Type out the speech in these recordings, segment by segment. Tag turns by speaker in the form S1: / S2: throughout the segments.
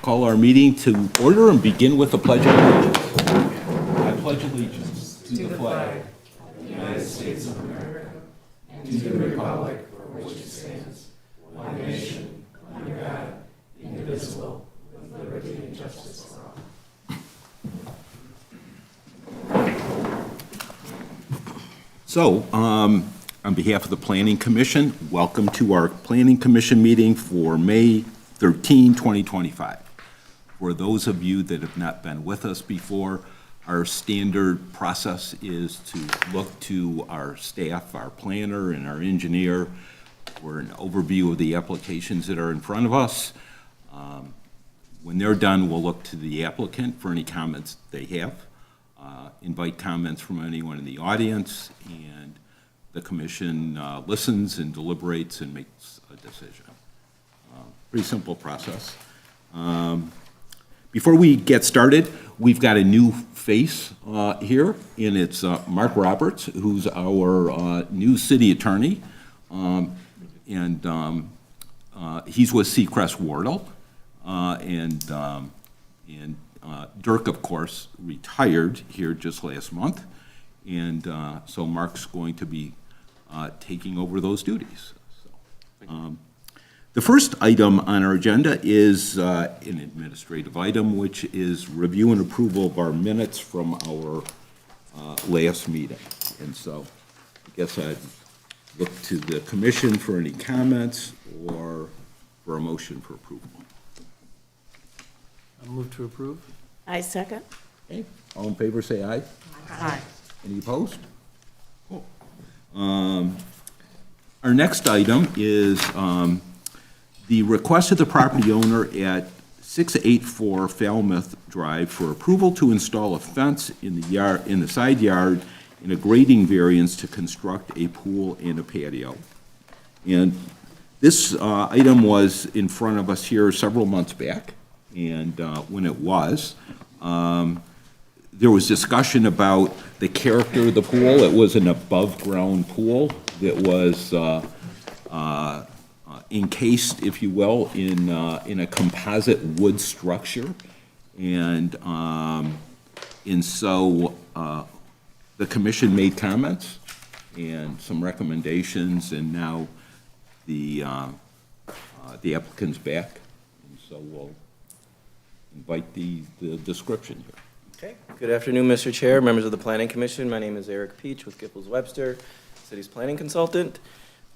S1: Call our meeting to order and begin with the Pledge of Allegiance. I pledge allegiance to the flag of the United States of America and to the republic for which it stands, one nation, under God, indivisible, with liberty and justice for all. So, on behalf of the Planning Commission, welcome to our Planning Commission meeting for May 13, 2025. For those of you that have not been with us before, our standard process is to look to our staff, our planner, and our engineer for an overview of the applications that are in front of us. When they're done, we'll look to the applicant for any comments they have, invite comments from anyone in the audience, and the commission listens and deliberates and makes a decision. Pretty simple process. Before we get started, we've got a new face here, and it's Mark Roberts, who's our new city attorney, and he's with Seacrest Wardle, and Dirk, of course, retired here just last month, and so Mark's going to be taking over those duties. The first item on our agenda is an administrative item, which is review and approval of our minutes from our last meeting. And so I guess I'd look to the commission for any comments or for a motion for approval.
S2: I'll move to approve.
S3: I second.
S1: Okay, all in favor say aye.
S3: Aye.
S1: Any opposed? Cool. Our next item is the request of the property owner at 684 Falmouth Drive for approval to install a fence in the yard, in the side yard, and a grading variance to construct a pool and a patio. And this item was in front of us here several months back, and when it was, there was discussion about the character of the pool. It was an above-ground pool that was encased, if you will, in a composite wood structure, and so the commission made comments and some recommendations, and now the applicant's back, and so we'll invite the description here.
S4: Okay. Good afternoon, Mr. Chair, members of the Planning Commission. My name is Eric Peach with Giffords Webster, City's planning consultant.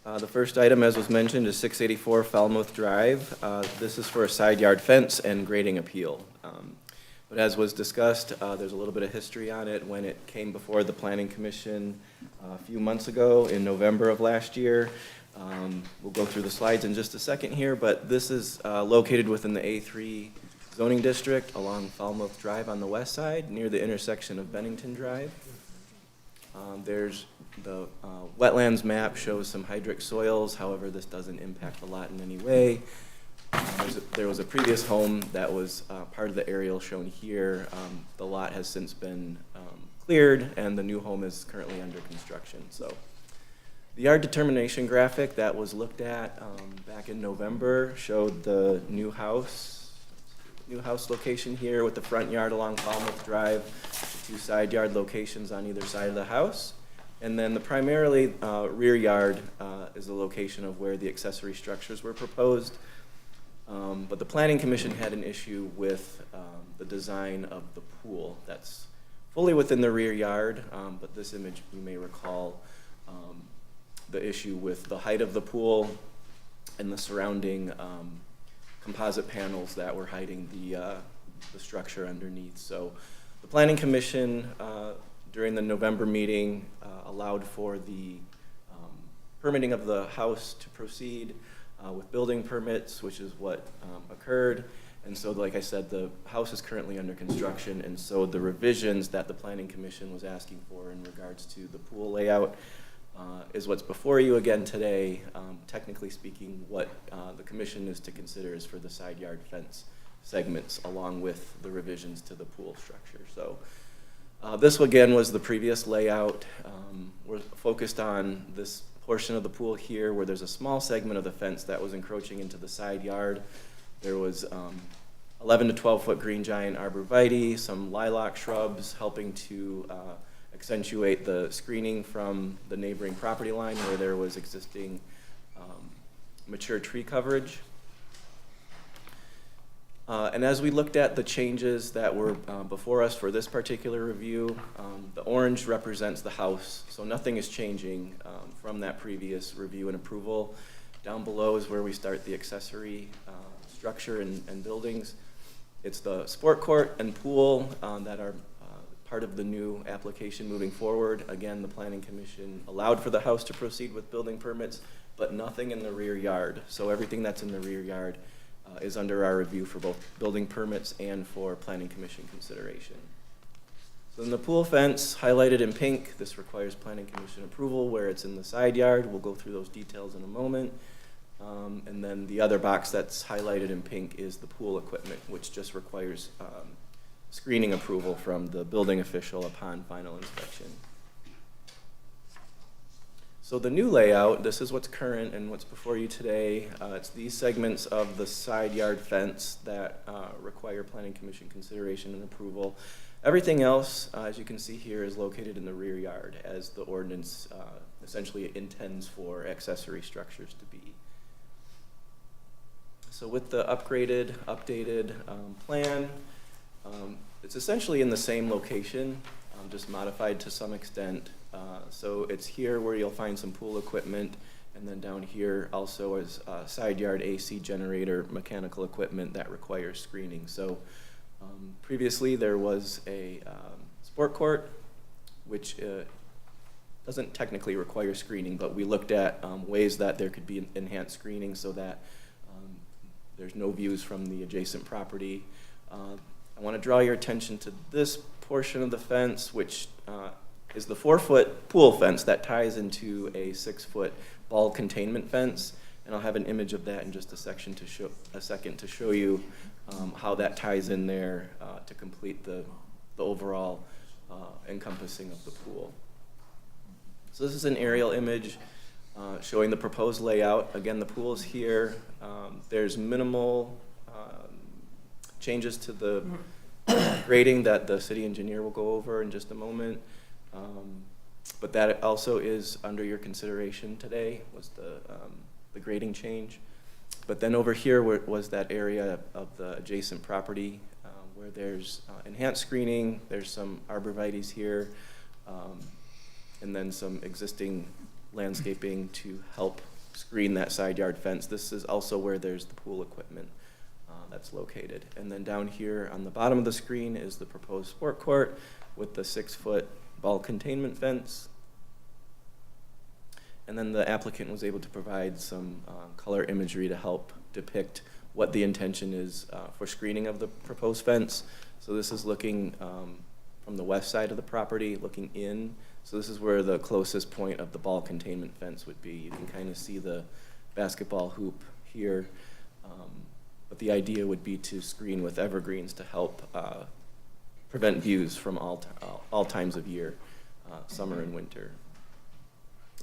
S4: The first item, as was mentioned, is 684 Falmouth Drive. This is for a side yard fence and grading appeal. But as was discussed, there's a little bit of history on it. When it came before the Planning Commission a few months ago in November of last year, we'll go through the slides in just a second here, but this is located within the A3 zoning district along Falmouth Drive on the west side, near the intersection of Bennington Drive. There's the wetlands map shows some hydric soils. However, this doesn't impact the lot in any way. There was a previous home that was part of the aerial shown here. The lot has since been cleared, and the new home is currently under construction. So the yard determination graphic that was looked at back in November showed the new house location here with the front yard along Falmouth Drive, two side yard locations on either side of the house. And then the primarily rear yard is the location of where the accessory structures were proposed. But the Planning Commission had an issue with the design of the pool. That's fully within the rear yard, but this image, you may recall, the issue with the height of the pool and the surrounding composite panels that were hiding the structure underneath. So the Planning Commission, during the November meeting, allowed for the permitting of the house to proceed with building permits, which is what occurred. And so, like I said, the house is currently under construction, and so the revisions that the Planning Commission was asking for in regards to the pool layout is what's before you again today. Technically speaking, what the commission is to consider is for the side yard fence segments along with the revisions to the pool structure. So this again was the previous layout. We're focused on this portion of the pool here where there's a small segment of the fence that was encroaching into the side yard. There was 11 to 12-foot green giant arborvitae, some lilac shrubs, helping to accentuate the screening from the neighboring property line where there was existing mature tree coverage. And as we looked at the changes that were before us for this particular review, the orange represents the house, so nothing is changing from that previous review and approval. Down below is where we start the accessory structure and buildings. It's the sport court and pool that are part of the new application moving forward. Again, the Planning Commission allowed for the house to proceed with building permits, but nothing in the rear yard. So everything that's in the rear yard is under our review for both building permits and for Planning Commission consideration. So in the pool fence, highlighted in pink, this requires Planning Commission approval where it's in the side yard. We'll go through those details in a moment. And then the other box that's highlighted in pink is the pool equipment, which just requires screening approval from the building official upon final inspection. So the new layout, this is what's current and what's before you today. It's these segments of the side yard fence that require Planning Commission consideration and approval. Everything else, as you can see here, is located in the rear yard as the ordinance essentially intends for accessory structures to be. So with the upgraded, updated plan, it's essentially in the same location, just modified to some extent. So it's here where you'll find some pool equipment, and then down here also is side yard AC generator mechanical equipment that requires screening. So previously there was a sport court, which doesn't technically require screening, but we looked at ways that there could be enhanced screening so that there's no views from the adjacent property. I want to draw your attention to this portion of the fence, which is the 4-foot pool fence that ties into a 6-foot ball containment fence. And I'll have an image of that in just a second to show you how that ties in there to complete the overall encompassing of the pool. So this is an aerial image showing the proposed layout. Again, the pool is here. There's minimal changes to the grading that the city engineer will go over in just a moment. But that also is under your consideration today, was the grading change. But then over here was that area of the adjacent property where there's enhanced screening, there's some arborvitaes here, and then some existing landscaping to help screen that side yard fence. This is also where there's the pool equipment that's located. And then down here on the bottom of the screen is the proposed sport court with the 6-foot ball containment fence. And then the applicant was able to provide some color imagery to help depict what the intention is for screening of the proposed fence. So this is looking from the west side of the property, looking in. So this is where the closest point of the ball containment fence would be. You can kind of see the basketball hoop here. But the idea would be to screen with evergreens to help prevent views from all times of year, summer and winter.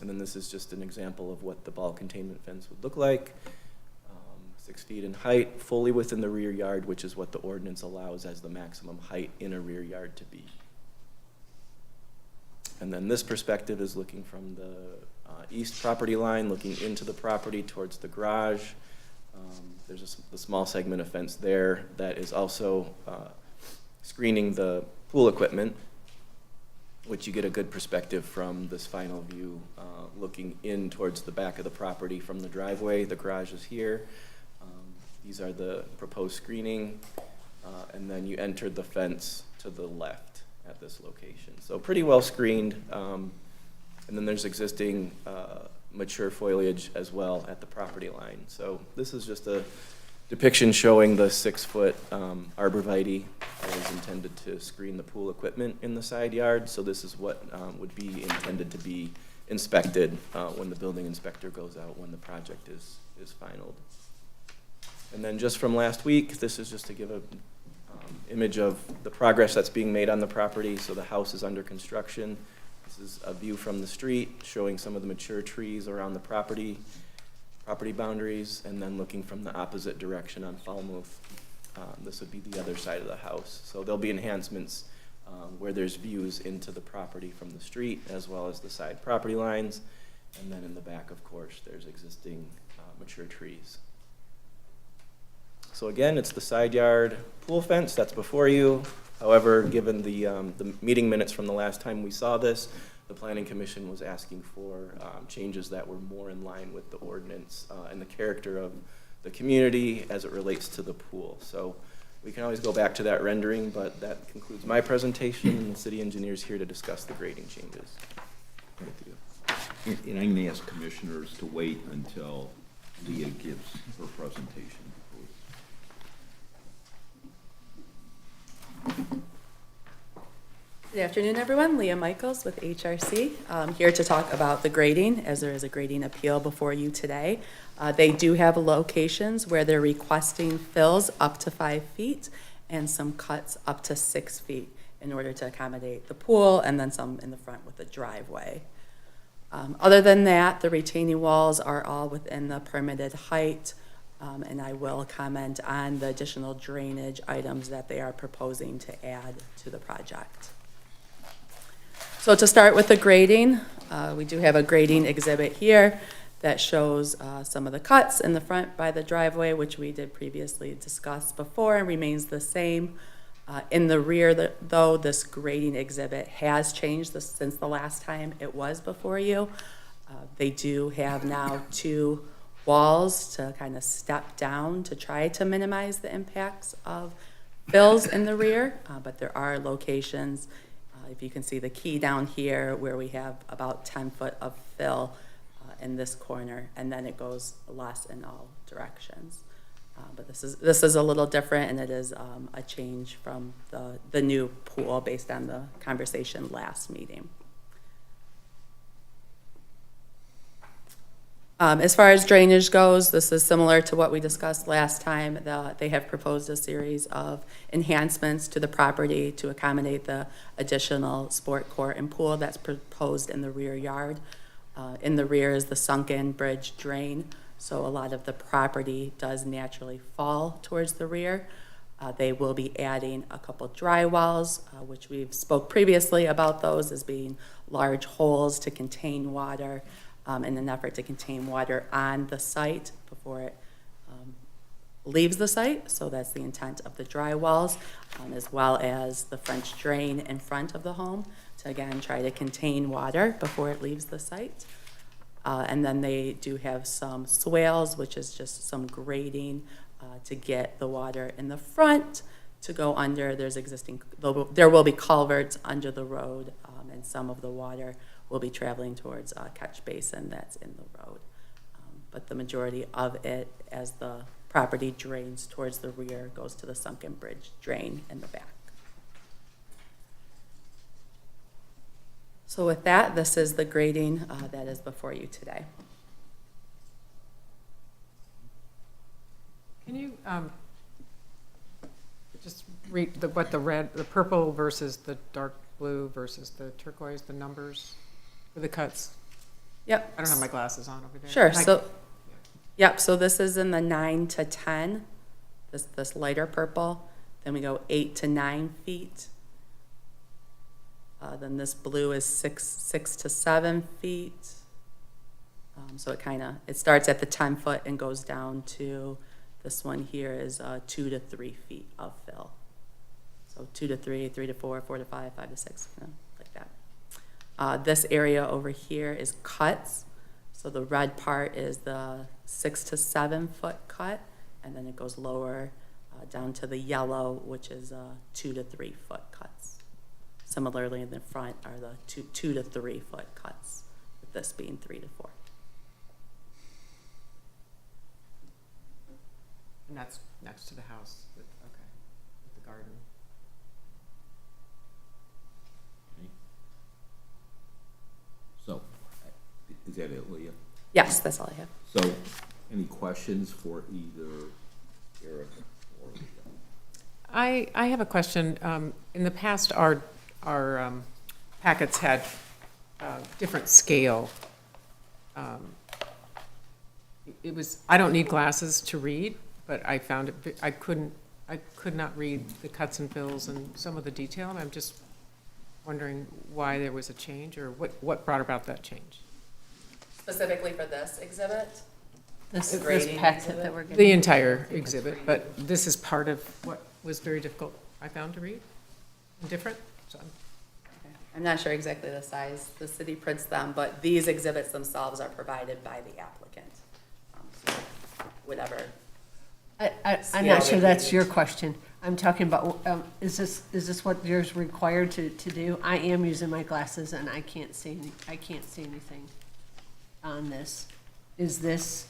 S4: And then this is just an example of what the ball containment fence would look like. 6 feet in height, fully within the rear yard, which is what the ordinance allows as the maximum height in a rear yard to be. And then this perspective is looking from the east property line, looking into the property towards the garage. There's a small segment of fence there that is also screening the pool equipment, which you get a good perspective from this final view, looking in towards the back of the property from the driveway. The garage is here. These are the proposed screening, and then you entered the fence to the left at this location. So pretty well screened, and then there's existing mature foliage as well at the property line. So this is just a depiction showing the 6-foot arborvitae that is intended to screen the pool equipment in the side yard. So this is what would be intended to be inspected when the building inspector goes out when the project is finalized. And then just from last week, this is just to give a image of the progress that's being made on the property. So the house is under construction. This is a view from the street showing some of the mature trees around the property boundaries, and then looking from the opposite direction on Falmouth This would be the other side of the house. So there'll be enhancements where there's views into the property from the street as well as the side property lines. And then in the back, of course, there's existing mature trees. So again, it's the side yard pool fence that's before you. However, given the meeting minutes from the last time we saw this, the Planning Commission was asking for changes that were more in line with the ordinance and the character of the community as it relates to the pool. So we can always go back to that rendering, but that concludes my presentation, and the city engineer's here to discuss the grading changes with you.
S1: And I'm going to ask commissioners to wait until Leah gives her presentation.
S2: Good afternoon, everyone. Leah Michaels with HRC. Here to talk about the grading, as there is a grading appeal before you today. They do have locations where they're requesting fills up to 5 feet and some cuts up to 6 feet in order to accommodate the pool, and then some in the front with the driveway. Other than that, the retaining walls are all within the permitted height, and I will comment on the additional drainage items that they are proposing to add to the project. So to start with the grading, we do have a grading exhibit here that shows some of the cuts in the front by the driveway, which we did previously discuss before and remains the same. In the rear, though, this grading exhibit has changed since the last time it was before you. They do have now 2 walls to kind of step down to try to minimize the impacts of fills in the rear, but there are locations, if you can see the key down here, where we have about 10 foot of fill in this corner, and then it goes less in all directions. But this is a little different, and it is a change from the new pool based on the conversation last meeting. As far as drainage goes, this is similar to what we discussed last time. They have proposed a series of enhancements to the property to accommodate the additional sport court and pool that's proposed in the rear yard. In the rear is the sunken bridge drain, so a lot of the property does naturally fall towards the rear. They will be adding a couple dry wells, which we've spoke previously about those as being large holes to contain water, in an effort to contain water on the site before it leaves the site. So that's the intent of the dry wells, as well as the French drain in front of the home to, again, try to contain water before it leaves the site. And then they do have some swales, which is just some grading to get the water in the front to go under. There will be culverts under the road, and some of the water will be traveling towards a catch basin that's in the road. But the majority of it, as the property drains towards the rear, goes to the sunken bridge drain in the back. So with that, this is the grading that is before you today.
S3: Can you just read the purple versus the dark blue versus the turquoise, the numbers for the cuts?
S2: Yep.
S3: I don't have my glasses on over there.
S2: Sure. Yep. So this is in the 9 to 10. This lighter purple. Then we go 8 to 9 feet. Then this blue is 6 to 7 feet. So it starts at the 10 foot and goes down to, this one here is 2 to 3 feet of fill. So 2 to 3, 3 to 4, 4 to 5, 5 to 6, like that. This area over here is cuts. So the red part is the 6 to 7 foot cut, and then it goes lower down to the yellow, which is 2 to 3 foot cuts. Similarly, in the front are the 2 to 3 foot cuts, with this being 3 to 4.
S3: And that's next to the house, with the garden.
S1: So, is that it, Leah?
S2: Yes, that's all I have.
S1: So, any questions for either Eric or Leah?
S3: I have a question. In the past, our packets had different scale. I don't need glasses to read, but I found I couldn't I could not read the cuts and fills and some of the detail, and I'm just wondering why there was a change, or what brought about that change?
S2: Specifically for this exhibit?
S5: This
S2: Grading
S5: packet
S2: exhibit?
S5: that we're getting.
S3: The entire exhibit, but this is part of what was very difficult, I found, to read, and different, so.
S2: I'm not sure exactly the size, the city prints them, but these exhibits themselves are provided by the applicant. So Whatever,
S5: I'm not sure that's your question. I'm talking about, is this what you're required to do? I am using my glasses and I can't see anything on this. Is this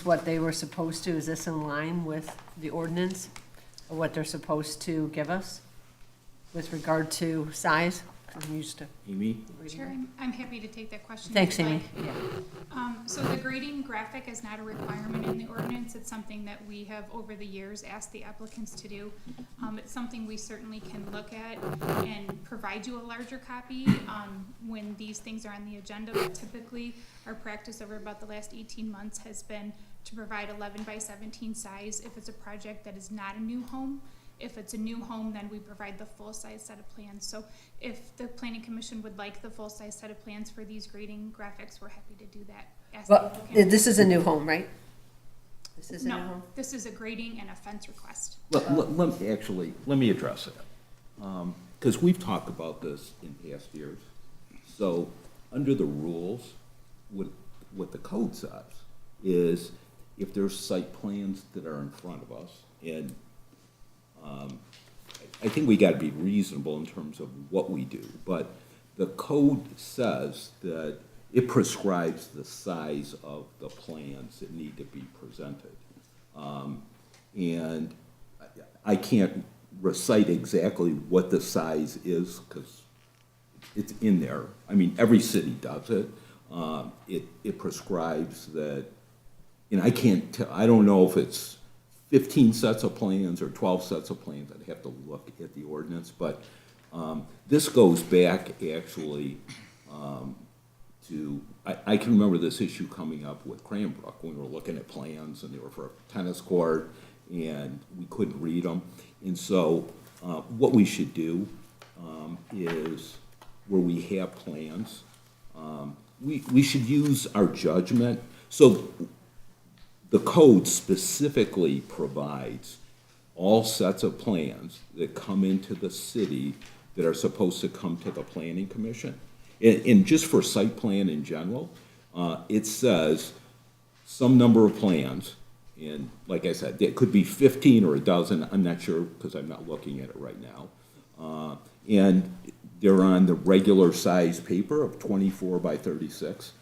S5: what they were supposed to? Is this in line with the ordinance? Or what they're supposed to give us with regard to size? I'm used to
S1: Amy?
S5: reading.
S6: Sure, I'm happy to take that question.
S5: Thanks,
S6: if you'd
S5: Amy.
S6: like.
S5: Yeah.
S6: So the grading graphic is not a requirement in the ordinance. It's something that we have over the years asked the applicants to do. It's something we certainly can look at and provide you a larger copy when these things are on the agenda. But typically, our practice over about the last 18 months has been to provide 11 by 17 size if it's a project that is not a new home. If it's a new home, then we provide the full-size set of plans. So if the planning commission would like the full-size set of plans for these grading graphics, we're happy to do that. Ask the
S5: Well,
S6: applicant.
S5: this is a new home, right? This is a new
S6: No,
S5: home?
S6: this is a grading and a fence request.
S1: Let me address it. Because we've talked about this in past years. So, under the rules, what the code says is if there's site plans that are in front of us, and I think we gotta be reasonable in terms of what we do, but the code says that it prescribes the size of the plans that need to be presented. And I can't recite exactly what the size is, because it's in there. I mean, every city does it. It prescribes that, and I can't tell, I don't know if it's 15 sets of plans or 12 sets of plans. I'd have to look at the ordinance, but this goes back actually to, I can remember this issue coming up with Cranbrook when we were looking at plans, and they were for a tennis court, and we couldn't read them. And so what we should do is, where we have plans, we should use our judgment. So the code specifically provides all sets of plans that come into the city that are supposed to come to the planning commission. And just for site plan in general, it says some number of plans, and like I said, it could be 15 or a dozen, I'm not sure, because I'm not looking at it right now. And they're on the regular size paper of 24 by 36.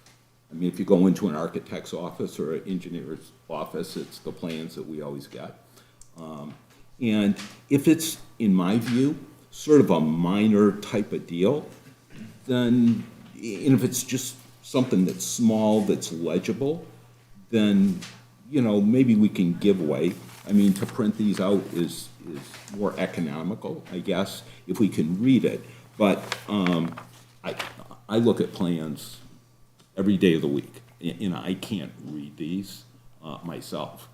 S1: I mean, if you go into an architect's office or an engineer's office, it's the plans that we always get. And if it's, in my view, sort of a minor type of deal, then, and if it's just something that's small, that's legible, then, you know, maybe we can give way. I mean, to print these out is more economical, I guess, if we can read it. But I look at plans every day of the week, and I can't read these myself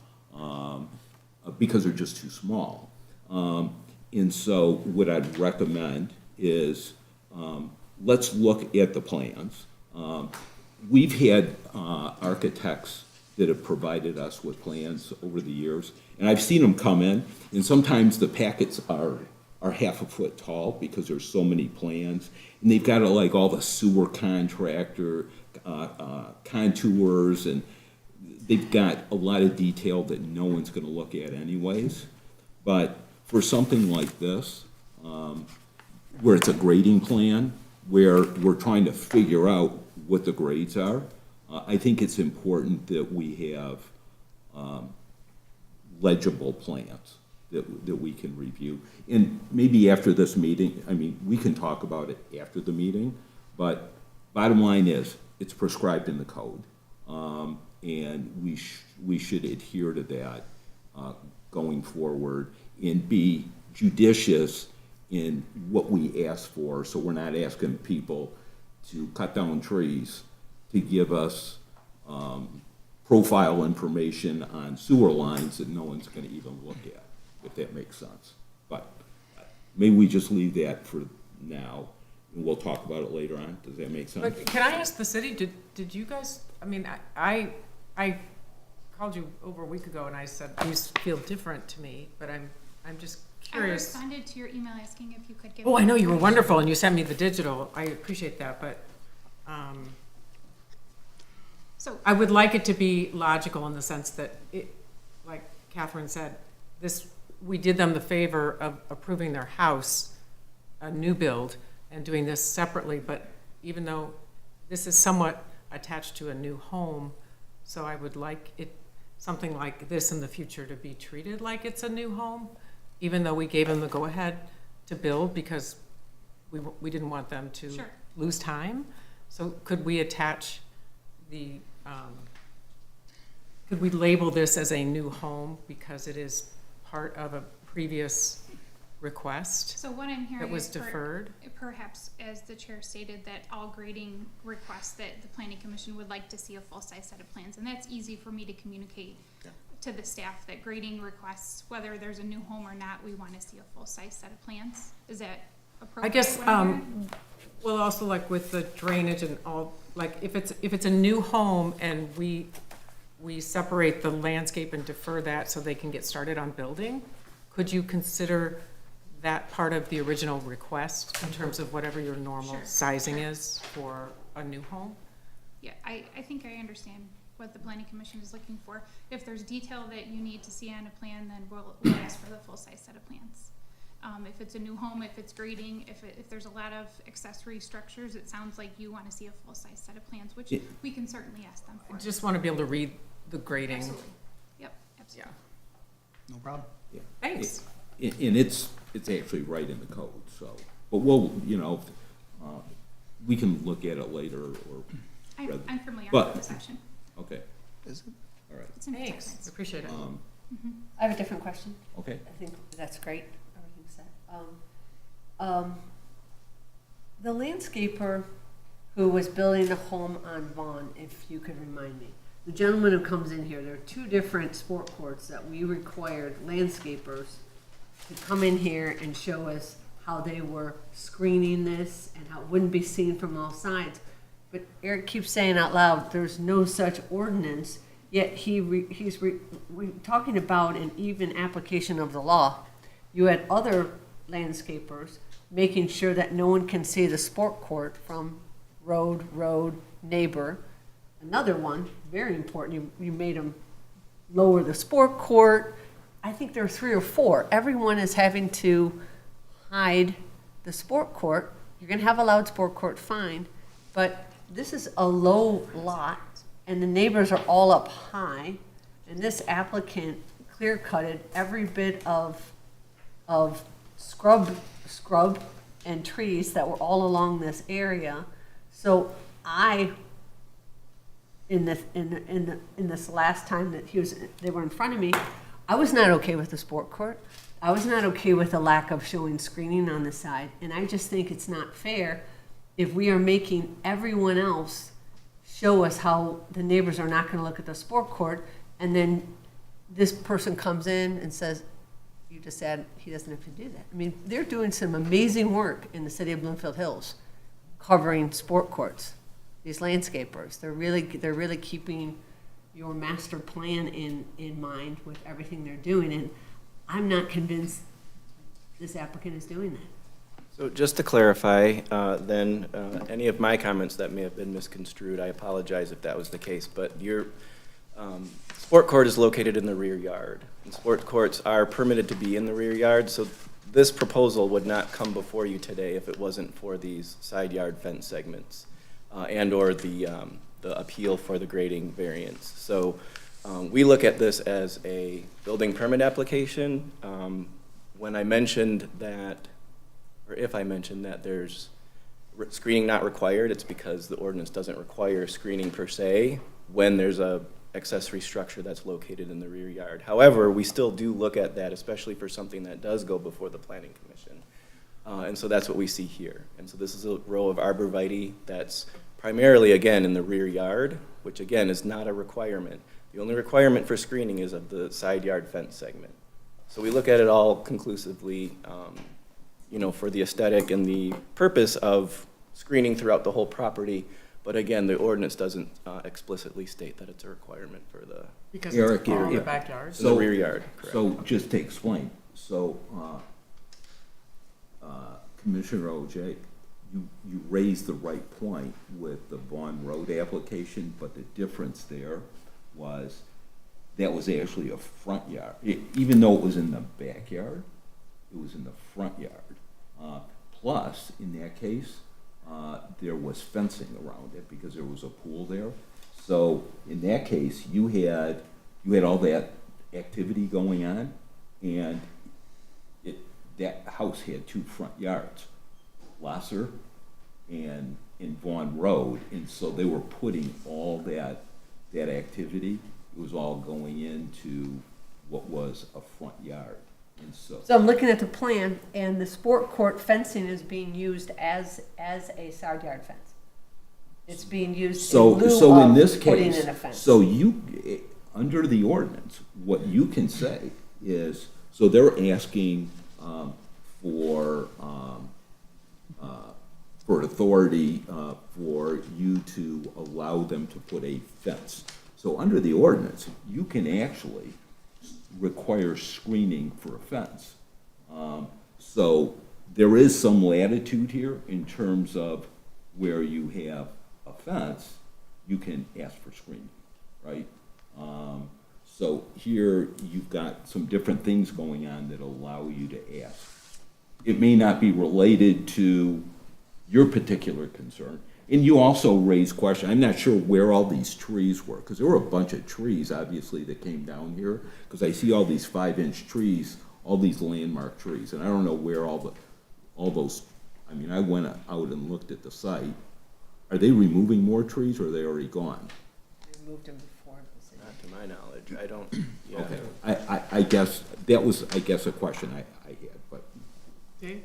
S1: because they're just too small. And so what I'd recommend is let's look at the plans. We've had architects that have provided us with plans over the years, and I've seen them come in, and sometimes the packets are half a foot tall because there's so many plans, and they've got like all the sewer contractor contours, and they've got a lot of detail that no one's gonna look at anyways. But for something like this, where it's a grading plan, where we're trying to figure out what the grades are, I think it's important that we have legible plans that we can review. And maybe after this meeting, I mean, we can talk about it after the meeting, but bottom line is, it's prescribed in the code. And we should adhere to that going forward, and be judicious in what we ask for, so we're not asking people to cut down trees to give us profile information on sewer lines that no one's gonna even look at, if that makes sense. But maybe we just leave that for now, and we'll talk about it later on. Does that make sense?
S3: But can I ask the city, did you guys, I mean, I called you over a week ago and I said, these feel different to me, but I'm just
S6: I
S3: curious.
S6: responded to your email asking if you could give.
S3: Oh, I
S6: me
S3: know you were
S6: information.
S3: wonderful and you sent me the digital. I appreciate that, but,
S6: So,
S3: I would like it to be logical in the sense that it, like Catherine said, this, we did them the favor of approving their house, a new build, and doing this separately, but even though this is somewhat attached to a new home, so I would like it, something like this in the future to be treated like it's a new home, even though we gave them the go-ahead to build because we didn't want them to
S6: Sure.
S3: lose time. So could we attach the, could we label this as a new home because it is part of a previous request
S6: so what I'm hearing
S3: that was
S6: is
S3: deferred?
S6: perhaps, as the chair stated, that all grading requests that the planning commission would like to see a full-size set of plans, and that's easy for me to communicate to the staff, that grading requests, whether there's a new home or not, we wanna see a full-size set of plans. Is that
S3: I
S6: appropriate?
S3: guess,
S6: what I'm hearing?
S3: well, also like with the drainage and all, like if it's a new home and we separate the landscape and defer that so they can get started on building, could you consider that part of the original request in terms of whatever your normal
S6: Sure.
S3: sizing is for a new home?
S6: Yeah, I think I understand what the planning commission is looking for. If there's detail that you need to see on a plan, then we'll ask for the full-size set of plans. If it's a new home, if it's grading, if there's a lot of accessory structures, it sounds like you wanna see a full-size set of plans, which we can certainly ask them
S3: I
S6: for.
S3: just want to be able to read the grading.
S6: Absolutely. Yep,
S3: Yeah,
S6: absolutely.
S7: No problem.
S1: Yeah.
S3: thanks.
S1: And it's actually right in the code, so, but we'll, we can look at it later, or,
S6: I'm familiar
S1: But-
S6: with the section.
S1: okay,
S7: Is it?
S1: all right,
S6: It's in the
S3: Thanks,
S6: text.
S3: appreciate it.
S5: I have a different question.
S1: okay.
S5: I think that's great, everything's said. The landscaper who was building a home on Vaughn, if you could remind me, the gentleman who comes in here, there are two different sport courts that we required landscapers to come in here and show us how they were screening this and how it wouldn't be seen from all sides. But Eric keeps saying out loud, there's no such ordinance, yet he's talking about an even application of the law. You had other landscapers making sure that no one can see the sport court from road, neighbor. Another one, very important, you made them lower the sport court. I think there are 3 or 4. Everyone is having to hide the sport court. You're gonna have a loud sport court, fine, but this is a low lot, and the neighbors are all up high, and this applicant clear-cutted every bit of scrub and trees that were all along this area. So in this last time that they were in front of me, I was not okay with the sport court. I was not okay with the lack of showing screening on the side, and I just think it's not fair if we are making everyone else show us how the neighbors are not gonna look at the sport court, and then this person comes in and says, you just said he doesn't have to do that. I mean, they're doing some amazing work in the city of Bloomfield Hills, covering sport courts. These landscapers, they're really keeping your master plan in mind with everything they're doing, and I'm not convinced this applicant is doing that.
S4: So just to clarify, then, any of my comments that may have been misconstrued, I apologize if that was the case, but your sport court is located in the rear yard. And sport courts are permitted to be in the rear yard, so this proposal would not come before you today if it wasn't for these side yard fence segments, and/or the appeal for the grading variance. So we look at this as a building permit application. When I mentioned that, or if I mentioned that there's screening not required, it's because the ordinance doesn't require screening per se when there's a accessory structure that's located in the rear yard. However, we still do look at that, especially for something that does go before the planning commission. And so that's what we see here. And so this is a row of arborvitae that's primarily, again, in the rear yard, which again is not a requirement. The only requirement for screening is of the side yard fence segment. So we look at it all conclusively, you know, for the aesthetic and the purpose of screening throughout the whole property. But again, the ordinance doesn't explicitly state that it's a requirement for the
S3: Because
S1: Eric,
S3: it's all in
S1: yeah.
S3: the backyard.
S4: the rear yard, correct?
S1: So just to explain, so, Commissioner OJ, you raised the right point with the Vaughn Road application, but the difference there was that was actually a front yard. Even though it was in the backyard, it was in the front yard. Plus, in that case, there was fencing around it because there was a pool there. So in that case, you had all that activity going on, and that house had two front yards, Lasser and Vaughn Road, and so they were putting all that activity, it was all going into what was a front yard, and so.
S5: So I'm looking at the plan, and the sport court fencing is being used as a side yard fence. It's being used in
S1: So
S5: lieu
S1: in
S5: of
S1: this
S5: putting
S1: case,
S5: in a fence.
S1: so under the ordinance, what you can say is, so they're asking for authority for you to allow them to put a fence. So under the ordinance, you can actually require screening for a fence. So there is some latitude here in terms of where you have a fence, you can ask for screening, right? So here you've got some different things going on that allow you to ask. It may not be related to your particular concern. And you also raised question, I'm not sure where all these trees were, because there were a bunch of trees, obviously, that came down here, because I see all these 5-inch trees, all these landmark trees, and I don't know where all those, I mean, I went out and looked at the site. Are they removing more trees, or are they already gone?
S5: They moved them before.
S4: Not to my knowledge, I don't, yeah.
S1: Okay, I guess, that was, I guess, a question I had, but.
S3: Dave?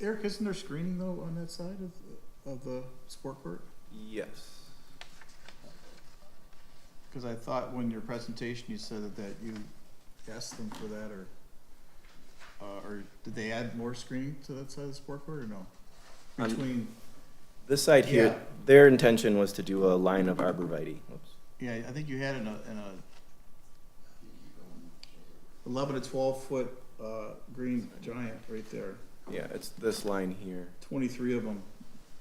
S7: Eric, isn't there screening though on that side of the sport court?
S4: Yes.
S7: Because I thought when your presentation you said that you asked them for that, or did they add more screening to that side of the sport court or no?
S4: On-
S7: Between,
S4: This side here,
S7: Yeah.
S4: their intention was to do a line of arborvitae. Whoops.
S7: yeah, I think you had in a 11 to 12 foot green giant right there.
S4: Yeah, it's this line here.
S7: 23 of them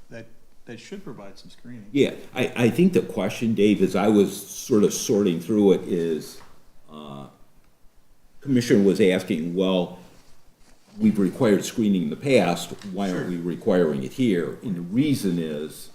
S7: that should provide some screening.
S1: Yeah, I think the question, Dave, as I was sort of sorting through it, is, Commissioner was asking, well, we've required screening in the past, why aren't we requiring it here? And the reason is,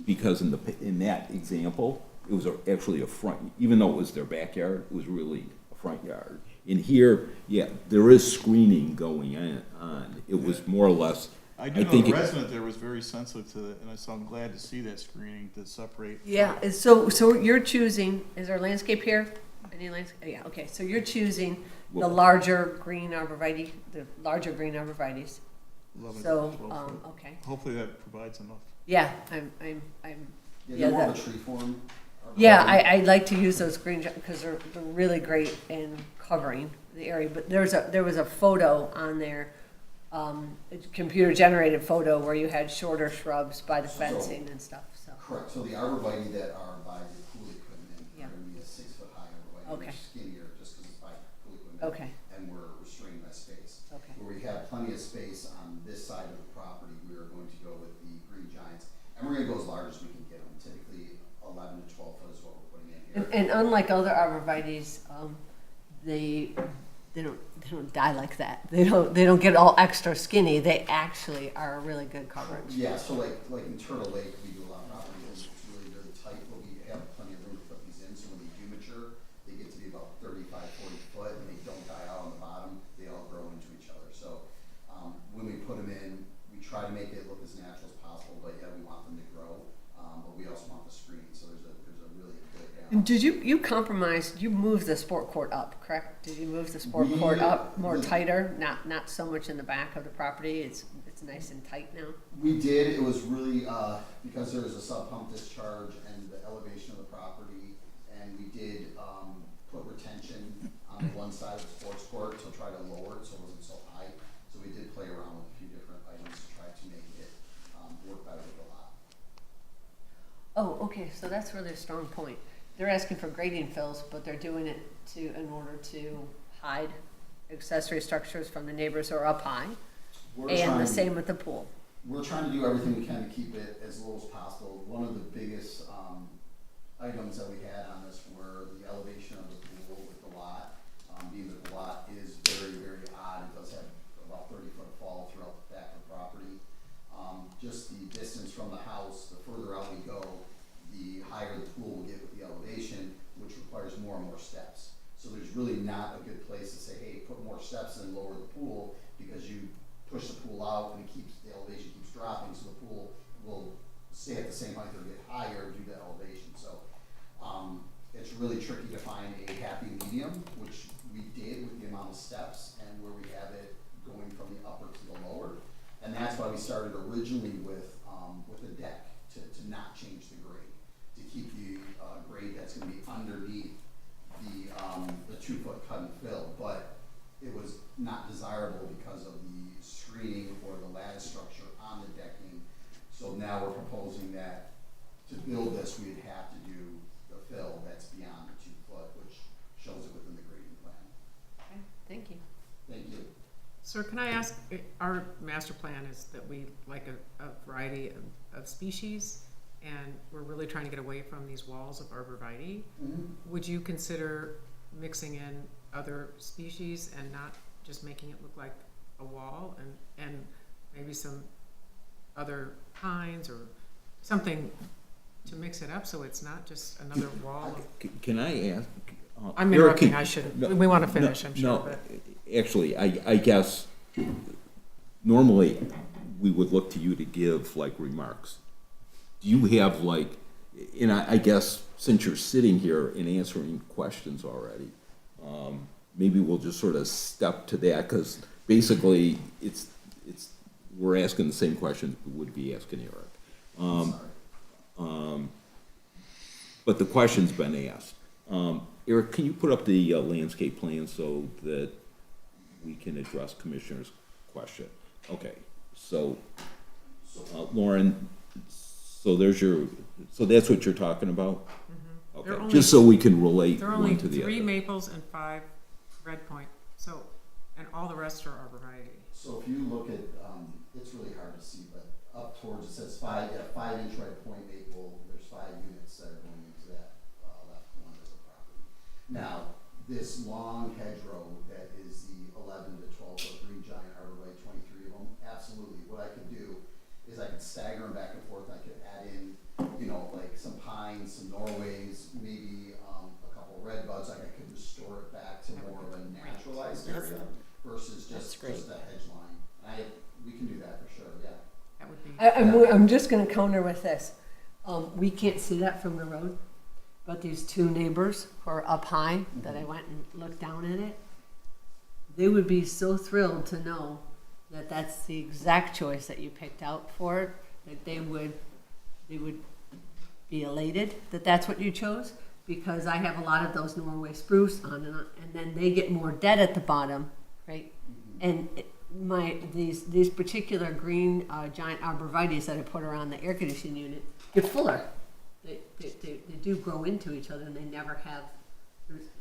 S1: because in that example, it was actually a front, even though it was their backyard, it was really a front yard. In here, yeah, there is screening going on. It was more or less,
S7: I do know
S1: think
S7: the
S1: it-
S7: resident there was very sensitive to it, and so I'm glad to see that screening to separate.
S5: Yeah, so you're choosing, is there landscape here? Any landscape, yeah, okay, so you're choosing the
S1: Well-
S5: larger green arborvitae, the larger green arborvitaes.
S7: 11 to
S5: So,
S7: 12 foot.
S5: okay,
S7: Hopefully that provides enough.
S5: yeah, I'm,
S8: Yeah,
S5: yeah,
S8: they're more
S5: that-
S8: of a tree form.
S5: yeah, I like to use those green, because they're really great in covering the area, but there was a photo on there, a computer generated photo where you had shorter shrubs by the fencing and stuff, so.
S8: Correct, so the arborvitae that are by the pool equipment
S5: Yeah.
S8: are gonna be a 6-foot high arborvitae.
S5: Okay.
S8: They're skinnier just because it's by pool equipment.
S5: Okay.
S8: And we're restrained by space.
S5: Okay.
S8: Where we have plenty of space on this side of the property, we are going to go with the green giants. And we're gonna go as large as we can get them, typically 11 to 12 foot is what we're putting in here.
S5: And unlike other arborvitaes, they don't die like that. They don't get all extra skinny. They actually are a really good coverage.
S8: Yeah, so like in Turtle Lake, we do a lot of properties, it's really very tight, but we have plenty of room to put these in, so when they do mature, they get to be about 35, 40 foot, and they don't die out on the bottom, they all grow into each other. So, when we put them in, we try to make it look as natural as possible, but yeah, we want them to grow, but we also want the screening, so there's a really good balance.
S5: Did you compromise? You moved the sport court up, correct? Did you move the sport court up more tighter? Not so much in the back of the property. It's nice and tight now.
S8: We did, it was really, because there was a sub pump discharge and the elevation of the property, and we did, on one side of the sports court to try to lower it so it wasn't so high. So we did play around with a few different items to try to make it work better with the lot.
S5: Oh, okay, so that's really a strong point. They're asking for grading fills, but they're doing it in order to hide accessory structures from the neighbors who are up high.
S8: We're
S5: And the
S8: trying-
S5: same with the pool.
S8: We're trying to do everything we can to keep it as low as possible. One of the biggest items that we had on this were the elevation of the pool with the lot. Being that the lot is very, very odd, it does have about 30-foot fall throughout the back of the property. Just the distance from the house, the further out we go, the higher the pool will get with the elevation, which requires more and more steps. So there's really not a good place to say, hey, put more steps and lower the pool, because you push the pool out and the elevation keeps dropping, so the pool will stay at the same height or get higher due to elevation. So it's really tricky to find a happy medium, which we did with the amount of steps and where we have it going from the upper to the lower. And that's why we started originally with a deck to not change the grade, to keep the grade that's going to be underneath the 2-foot cut and fill. But it was not desirable because of the screening or the lattice structure on the decking. So now we're proposing that to build this, we'd have to do the fill that's beyond the 2 foot, which shows it within the grading plan.
S5: Okay, thank you.
S8: Thank you.
S3: Sir, can I ask, our master plan is that we like a variety of species, and we're really trying to get away from these walls of arborvitae. Would you consider mixing in other species and not just making it look like a wall, and maybe some other pines or something to mix it up so it's not just another wall of...
S1: Can I ask?
S3: I'm
S1: Eric,
S3: interrupting,
S1: can-
S3: I shouldn't.
S1: no,
S3: We want to finish,
S1: no,
S3: I'm sure,
S1: no,
S3: but...
S1: Actually, I guess normally we would look to you to give like remarks. Do you have like, and I guess since you're sitting here and answering questions already, maybe we'll just sort of step to that, because basically we're asking the same questions we would be asking Eric. But the question's been asked. Eric, can you put up the landscape plan so that we can address Commissioner's question? Okay, so, Lauren, so that's what you're talking about?
S3: There are
S1: Okay,
S3: only-
S1: just so we can relate
S3: There are only
S1: one to the
S3: 3
S1: other.
S3: maples and 5 red point, so, and all the rest are arborvitae.
S8: So if you look at, it's really hard to see, but up towards, it says 5-inch red point maple, there's 5 units that are going into that left corner of the property. Now, this long hedgerow that is the 11 to 12 foot green giant arborvitae, 23 of them, absolutely. What I could do is I could stagger them back and forth. I could add in, like some pines, some Norways, maybe a couple red buds. Like I could restore it back to more of a naturalized area versus just a hedge line. We can do that for sure, yeah.
S3: That would be...
S5: I'm just gonna counter with this. We can't see that from the road, but these 2 neighbors who are up high, that I went and looked down at it, they would be so thrilled to know that that's the exact choice that you picked out for it, that they would be elated that that's what you chose, because I have a lot of those Norway spruce on, and then they get more dead at the bottom, right? And these particular green giant arborvitaes that I put around the air conditioning unit get fuller. They do grow into each other, and they never have.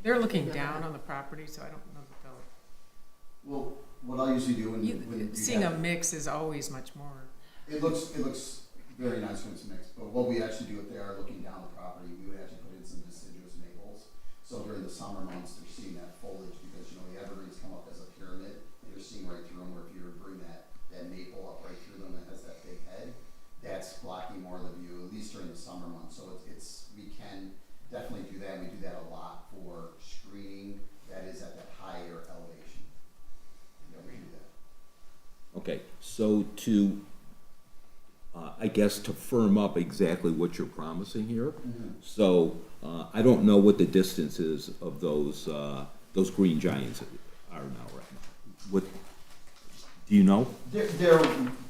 S3: They're looking down on the property, so I don't know that they'll...
S8: Well, what I usually do when you
S3: Seeing a
S8: have,
S3: mix is always much more...
S8: it looks very nice when it's mixed, but what we actually do if they are looking down the property, we would actually put in some deciduous maples. So during the summer months, they're seeing that foliage because, the evergreens come up as a pyramid, and you're seeing right through them, where if you were to bring that maple up right through them that has that big head, that's blocking more of the view, at least during the summer months. So we can definitely do that, and we do that a lot for screening that is at that higher elevation. Yeah, we can do that.
S1: Okay, so I guess to firm up exactly what you're promising here. So, I don't know what the distance is of those green giants are now, right now. What, do you know?
S8: They're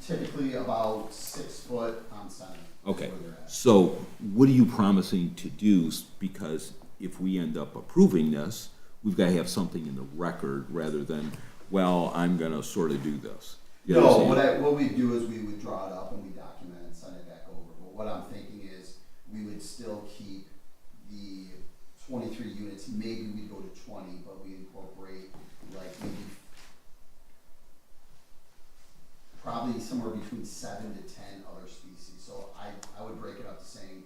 S8: typically about 6 foot on center. is
S1: Okay,
S8: where they're at.
S1: so what are you promising to do? Because if we end up approving this, we've got to have something in the record rather than, well, I'm gonna sort of do this. You
S8: No,
S1: understand?
S8: what we do is we would draw it up and we document it and send it back over. But what I'm thinking is we would still keep the 23 units. Maybe we go to 20, but we incorporate like maybe probably somewhere between 7 to 10 other species. So I would break it up to saying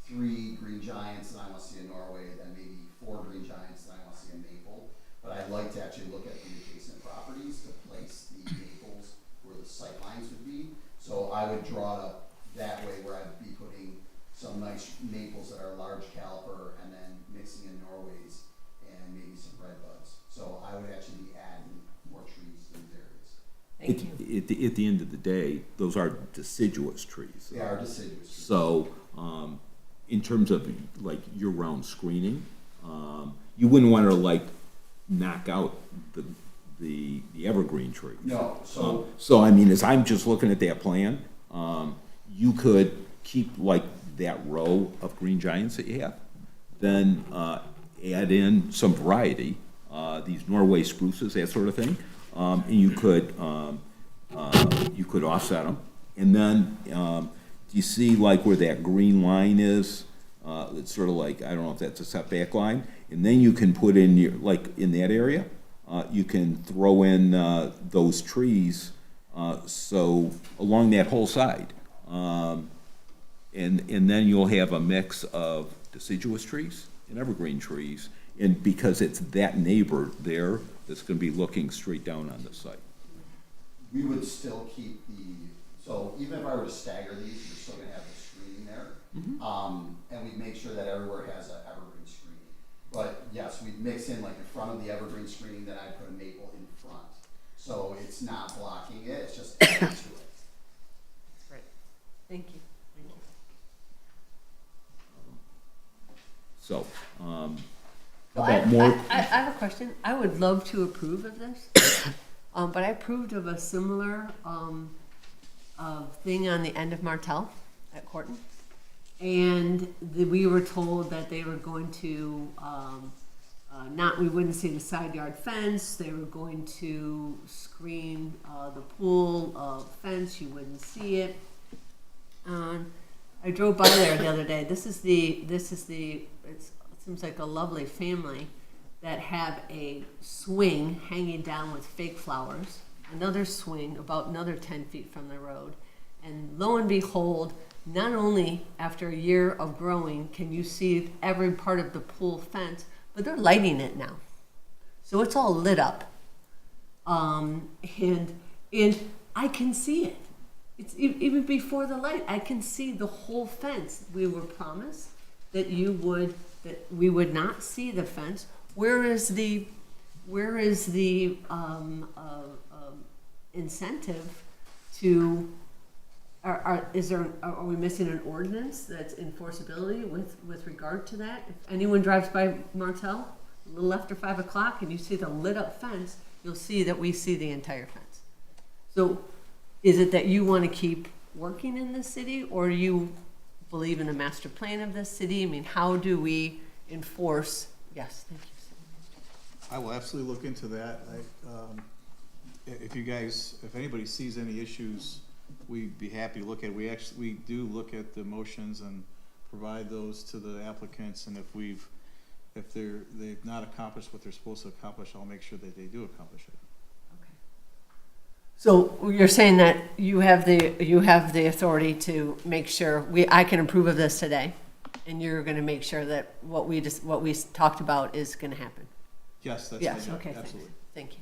S8: 3 green giants and I want to see a Norway, then maybe 4 green giants and I want to see a maple. But I'd like to actually look at the adjacent properties to place the maples where the sight lines would be. So I would draw it up that way where I'd be putting some nice maples that are large caliper and then mixing in Norways and maybe some red buds. So I would actually be adding more trees in these areas.
S5: Thank you.
S1: At the end of the day, those are deciduous trees.
S8: They are deciduous trees.
S1: So, in terms of like year-round screening, you wouldn't want to like knock out the evergreen trees.
S8: No, so
S1: So I mean, as I'm just looking at that plan, you could keep like that row of green giants that you have, then add in some variety, these Norway spruces, that sort of thing, and you could offset them. And then, do you see like where that green line is? It's sort of like, I don't know if that's a setback line. And then you can put in your, like in that area, you can throw in those trees, so along that whole side. And then you'll have a mix of deciduous trees and evergreen trees. And because it's that neighbor there that's gonna be looking straight down on the site.
S8: we would still keep so even if I were to stagger these, you're still gonna have the screening there. And we'd make sure that everywhere has an evergreen screening. But yes, we'd mix in like in front of the evergreen screening, then I'd put a maple in front. So it's not blocking it, it's just adding to it.
S5: Right. Thank you. Thank you.
S1: So, how
S5: Well, I,
S1: about more?
S5: I have a question. I would love to approve of this, but I approved of a similar thing on the end of Martell at Corton, and we were told that they were going to we wouldn't see the side yard fence. They were going to screen the pool fence. You wouldn't see it. I drove by there the other day. It seems like a lovely family that have a swing hanging down with fake flowers, another swing about another 10 feet from the road. And lo and behold, not only after a year of growing can you see every part of the pool fence, but they're lighting it now. So it's all lit up. And I can see it. It's even before the light, I can see the whole fence. We were promised that we would not see the fence. Where is the incentive to? Are we missing an ordinance that's enforceability with regard to that? If anyone drives by Martell a little after 5 o'clock and you see the lit up fence, you'll see that we see the entire fence. So, is it that you want to keep working in this city, or do you believe in a master plan of this city? I mean, how do we enforce? Yes, thank you.
S7: I will absolutely look into that. If anybody sees any issues, we'd be happy to look at it. We do look at the motions and provide those to the applicants, and if they've not accomplished what they're supposed to accomplish, I'll make sure that they do accomplish it.
S5: So you're saying that you have the authority to make sure I can approve of this today, and you're going to make sure that what we talked about is going to happen.
S7: Yes, that's
S5: Yes.
S7: my job.
S5: Okay.
S7: Absolutely.
S5: Thank you.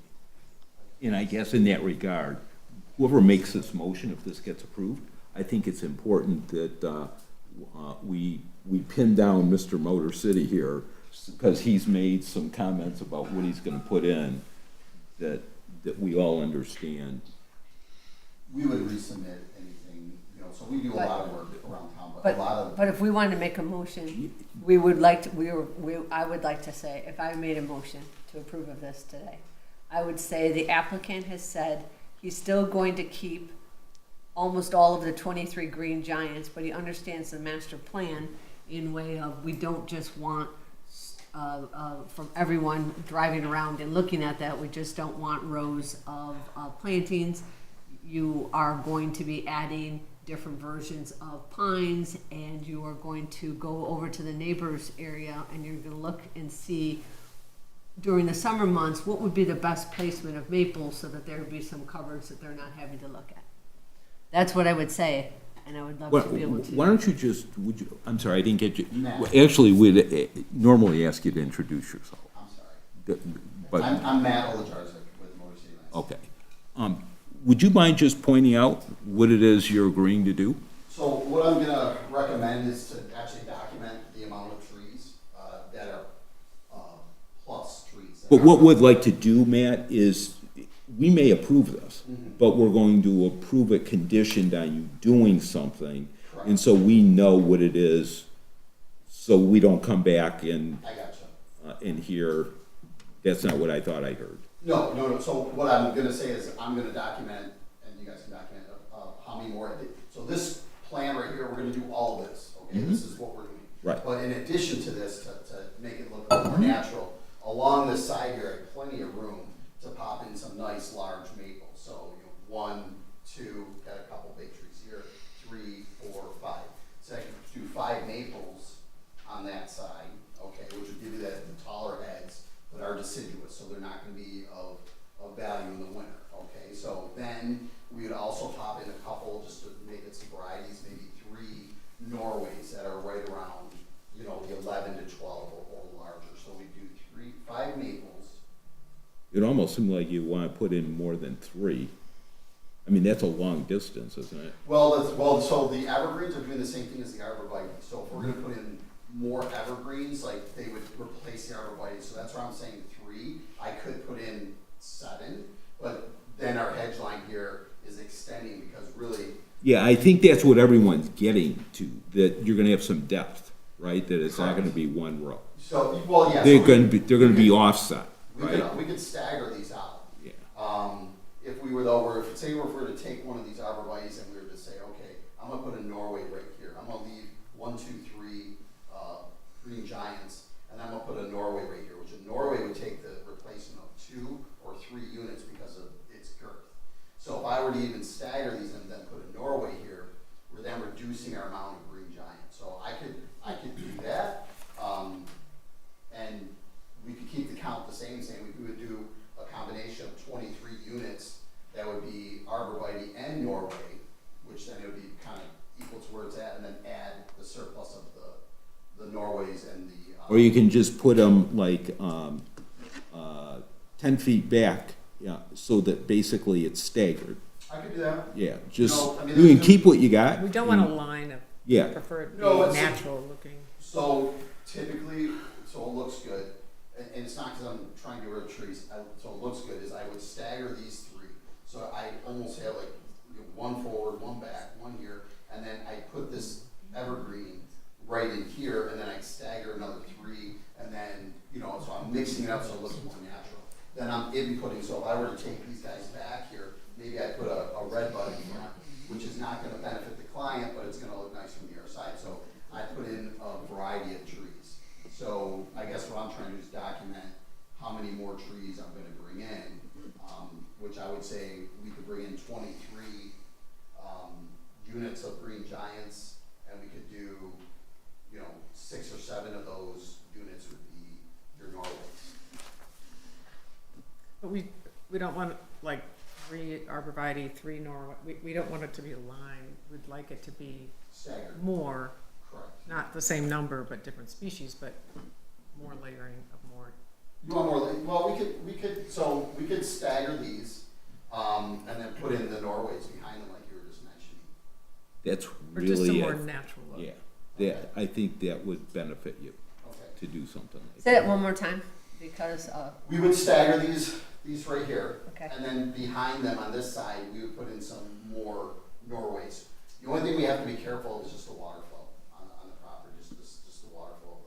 S1: And I guess in that regard, whoever makes this motion, if this gets approved, I think it's important that we pin down Mr. Motor City here, because he's made some comments about what he's gonna put in, that we all understand.
S5: Mm-hmm.
S1: Uh,
S8: We would resubmit anything, so we do a lot of work around town, but a lot of.
S5: But if we wanted to make a motion, I would like to say, if I made a motion to approve of this today, I would say the applicant has said he's still going to keep almost all of the 23 green giants, but he understands the master plan in way of we don't just want from everyone driving around and looking at that. We just don't want rows of plantings. You are going to be adding different versions of pines, and you are going to go over to the neighbors area, and you're going to look and see during the summer months what would be the best placement of maples so that there would be some coverage that they're not having to look at. That's what I would say, and I would love to be able to.
S1: Why don't you just, would you, I'm sorry, I didn't get you.
S8: Matt.
S1: Well, actually, we'd normally ask you to introduce yourself.
S8: I'm sorry.
S1: But,
S8: I'm Matt Olajarczyk with Motor City Landscape.
S1: okay. Would you mind just pointing out what it is you're agreeing to do?
S8: So what I'm gonna recommend is to actually document the amount of trees that are plus trees. that
S1: But
S8: are-
S1: what we'd like to do, Matt, is, we may approve this,
S8: Mm-hmm.
S1: but we're going to approve it conditioned on you doing something.
S8: Correct.
S1: And so we know what it is, so we don't come back and,
S8: I gotcha.
S1: and hear, that's not what I thought I heard.
S8: No. So what I'm gonna say is I'm gonna document, and you guys can document how many more I did. So this plan right here, we're gonna do all of this, okay? This is what we're doing.
S1: Right.
S8: But in addition to this, to make it look a little more natural, along this side here, I have plenty of room to pop in some nice large maples. So, 1, 2, got a couple big trees here, 3, 4, 5. So I can do 5 maples on that side, okay, which would give you the taller heads, but are deciduous, so they're not gonna be of value in the winter, okay? So then we would also pop in a couple, just to make it some varieties, maybe 3 Norways that are right around, the 11 to 12 or larger. So we do 5 maples.
S1: It almost seemed like you want to put in more than 3. I mean, that's a long distance, isn't it?
S8: So the evergreens are doing the same thing as the arborvitae. So if we're gonna put in more evergreens, like they would replace the arborvitae. So that's why I'm saying 3. I could put in 7, but then our hedge line here is extending because really,
S1: Yeah, I think that's what everyone's getting to, that you're gonna have some depth, right? That it's not gonna be one row.
S8: so, well, yeah.
S1: They're
S8: so
S1: gonna be offset, right?
S8: we could stagger these out.
S1: Yeah.
S8: If we were though, if we were to take one of these arborvitaes and we were to say, okay, I'm gonna put a Norway right here. I'm gonna leave 1, 2, 3 green giants, and I'm gonna put a Norway right here, which a Norway would take the replacement of 2 or 3 units because of its girth. So if I were to even stagger these and then put a Norway here, we're then reducing our amount of green giant. So I could do that, and we could keep the count the same. We would do a combination of 23 units that would be arborvitae and Norway, which then it would be kind of equal to where it's at, and then add the surplus of the Norways and the.
S1: Or you can just put them like 10 feet back, yeah, so that basically it's staggered.
S8: I could do that.
S1: Yeah, just,
S8: No, I mean,
S1: you can
S8: there's-
S1: keep what you got.
S3: We don't want a line of
S1: Yeah.
S3: preferred,
S8: No, it's-
S3: natural looking.
S8: So typically, so it looks good, and it's not because I'm trying to get rid of trees, so it looks good, is I would stagger these 3. So I almost have like 1 forward, 1 back, 1 here, and then I put this evergreen right in here, and then I stagger another 3, and then, so I'm mixing it up so it looks more natural. Then I'm inputting, so if I were to take these guys back here, maybe I put a red bud in front, which is not gonna benefit the client, but it's gonna look nice from the other side. So I put in a variety of trees. So I guess what I'm trying to do is document how many more trees I'm gonna bring in, which I would say we could bring in 23 units of green giants, and we could do, 6 or 7 of those units would be your Norways.
S3: But we don't want like 3 arborvitae, 3 Norway, we don't want it to be a line. We'd like it to be
S8: Staggered,
S3: more,
S8: correct.
S3: not the same number, but different species, but more layering of more.
S8: You want more, well, we could stagger these, and then put in the Norways behind them like you were just mentioning.
S1: That's
S3: Or just a
S1: really,
S3: more natural look.
S1: yeah, that, I think that would benefit you
S8: Okay.
S1: to do something like
S5: Say
S1: that.
S5: it one more time, because,
S8: We would stagger these right here.
S5: Okay.
S8: And then behind them on this side, we would put in some more Norways. The only thing we have to be careful of is just the water flow on the property, just the water flow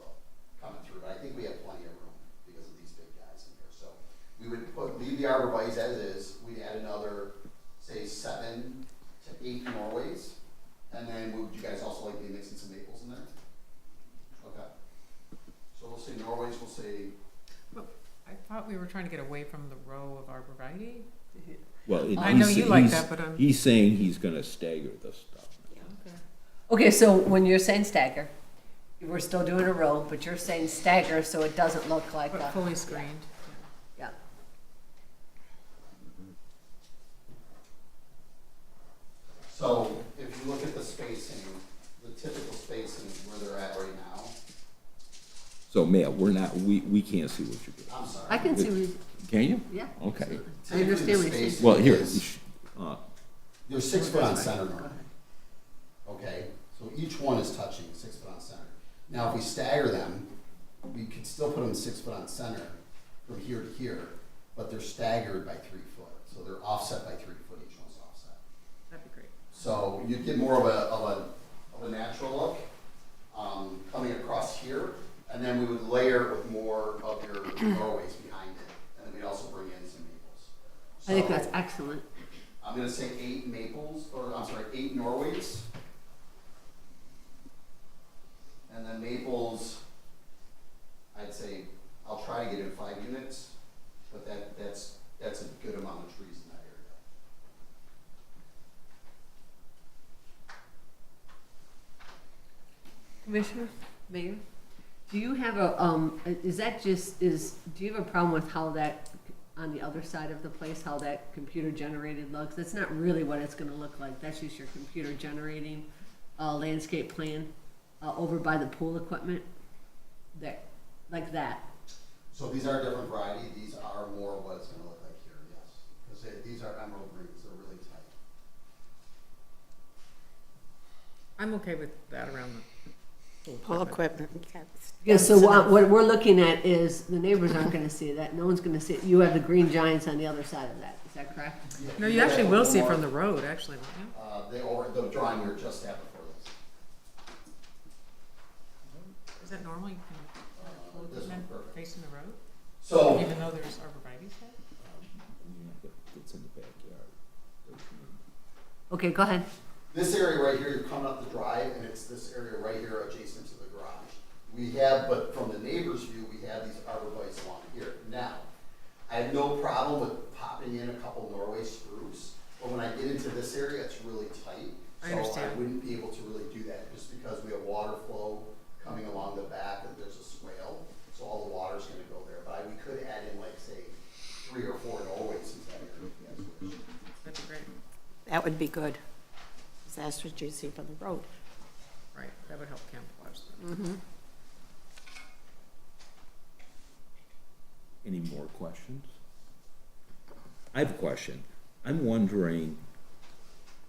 S8: coming through. But I think we have plenty of room because of these big guys in here. So we would leave the arborvitaes as is. We'd add another, say, 7 to 8 Norways. And then would you guys also like me mixing some maples in there? Okay. So we'll see Norways will say,
S3: But I thought we were trying to get away from the row of arborvitae.
S1: Well,
S3: I know you like that, but
S1: he's saying he's gonna stagger the stuff.
S5: Okay, so when you're saying stagger, we're still doing a row, but you're saying stagger, so it doesn't look like
S3: But
S5: a,
S3: fully screened.
S5: yeah.
S8: so if you look at the spacing, the typical spacing is where they're at right now.
S1: So, Matt, we can't see what you're doing.
S8: I'm sorry.
S5: I can see, what you-
S1: Can you?
S5: yeah.
S1: Okay.
S5: I
S8: Typically,
S5: understand
S8: the
S5: what you're saying.
S8: spacing
S1: Well, here,
S8: is- They're 6 foot on center normally. Okay, so each one is touching 6 foot on center. Now, if we stagger them, we could still put them 6 foot on center from here to here, but they're staggered by 3 foot. So they're offset by 3 foot, each one's offset.
S3: That'd be great.
S8: So you'd get more of a natural look, coming across here, and then we would layer it with more of your Norways behind it, and then we'd also bring in some maples.
S5: I think
S8: So,
S5: that's excellent.
S8: I'm gonna say 8 maples, or I'm sorry, 8 Norways. And then maples, I'd say, I'll try to get in 5 units, but that's a good amount of trees in that area.
S5: Commissioner, Mayor, do you have is that just, do you have a problem with how that, on the other side of the place, how that computer generated looks? That's not really what it's gonna look like, that's just your computer generating, landscape plan, over by the pool equipment, that, like that.
S8: So these are a different variety, these are more what it's gonna look like here, yes. Because these are emerald greens, they're really tight.
S3: I'm okay with that around the
S9: Pull equipment,
S5: Yeah, so what we're looking at is, the neighbors aren't gonna see that, no one's gonna see it, you have the green giants on the other side of that, is that correct?
S8: Yeah,
S3: No, you actually will see from the road, actually, won't
S8: the drawing we're just at before this.
S3: you? Is that normal? You can
S8: This one's perfect.
S3: facing the road,
S8: So,
S3: even though there's arborvitae's there?
S1: It's in the backyard.
S5: Okay, go ahead.
S8: this area right here, you're coming up the drive, and it's this area right here adjacent to the garage. We have, but from the neighbor's view, we have these arborvitae's along here. Now, I have no problem with popping in a couple Norway spruce, but when I get into this area, it's really tight.
S3: I
S8: So I
S3: understand.
S8: wouldn't be able to really do that, just because we have water flow coming along the back, and there's a swale, so all the water's gonna go there. But we could add in, like, say, 3 or 4 Norways into that area if you guys wish.
S3: That'd be great.
S9: that would be good. 'Cause that's what you see from the road.
S3: Right, that would help camouflage.
S1: Any more questions? I have a question. I'm wondering,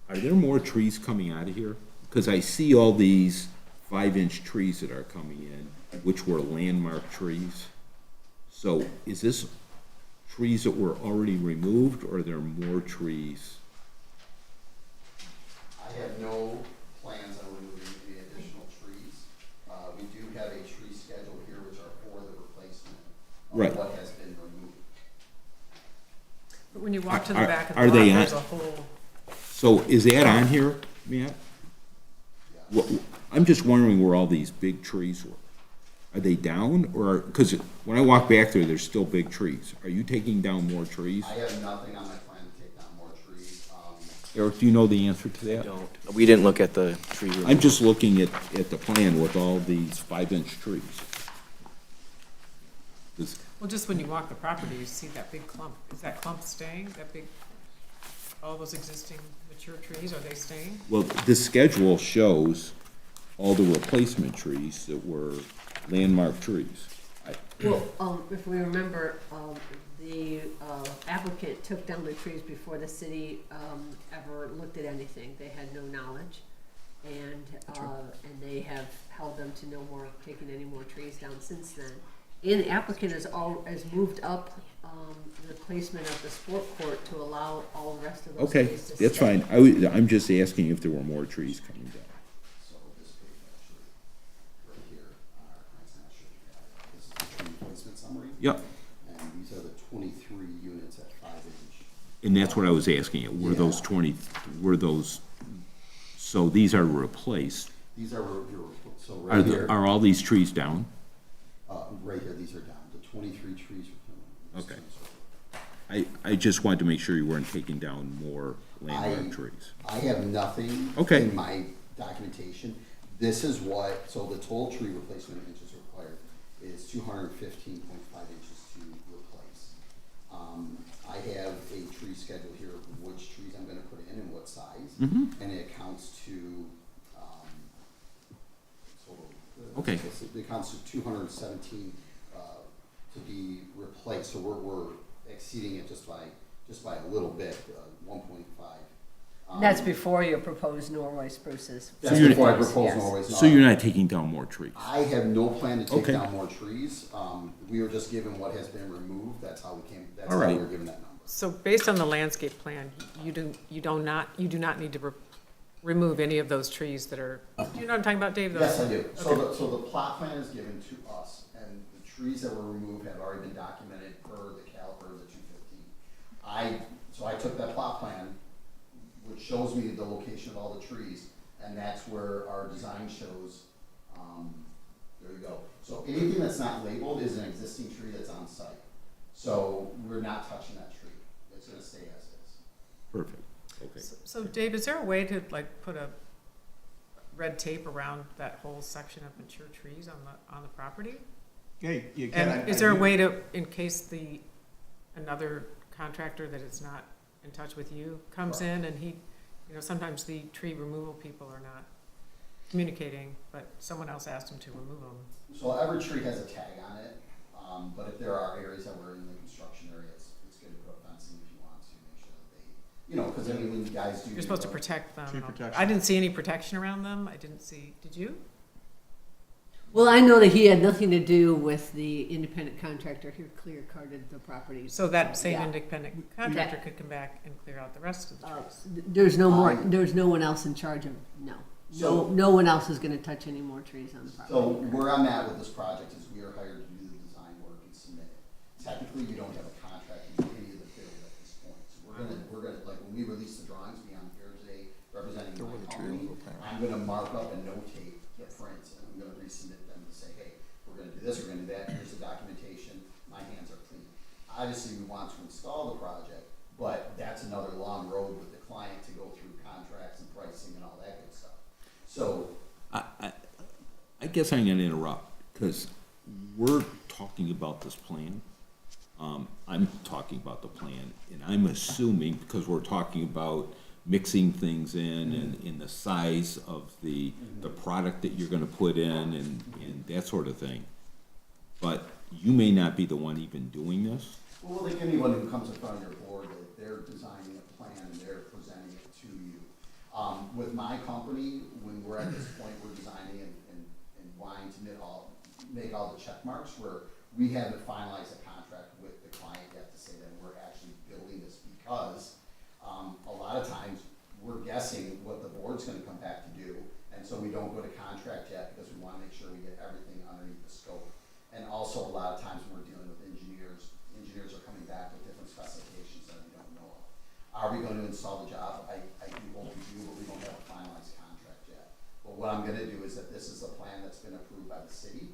S1: are there more trees coming out of here? Because I see all these 5-inch trees that are coming in, which were landmark trees. So is this trees that were already removed, or are there more trees?
S8: I have no plans on removing any additional trees. We do have a tree schedule here, which are for the replacement
S1: Right.
S8: of what has been removed.
S3: But when you walk to the
S1: Are-
S3: back of
S1: are
S3: the lot,
S1: they on-
S3: there's a whole,
S1: So is that on here, Matt? I'm just wondering where all these big trees were. Are they down, or, because when I walk back there, there's still big trees. Are you taking down more trees?
S8: I have nothing on my plan to take down more trees.
S1: Eric, do you know the answer to that?
S4: We didn't look at the tree removal.
S1: I'm just looking at the plan with all these 5-inch trees. Does-
S3: well, just when you walk the property, you see that big clump. Is that clump staying, that big, all those existing mature trees, are they staying?
S1: Well, this schedule shows all the replacement trees that were landmark trees.
S5: Well, if we remember, the applicant took down the trees before the city ever looked at anything. They had no knowledge, and they have held them to no more, taking any more trees down since then. And the applicant has moved up the placement of the sport court to allow all the rest of those
S1: Okay,
S5: trees to
S1: that's
S5: stay.
S1: fine. I'm just asking if there were more trees coming down.
S8: So this page actually, right here, it's not sure if you have it. This is the tree replacement summary.
S1: Yep,
S8: And these are the 23 units at 5-inch.
S1: and that's what I was asking you. Were those 20, so these are replaced.
S8: These are, so right here,
S1: Are all these trees down?
S8: right right here, these are down, the 23 trees are down.
S1: Okay. I just wanted to make sure you weren't taking down more landmark trees.
S8: I have nothing
S1: Okay.
S8: in my documentation. This is what, so the total tree replacement inches required is 215.5 inches to replace. I have a tree schedule here of which trees I'm gonna put in and what size, and it counts to,
S1: Okay.
S8: it counts to 217 to be replaced, so we're exceeding it just by a little bit, 1.5.
S5: That's before your proposed Norway spruces.
S8: That's
S1: you're-
S8: before I propose
S5: Yes.
S8: Norway's.
S1: So you're not taking down more trees?
S8: I have no plan to take
S1: Okay.
S8: down more trees. We were just given what has been removed. That's how we came, that's
S1: All
S8: how we
S1: right.
S8: were given that number.
S3: So based on the landscape plan, you do not need to remove any of those trees that are, do you know what I'm talking about, Dave?
S8: Yes, I
S3: Those-
S8: do. So the plot plan is given to us, and the trees that were removed have already been documented per the caliper of the 215. So I took that plot plan, which shows me the location of all the trees, and that's where our design shows, there you go. So anything that's not labeled is an existing tree that's on site. So we're not touching that tree. It's gonna stay as is.
S1: Perfect, okay.
S3: So Dave, is there a way to like put a red tape around that whole section of mature trees on the property?
S7: Hey, you can.
S3: And is there a way to, in case another contractor that is not in touch with you comes in and he, sometimes the tree removal people are not communicating, but someone else asked him to remove them.
S8: So every tree has a tag on it, but if there are areas that were in the construction area, it's good to put fencing if you want to, make sure that they, because I mean, when you guys do.
S3: You're supposed to protect them.
S7: Tree
S3: and all.
S7: protection.
S3: I didn't see any protection around them. I didn't see, did you?
S5: Well, I know that he had nothing to do with the independent contractor who clear carded the property.
S3: So that same
S5: Yeah.
S3: independent contractor could come back and clear out the rest of the trees.
S5: There's no more, there's no one else in charge of, no.
S8: So-
S5: No one else is gonna touch any more trees on the
S8: So
S5: property.
S8: where I'm at with this project is we are hired to do the design work and submit it. Technically, we don't have a contract to do any of the build at this point. So we're gonna, like, when we release the drawings, be on here today, representing my company, I'm gonna mark up and notate the prints, and I'm gonna resubmit them to say, hey, we're gonna do this, we're gonna do that, here's the documentation, my hands are clean. Obviously, we want to install the project, but that's another long road with the client to go through contracts and pricing and all that good stuff. So,
S1: I guess I'm gonna interrupt, because we're talking about this plan. I'm talking about the plan, and I'm assuming, because we're talking about mixing things in and in the size of the product that you're gonna put in and that sort of thing. But you may not be the one even doing this.
S8: well, like anyone who comes in front of your board, they're designing a plan and they're presenting it to you. With my company, when we're at this point, we're designing and wanting to make all the check marks where we haven't finalized a contract with the client yet to say that we're actually building this because a lot of times we're guessing what the board's gonna come back to do, and so we don't go to contract yet because we wanna make sure we get everything underneath the scope. And also, a lot of times when we're dealing with engineers are coming back with different specifications that we don't know of. Are we gonna install the job? I do hope we do, but we don't have a finalized contract yet. But what I'm gonna do is that this is a plan that's been approved by the city,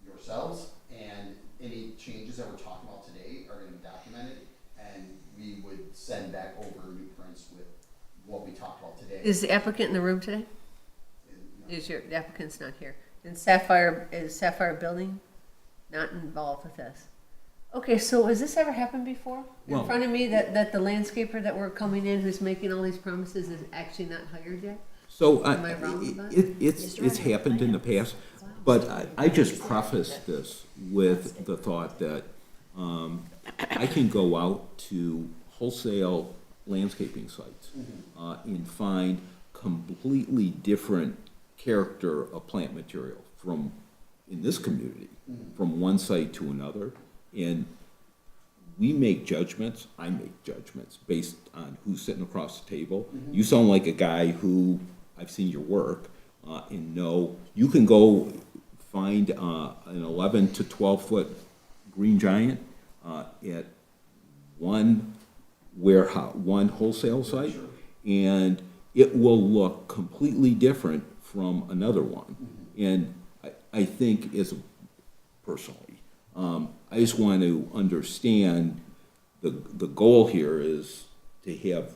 S8: yourselves, and any changes that we're talking about today are gonna be documented, and we would send back over new prints with what we talked about today.
S5: Is the applicant in the room today?
S8: And, you know,
S5: The applicant's not here. And is Sapphire Building not involved with this? Okay, so has this ever happened before? In
S1: Well-
S5: front of me, that the landscaper that we're coming in, who's making all these promises, is actually not hired yet?
S1: So
S5: Am I wrong with that?
S1: it's happened in the past, but I just preface this with the thought that I can go out to wholesale landscaping sites and find completely different character of plant material from, in this community, from one site to another. And we make judgments, I make judgments based on who's sitting across the table. You sound like a guy who, I've seen your work, and know, you can go find an 11 to 12-foot green giant at one warehouse, one wholesale site, and it will look completely different from another one. And I think as a personally. I just want to understand the goal here is to have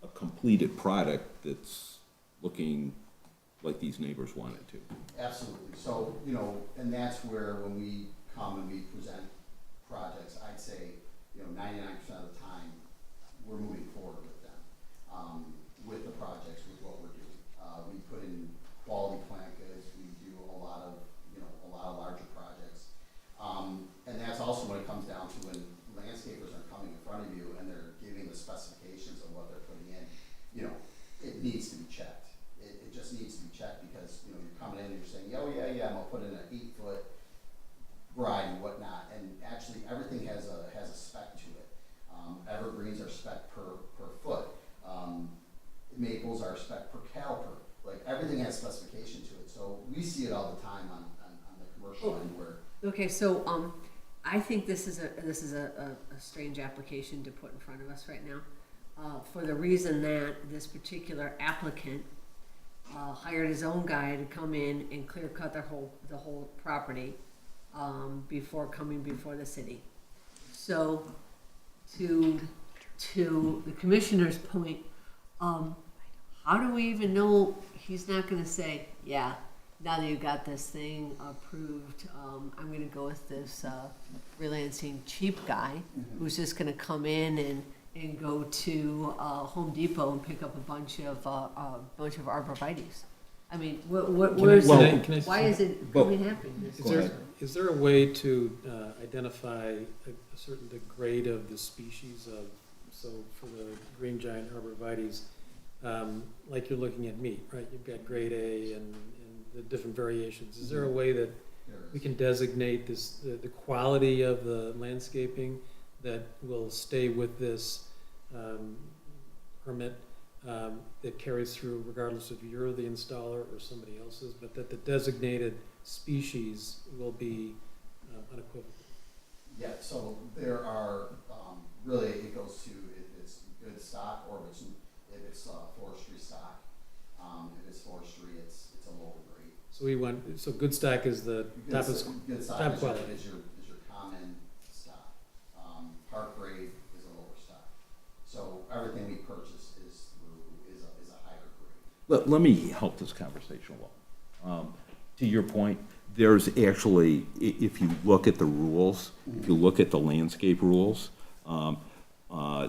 S1: a completed product that's looking like these neighbors want it to.
S8: Absolutely. So, you know, and that's where when we come and we present projects, I'd say, you know, 99% of the time, we're moving forward with them, with the projects, with what we're doing. We put in quality plant goods, we do a lot of, you know, a lot of larger projects. And that's also when it comes down to when landscapers are coming in front of you and they're giving the specifications of what they're putting in, you know, it needs to be checked. It just needs to be checked because, you know, you're coming in and you're saying, oh, yeah, I'm gonna put in an 8-foot variety and whatnot, and actually everything has a spec to it. Evergreens are spec per foot. Maples are spec per caliper. Like, everything has specification to it, so we see it all the time on the commercial end where.
S5: Okay, so, I think this is a strange application to put in front of us right now, for the reason that this particular applicant, hired his own guy to come in and clear cut the whole property, before coming before the city. So, to the commissioner's point, how do we even know he's not gonna say, yeah, now that you got this thing approved, I'm gonna go with this, freelancing cheap guy who's just gonna come in and go to, Home Depot and pick up a bunch of arborvitaes. I mean, where's,
S1: Well,
S5: why is it happening?
S10: Is there a way to identify a certain the grade of the species of, so for the green giant arborvitaes, like you're looking at meat, right? You've got grade A and the different variations. Is there a way that we can designate this, the quality of the landscaping that will stay with this permit that carries through regardless if you're the installer or somebody else's, but that the designated species will be unequivocal?
S8: Yeah, so there are, really, it goes to if it's good stock or if it's forestry stock. If it's forestry, it's a lower grade.
S10: So good stock is the top
S8: Good stock
S10: top
S8: is
S10: quality.
S8: your common stock. Park grade is a lower stock. So everything we purchase is a higher grade.
S1: Let me help this conversation along. To your point, there's actually, if you look at the rules, if you look at the landscape rules,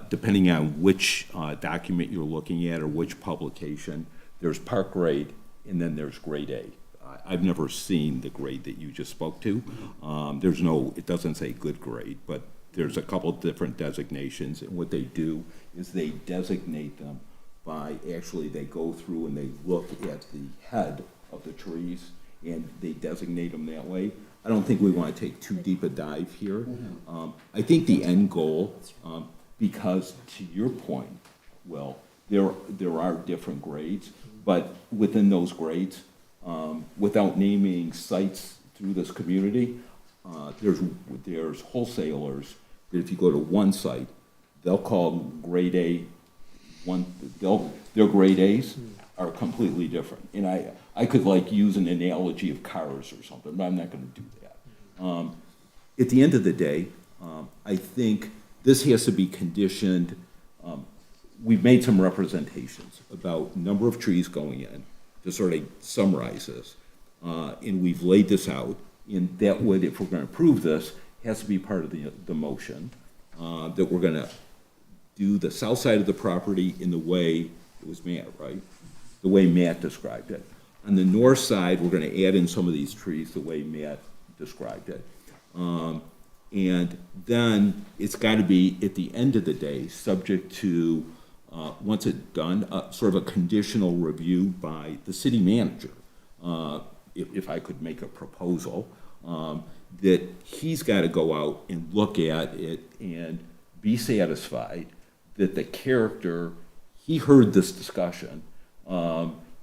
S1: depending on which document you're looking at or which publication, there's park grade and then there's grade A. I've never seen the grade that you just spoke to. It doesn't say good grade, but there's a couple of different designations, and what they do is they designate them by, actually, they go through and they look at the head of the trees, and they designate them that way. I don't think we want to take too deep a dive here. I think the end goal, because to your point, Will, there are different grades, but within those grades, without naming sites through this community, there's wholesalers that if you go to one site, they'll call grade A their grade A's are completely different. And I could like use an analogy of cars or something, but I'm not gonna do that. At the end of the day, I think this has to be conditioned. We've made some representations about number of trees going in, to sort of summarize this. And we've laid this out, and that would, if we're gonna approve this, has to be part of the motion, that we're gonna do the south side of the property in the way, it was Matt, right? The way Matt described it. On the north side, we're gonna add in some of these trees the way Matt described it. And then it's gotta be, at the end of the day, subject to, once it's done, sort of a conditional review by the city manager. If I could make a proposal, that he's gotta go out and look at it and be satisfied that the character, he heard this discussion,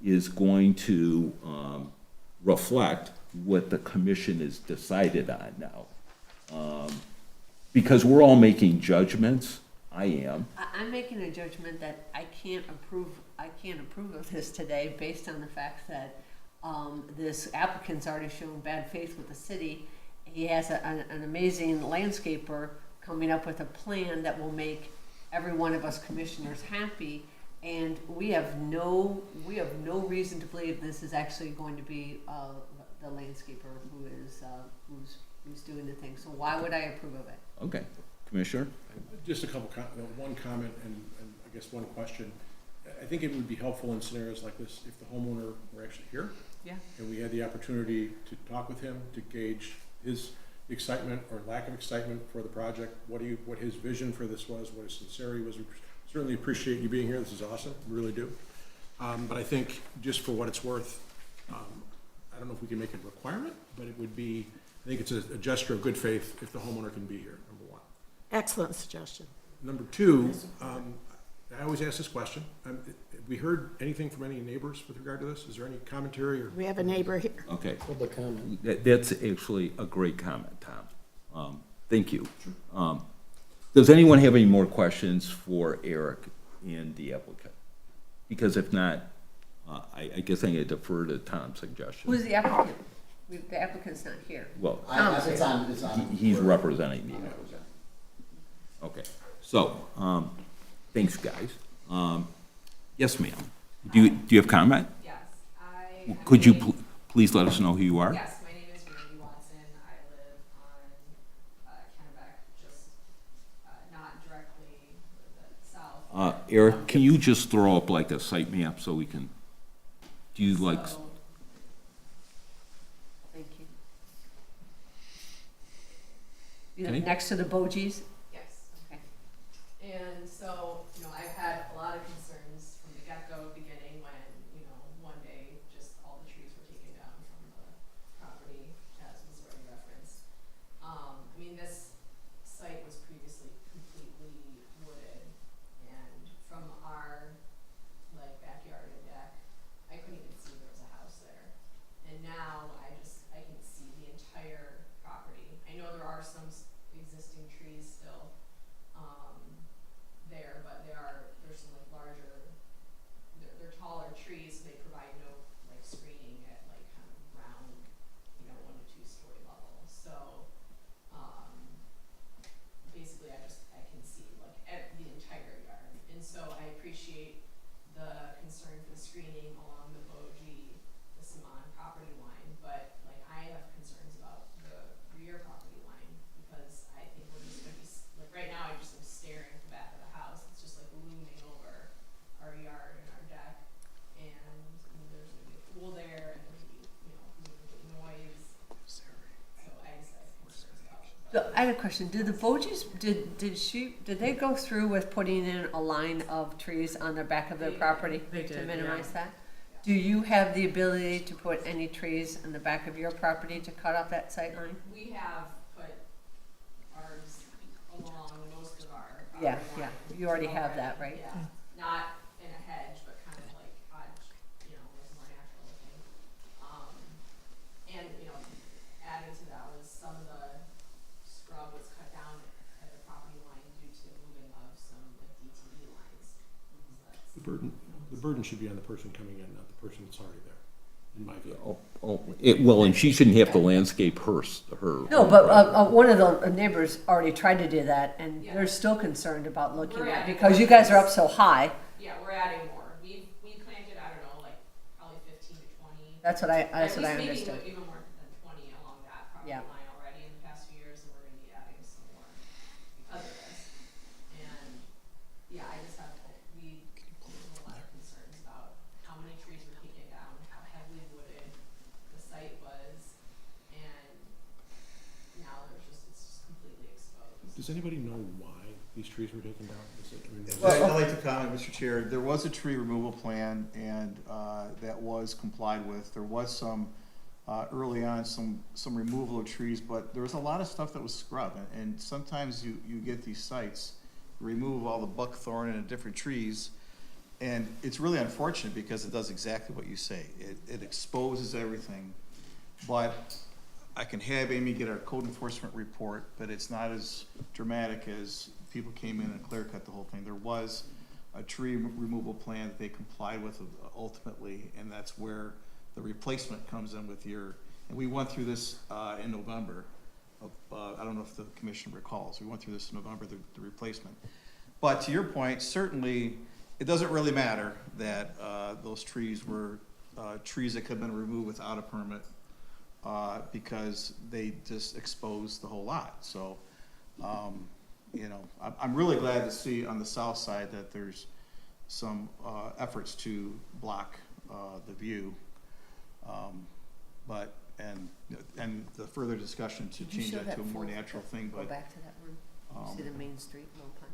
S1: is going to reflect what the commission has decided on now. Because we're all making judgments, I am.
S5: I'm making a judgment that I can't approve of this today based on the fact that This applicant's already shown bad faith with the city. He has an amazing landscaper coming up with a plan that will make every one of us commissioners happy. And we have no reason to believe this is actually going to be the landscaper who's doing the thing. So why would I approve of it?
S1: Okay, Commissioner?
S11: Just a couple, one comment and I guess one question. I think it would be helpful in scenarios like this if the homeowner were actually here.
S5: Yeah.
S11: And we had the opportunity to talk with him, to gauge his excitement or lack of excitement for the project, what his vision for this was, what his sincerity was. We certainly appreciate you being here. This is awesome, we really do. But I think just for what it's worth, I don't know if we can make it a requirement, but it would be, I think it's a gesture of good faith if the homeowner can be here, number one.
S9: Excellent suggestion.
S11: Number two, I always ask this question. Have we heard anything from any neighbors with regard to this? Is there any commentary or?
S9: We have a neighbor here.
S1: Okay.
S10: Public comment.
S1: That's actually a great comment, Tom. Thank you. Does anyone have any more questions for Eric and the applicant? Because if not, I guess I need to defer to Tom's suggestion.
S5: Who's the applicant? The applicant's not here.
S1: Well,
S8: It's on.
S1: he's representing me. Okay, so, thanks, guys. Yes, ma'am. Do you have comment?
S12: Yes, I.
S1: Could you please let us know who you are?
S12: Yes, my name is Randy Watson. I live on Kennebec, just not directly south.
S1: Eric, can you just throw up like a site map so we can, do you like,
S12: So,
S5: Thank you.
S1: Okay.
S5: Next to the Bogies?
S12: yes.
S5: Okay.
S12: And so, I've had a lot of concerns from the get-go beginning when, one day just all the trees were taken down from the property, as was already referenced. This site was previously completely wooded, and from our, backyard and deck, I couldn't even see there was a house there. And now I can see the entire property. I know there are some existing trees still, there, but there's some larger, they're taller trees, so they provide no screening at kind of ground, 1 to 2 story level. So, basically I can see the entire yard. And so I appreciate the concern for the screening along the Bogie, the Saman property line, but I have concerns about the rear property line, because I think we're just gonna be, right now I'm just staring at the back of the house. It's just looming over our yard and our deck, and there's gonna be a pool there, and there's gonna be, noise. So I just have concerns about it.
S5: So I had a question. Did the Bogies, did they go through with putting in a line of trees on the back of their property?
S3: They
S5: To
S3: did,
S5: minimize
S3: yeah.
S5: that? Do you have the ability to put any trees in the back of your property to cut off that sight line?
S12: We have put ours along most of our
S5: Yeah,
S12: property
S5: yeah.
S12: line
S5: You already have that, right?
S12: Yeah, not in a hedge, but kind of hodge, more natural looking. And, adding to that was some of the scrub was cut down at the property line due to moving of some DTE lines. So that's-
S11: The burden should be on the person coming in, not the person that's already there, in my view.
S1: well, and she shouldn't have to landscape her.
S5: No, but one of the neighbors already tried to do that, and they're still concerned about looking
S12: We're
S5: at,
S12: adding
S5: because you
S12: more
S5: guys are up
S12: trees.
S5: so high.
S12: Yeah, we're adding more. We planted, I don't know, probably 15 to 20.
S5: That's what I
S12: At least maybe
S5: understood.
S12: even more than 20 along that property
S5: Yeah.
S12: line already in the past few years, and we're gonna be adding some more because of this. And, yeah, I just have, we have a lot of concerns about how many trees were taken down, how heavily wooded the site was, and now it's just completely exposed.
S11: Does anybody know why these trees were taken down?
S7: I'd like to comment, Mr. Chair. There was a tree removal plan, and that was complied with. There was some, early on, some removal of trees, but there was a lot of stuff that was scrub. And sometimes you get these sites, remove all the buckthorn and the different trees, and it's really unfortunate because it does exactly what you say. It exposes everything. But I can have Amy get our code enforcement report, but it's not as dramatic as people came in and clear cut the whole thing. There was a tree removal plan that they complied with ultimately, and that's where the replacement comes in with your, and we went through this, in November of, I don't know if the commission recalls, we went through this in November, the replacement. But to your point, certainly, it doesn't really matter that, those trees were, trees that could have been removed without a permit, because they just exposed the whole lot, so, you know, I'm really glad to see on the south side that there's some efforts to block the view. But, and the further discussion to
S5: Did you
S7: change
S5: show
S7: that to a more
S5: full-
S7: natural thing,
S5: Go
S7: but,
S5: back to that one. You see the main street, Lone Pine.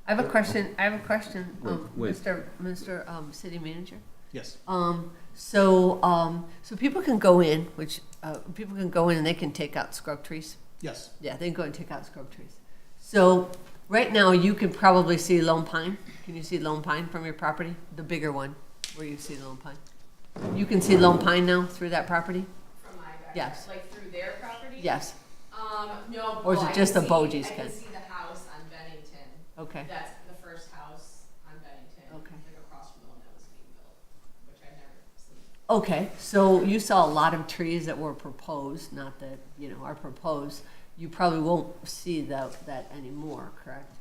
S5: I have a question,
S1: Wait.
S5: Mr. City Manager.
S7: yes.
S5: So people can go in, people can go in and they can take out scrub trees.
S7: Yes,
S5: Yeah, they can go and take out scrub trees. So right now you can probably see Lone Pine. Can you see Lone Pine from your property? The bigger one, where you see Lone Pine. You can see Lone Pine now through that property?
S12: From my backyard,
S5: Yes.
S12: like through their property?
S5: Yes.
S12: No.
S5: Or is
S12: well,
S5: it
S12: I
S5: just
S12: can
S5: the
S12: see-
S5: Bogies
S12: I
S5: can?
S12: can see the house on Bennington.
S5: Okay.
S12: That's the first house on Bennington.
S5: Okay.
S12: Like across from the one that was being built, which I've never seen.
S5: Okay, so you saw a lot of trees that were proposed, not that, are proposed. You probably won't see that anymore, correct?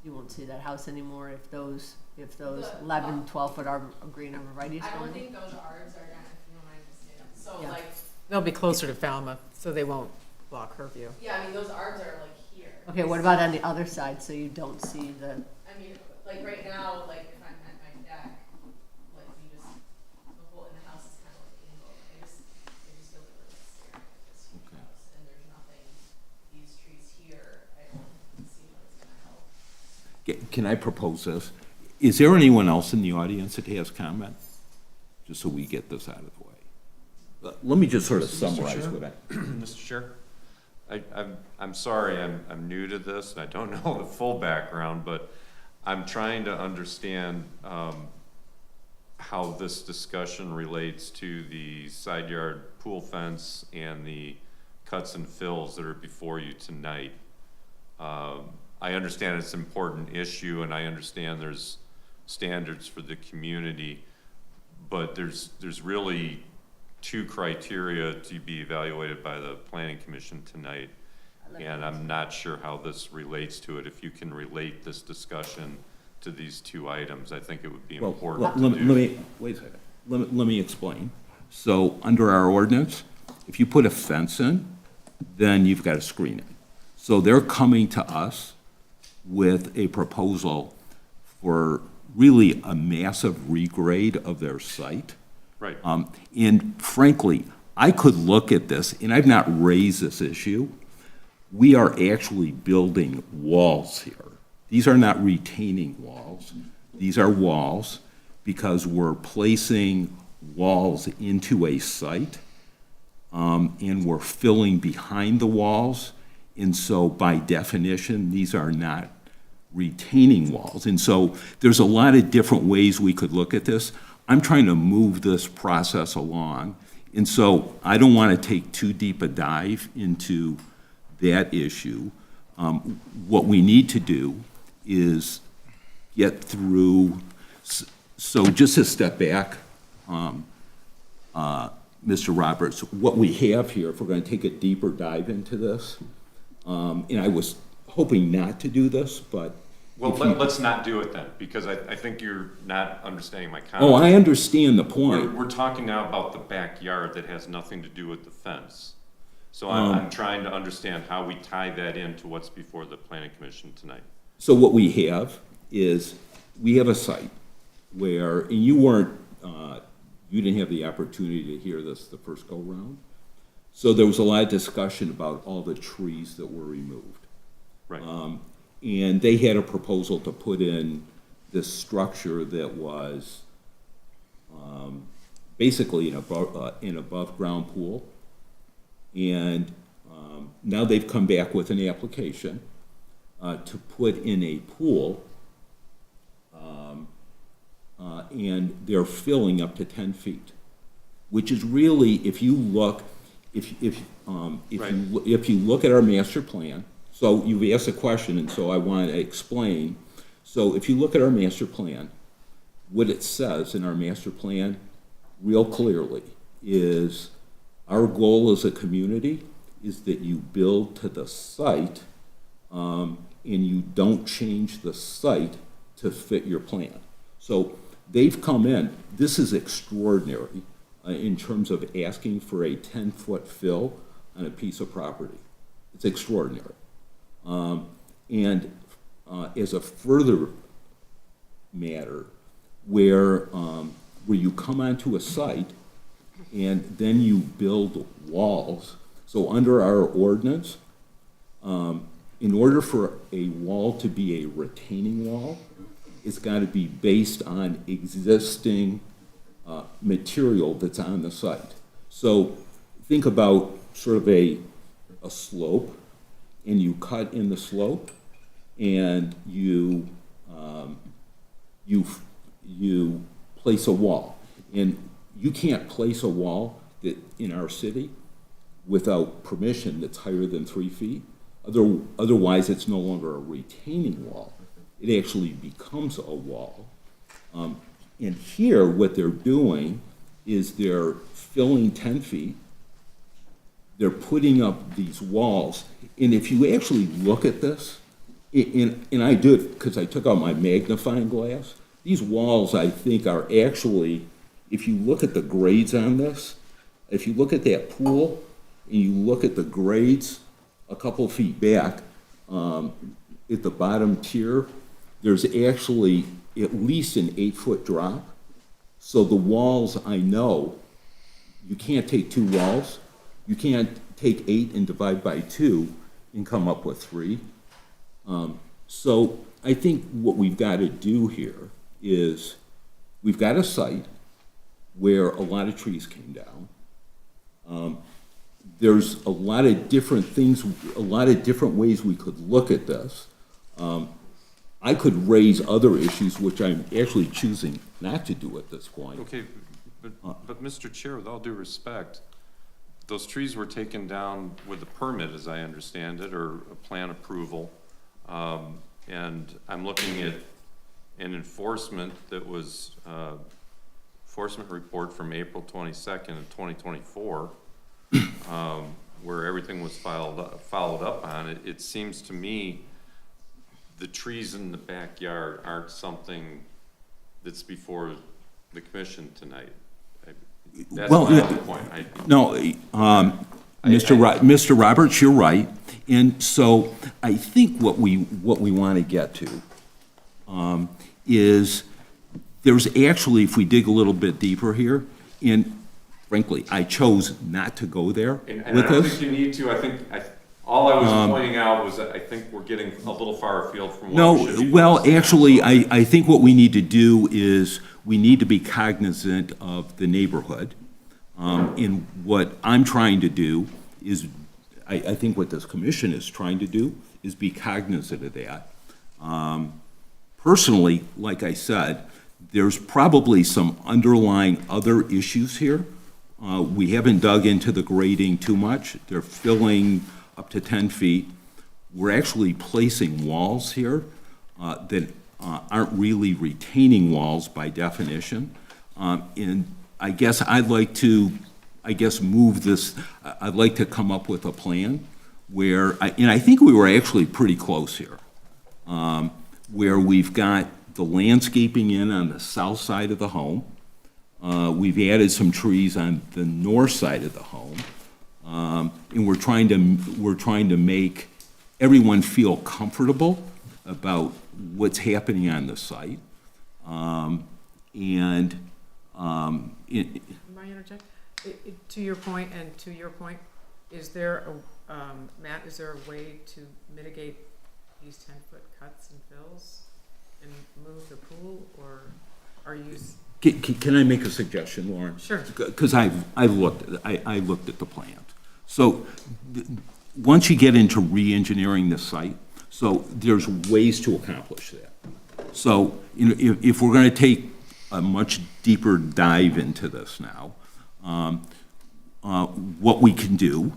S5: You won't see that house anymore if those
S12: The-
S5: 11, 12-foot green arborvitae's
S12: I
S5: go
S12: don't
S5: in?
S12: think those arbs are gonna, if you don't mind just saying, so
S5: Yeah.
S12: like,
S3: They'll be closer to Falmouth, so they won't block her view.
S12: yeah, I mean, those arbs are like here.
S5: Okay, what about on the other side, so you don't see the,
S12: I mean, like right now, like if I'm at my deck, like you just, the whole, and the house is kind of like angled, I just feel like we're just staring at this huge
S1: Okay.
S12: house, and there's nothing, these trees here, I don't see how it's gonna help.
S1: Can I propose this? Is there anyone else in the audience that has comment? Just so we get this out of the way. Let me just sort of summarize what I.
S13: Mr. Chair, I'm sorry, I'm new to this, and I don't know the full background, but I'm trying to understand how this discussion relates to the side yard pool fence and the cuts and fills that are before you tonight. I understand it's an important issue, and I understand there's standards for the community, but there's really two criteria to be evaluated by the planning commission tonight. And I'm not sure how this relates to it. If you can relate this discussion to these two items, I think it would be
S1: Well,
S13: important
S1: let
S13: to do.
S1: me, wait a second. Let me explain. So under our ordinance, if you put a fence in, then you've got to screen it. So they're coming to us with a proposal for really a massive regrade of their site.
S13: Right.
S1: And frankly, I could look at this, and I've not raised this issue. We are actually building walls here. These are not retaining walls. These are walls because we're placing walls into a site, and we're filling behind the walls. And so by definition, these are not retaining walls. And so there's a lot of different ways we could look at this. I'm trying to move this process along. And so I don't want to take too deep a dive into that issue. What we need to do is get through, so just to step back, Mr. Roberts, what we have here, if we're going to take a deeper dive into this, and I was hoping not to do this, but.
S13: Well,
S1: if you-
S13: let's not do it then, because I think you're not understanding my
S1: Oh,
S13: comment.
S1: I understand the point.
S13: We're talking now about the backyard that has nothing to do with the fence. So I'm trying to understand how we tie that into what's before the planning commission tonight.
S1: So what we have is, we have a site where, and you weren't, you didn't have the opportunity to hear this the first go-round. So there was a lot of discussion about all the trees that were removed.
S13: Right.
S1: And they had a proposal to put in this structure that was basically an above-ground pool. And now they've come back with an application to put in a pool, and they're filling up to 10 feet, which is really, if you look, if you look at our master plan, so you've asked a question, and so I want to explain. So if you look at our master plan, what it says in our master plan, real clearly is our goal as a community is that you build to the site, and you don't change the site to fit your plan. So they've come in, this is extraordinary in terms of asking for a 10-foot fill on a piece of property. It's extraordinary. And as a further matter, where you come onto a site and then you build walls. So under our ordinance, in order for a wall to be a retaining wall, it's got to be based on existing material that's on the site. So think about sort of a slope, and you cut in the slope, and you place a wall. And you can't place a wall that, in our city without permission that's higher than 3 feet. Otherwise, it's no longer a retaining wall. It actually becomes a wall. And here, what they're doing is they're filling 10 feet. They're putting up these walls. And if you actually look at this, and I do it because I took out my magnifying glass, these walls, I think, are actually, if you look at the grades on this, if you look at that pool and you look at the grades a couple feet back, at the bottom tier, there's actually at least an 8-foot drop. So the walls, I know, you can't take 2 walls. You can't take 8 and divide by 2 and come up with 3. So I think what we've got to do here is we've got a site where a lot of trees came down. There's a lot of different things, a lot of different ways we could look at this. I could raise other issues, which I'm actually choosing not to do at this point.
S13: Okay, but Mr. Chair, with all due respect, those trees were taken down with a permit, as I understand it, or a plan approval. And I'm looking at an enforcement that was, enforcement report from April 22nd of 2024, where everything was followed up on. It seems to me the trees in the backyard aren't something that's before the commission tonight. That's
S1: Well,
S13: my only point.
S1: No, Mr. Roberts, you're right. And so I think what we want to get to is there's actually, if we dig a little bit deeper here, and frankly, I chose not to go there
S13: And
S1: with
S13: I don't
S1: this.
S13: think you need to. All I was pointing out was that I think we're getting a little far afield from what we
S1: No,
S13: should be.
S1: well, actually, I think what we need to do is we need to be cognizant of the neighborhood. And what I'm trying to do is, I think what this commission is trying to do is be cognizant of that. Personally, like I said, there's probably some underlying other issues here. We haven't dug into the grading too much. They're filling up to 10 feet. We're actually placing walls here that aren't really retaining walls by definition. And I guess I'd like to, move this, I'd like to come up with a plan where, and I think we were actually pretty close here, where we've got the landscaping in on the south side of the home. We've added some trees on the north side of the home. And we're trying to make everyone feel comfortable about what's happening on the site.
S3: May I interject? To your point, and to your point, is there a, Matt, is there a way to mitigate these 10-foot cuts and fills and move the pool, or are you?
S1: Can I make a suggestion, Lauren?
S3: Sure.
S1: Because I looked at the plan. So once you get into re-engineering the site, so there's ways to accomplish that. So if we're going to take a much deeper dive into this now, what we can do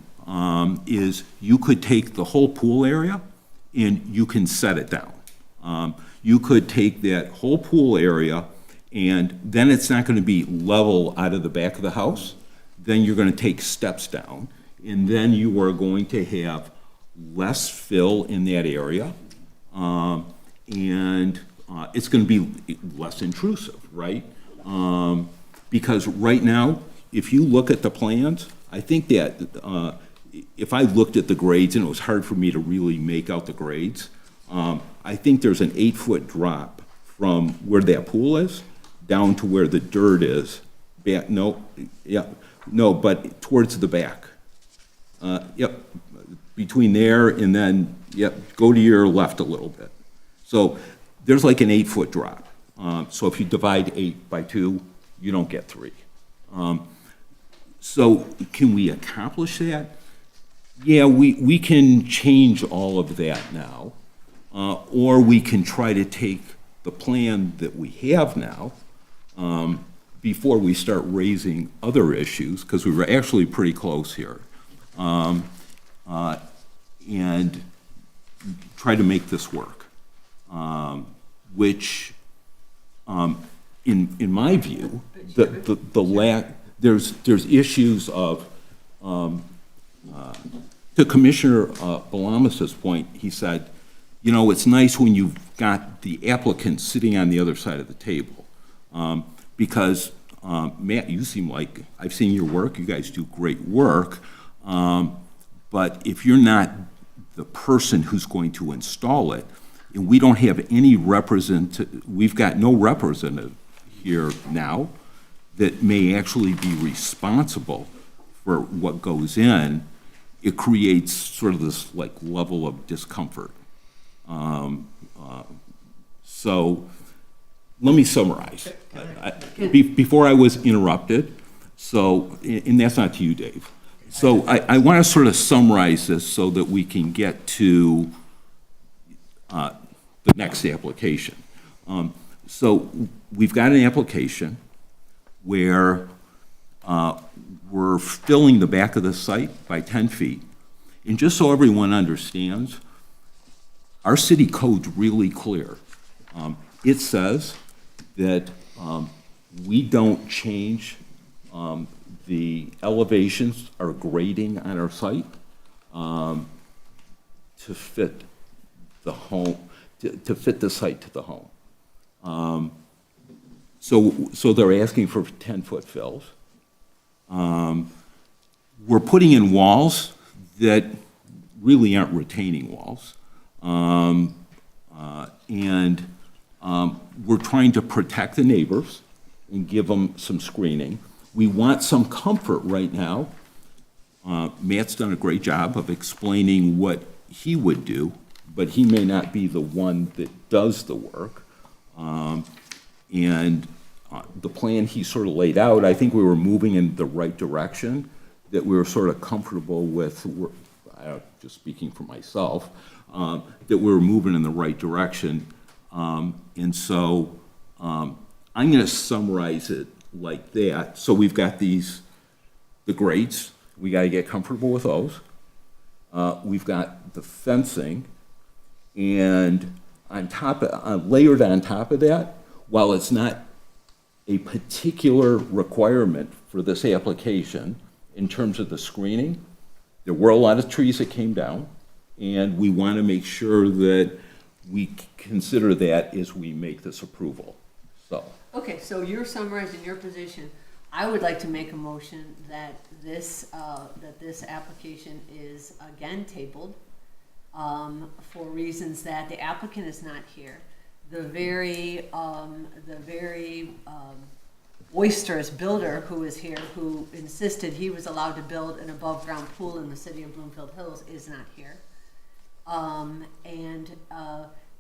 S1: is you could take the whole pool area and you can set it down. You could take that whole pool area And then it's not gonna be level out of the back of the house. Then you're gonna take steps down, and then you are going to have less fill in that area. And it's gonna be less intrusive, right? Because right now, if you look at the plans, I think that, if I looked at the grades, and it was hard for me to really make out the grades, I think there's an 8-foot drop from where that pool is down to where the dirt is. But towards the back. Yep, between there and then, yep, go to your left a little bit. So there's like an 8-foot drop. So if you divide 8 by 2, you don't get 3. So can we accomplish that? Yeah, we can change all of that now. Or we can try to take the plan that we have now, before we start raising other issues, because we were actually pretty close here, and try to make this work, which, in my view, there's issues of, to Commissioner Balamas's point, he said, you know, it's nice when you've got the applicant sitting on the other side of the table. Because, Matt, you seem like, I've seen your work, you guys do great work, but if you're not the person who's going to install it, and we don't have any we've got no representative here now that may actually be responsible for what goes in, it creates sort of this like level of discomfort. So let me summarize. Before I was interrupted, so, and that's not to you, Dave. So I want to sort of summarize this so that we can get to the next application. So we've got an application where we're filling the back of the site by 10 feet. And just so everyone understands, our city code's really clear. It says that we don't change the elevations or grading on our site to fit the home, to fit the site to the home. So they're asking for 10-foot fills. We're putting in walls that really aren't retaining walls. We're trying to protect the neighbors and give them some screening. We want some comfort right now. Matt's done a great job of explaining what he would do, but he may not be the one that does the work. The plan he sort of laid out, I think we were moving in the right direction, that we were sort of comfortable with, just speaking for myself, that we were moving in the right direction. So I'm going to summarize it like that. So we've got the grades. We got to get comfortable with those. We've got the fencing, and layered on top of that, while it's not a particular requirement for this application in terms of the screening, there were a lot of trees that came down, and we want to make sure that we consider that as we make this approval. So.
S5: Okay, so you're summarizing your position. I would like to make a motion that this application is again tabled for reasons that the applicant is not here. The very boisterous builder who is here, who insisted he was allowed to build an above-ground pool in the city of Bloomfield Hills, is not here.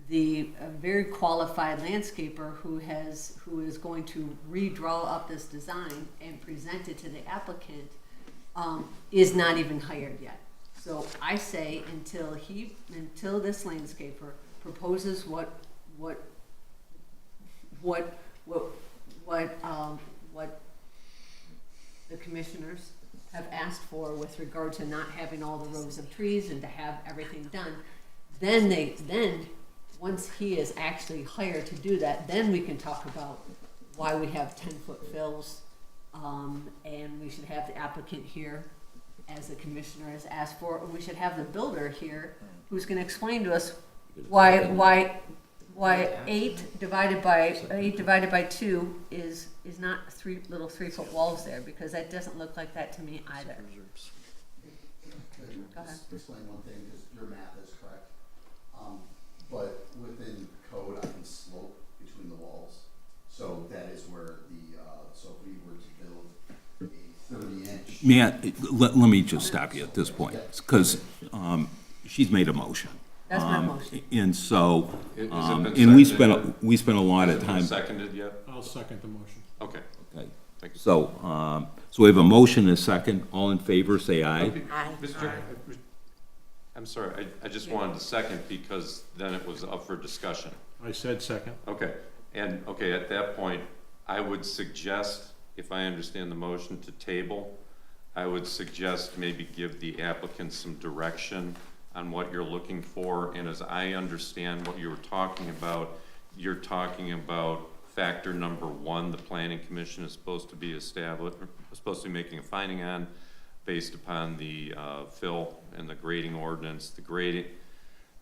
S5: The very qualified landscaper who is going to redraw up this design and present it to the applicant is not even hired yet. So I say until this landscaper proposes what the commissioners have asked for with regard to not having all the rows of trees and to have everything done, then once he is actually hired to do that, then we can talk about why we have 10-foot fills, and we should have the applicant here, as the commissioner has asked for, and we should have the builder here, who's gonna explain to us why 8 divided by 2 is not little 3-foot walls there, because that doesn't look like that to me either. Go ahead.
S8: Just explain one thing, because your math is correct. But within code, I can slope between the walls. So that is where so if we were to build a 30-inch.
S1: Matt, let me just stop you at this point, because she's made a motion.
S5: That's my motion.
S1: And so,
S13: Has it been
S1: and we
S13: seconded
S1: spent a lot
S13: Has
S1: of
S13: it been
S1: time.
S13: seconded yet?
S11: I'll second the motion.
S13: Okay,
S1: Okay.
S13: thank you.
S1: So, so we have a motion and a second. All in favor, say aye.
S9: Aye.
S13: Mr. Chair, I'm sorry, I just wanted to second because then it was up for discussion.
S11: I said second.
S13: Okay, and, okay, at that point, I would suggest, if I understand the motion to table, I would suggest maybe give the applicant some direction on what you're looking for, and as I understand what you were talking about, you're talking about factor number 1, the planning commission is supposed to be established, or supposed to be making a finding on, based upon the fill and the grading ordinance. The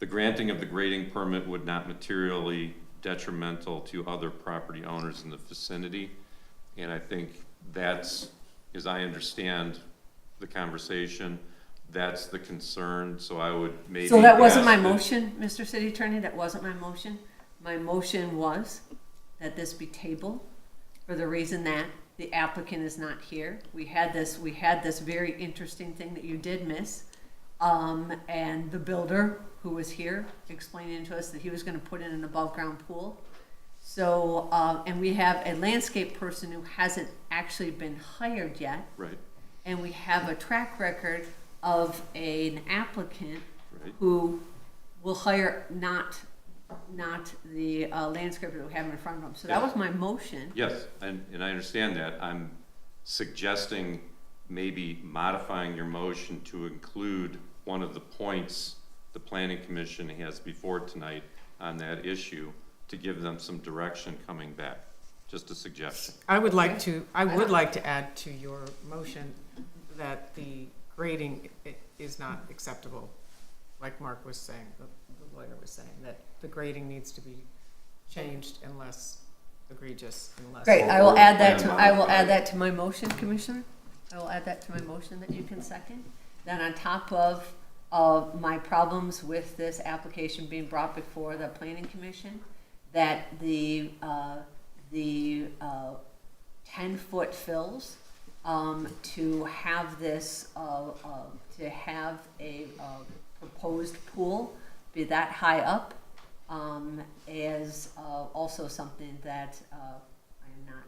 S13: granting of the grading permit would not materially detrimental to other property owners in the vicinity. And I think that's, as I understand the conversation, that's the concern, so I would maybe.
S5: So that wasn't my
S13: ask that-
S5: motion, Mr. City Attorney, that wasn't my motion. My motion was that this be tabled for the reason that the applicant is not here. We had this very interesting thing that you did miss. And the builder who was here explaining to us that he was gonna put in an above-ground pool. So, and we have a landscape person who hasn't actually been hired yet.
S13: Right,
S5: And we have a track record of an applicant
S13: right.
S5: who will hire not the landscaper that we have in front of them. So that
S13: Yes.
S5: was my motion.
S13: Yes, and I understand that. I'm suggesting maybe modifying your motion to include one of the points the planning commission has before tonight on that issue, to give them some direction coming back. Just a suggestion.
S3: I would like to add to your motion that the grading is not acceptable, like Mark was saying, the lawyer was saying, that the grading needs to be changed unless egregious, unless.
S5: Great, I will add that
S13: Plan
S5: to
S13: modified.
S5: my motion, Commissioner. I will add that to my motion that you can second. Then on top of my problems with this application being brought before the planning commission, that the 10-foot fills, to have this, to have a proposed pool be that high up, is also something that I am not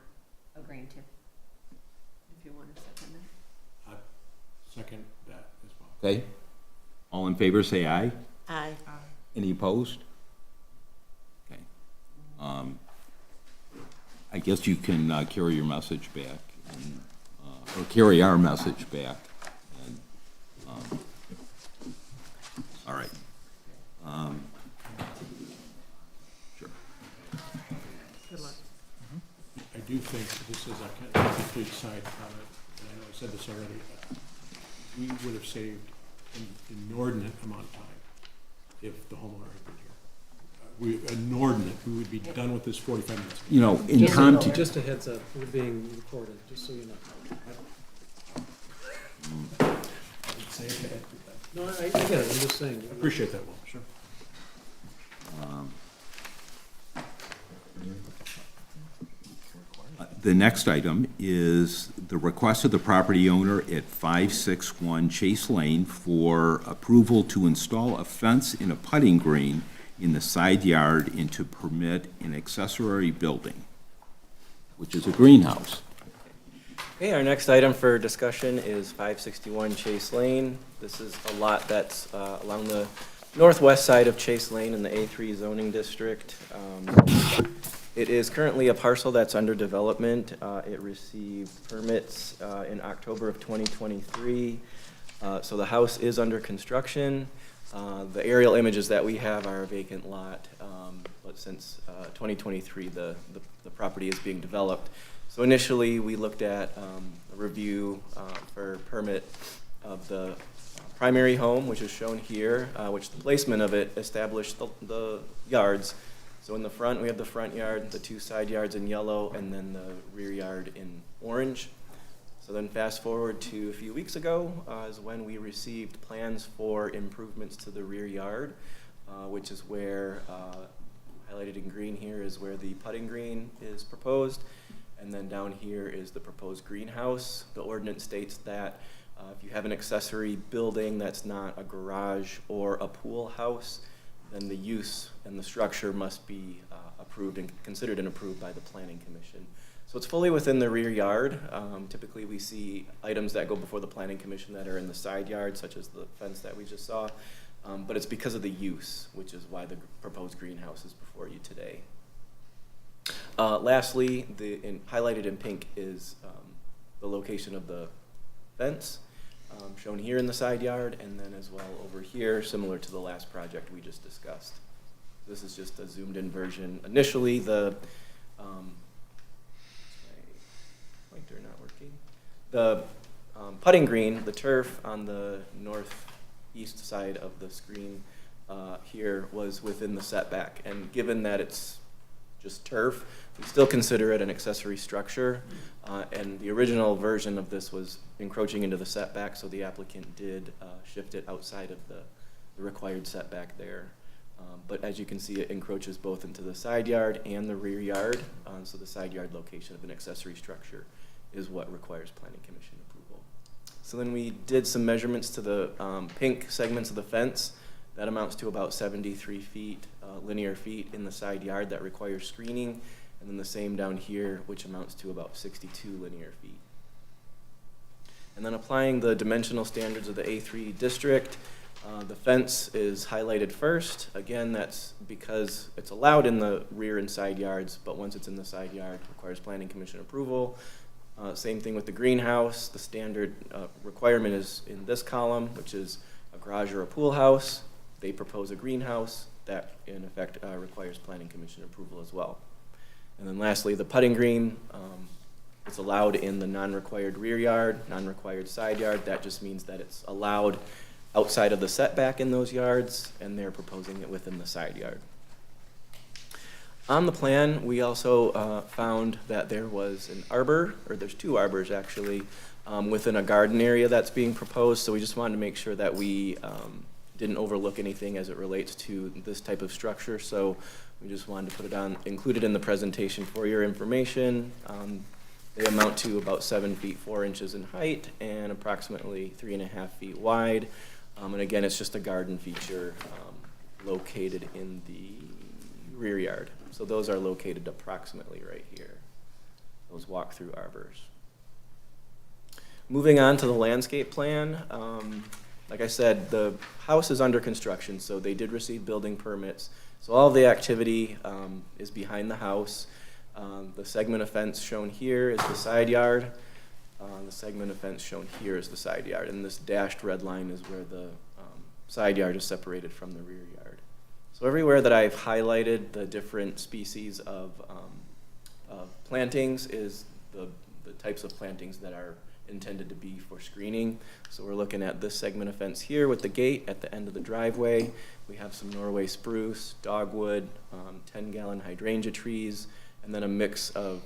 S5: agreeing to. If you want to second that.
S11: I second that as well.
S1: Okay? All in favor, say aye.
S9: Aye.
S1: Any opposed? Okay. I guess you can carry your message back, and, or carry our message back. And, all right. Sure.
S3: Good luck.
S11: I do think this is a kind of complete side comment, and I know I said this already. We would have saved an inordinate amount of time if the homeowner had been here. Inordinate, we would be done with this 45 minutes ago.
S1: You know, in context,
S10: Just a heads up, we're being recorded, just so you know.
S11: Say it ahead.
S10: No, I get it, I'm just saying.
S11: I appreciate that, Will, sure.
S1: the next item is the request of the property owner at 561 Chase Lane for approval to install a fence in a putting green in the side yard and to permit an accessory building, which is a greenhouse.
S4: Okay, our next item for discussion is 561 Chase Lane. This is a lot that's along the northwest side of Chase Lane in the A3 zoning district. It is currently a parcel that's under development. It received permits in October of 2023. So the house is under construction. The aerial images that we have are a vacant lot, but since 2023, the property is being developed. So initially, we looked at a review for permit of the primary home, which is shown here, which the placement of it established the yards. So in the front, we have the front yard, the two side yards in yellow, and then the rear yard in orange. So then fast forward to a few weeks ago is when we received plans for improvements to the rear yard, which is where, highlighted in green here, is where the putting green is proposed. And then down here is the proposed greenhouse. The ordinance states that if you have an accessory building that's not a garage or a pool house, then the use and the structure must be approved and considered and approved by the Planning Commission. So it's fully within the rear yard. Typically we see items that go before the Planning Commission that are in the side yard, such as the fence that we just saw. But it's because of the use, which is why the proposed greenhouse is before you today. Lastly, highlighted in pink is the location of the fence, shown here in the side yard, and then as well over here, similar to the last project we just discussed. This is just a zoomed in version. Initially, the pointer not working. The putting green, the turf on the northeast side of the screen here was within the setback, and given that it's just turf, we still consider it an accessory structure, and the original version of this was encroaching into the setback, so the applicant did shift it outside of the required setback there. But as you can see, it encroaches both into the side yard and the rear yard, so the side yard location of an accessory structure is what requires Planning Commission approval. So then we did some measurements to the pink segments of the fence. That amounts to about 73 feet, linear feet in the side yard that requires screening, and then the same down here, which amounts to about 62 linear feet. And then applying the dimensional standards of the A3 district, the fence is highlighted first. Again, that's because it's allowed in the rear and side yards, but once it's in the side yard, it requires Planning Commission approval. Same thing with the greenhouse. The standard requirement is in this column, which is a garage or a pool house. They propose a greenhouse that in effect requires Planning Commission approval as well. And then lastly, the putting green, it's allowed in the non-required rear yard, non-required side yard. That just means that it's allowed outside of the setback in those yards, and they're proposing it within the side yard. On the plan, we also found that there was an arbor, or there's two arbors actually, within a garden area that's being proposed, so we just wanted to make sure that we didn't overlook anything as it relates to this type of structure, so we just wanted to put it on, include it in the presentation for your information. They amount to about 7 feet 4 inches in height and approximately 3.5 feet wide. And again, it's just a garden feature located in the rear yard. So those are located approximately right here, those walk-through arbors. Moving on to the landscape plan. Like I said, the house is under construction, so they did receive building permits. So all of the activity is behind the house. The segment of fence shown here is the side yard. The segment of fence shown here is the side yard, and this dashed red line is where the side yard is separated from the rear yard. So everywhere that I've highlighted the different species of plantings is the types of plantings that are intended to be for screening. So we're looking at this segment of fence here with the gate at the end of the driveway. We have some Norway spruce, dogwood, 10-gallon hydrangea trees, and then a mix of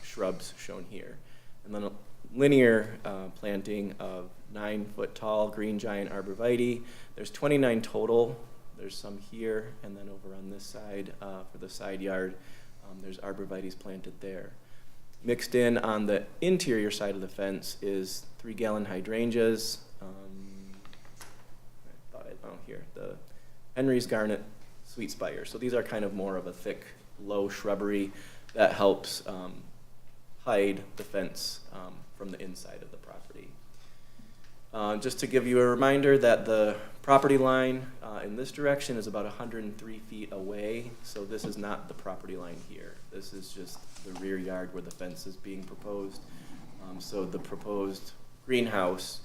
S4: shrubs shown here. And then a linear planting of 9-foot-tall green giant arborvitae. There's 29 total. There's some here, and then over on this side for the side yard, there's arborvitaes planted there. Mixed in on the interior side of the fence is 3-gallon hydrangeas. The Henry's Garnet Sweet Spire. So these are kind of more of a thick, low shrubbery that helps hide the fence from the inside of the property. Just to give you a reminder that the property line in this direction is about 103 feet away, so this is not the property line here. This is just the rear yard where the fence is being proposed. So the proposed greenhouse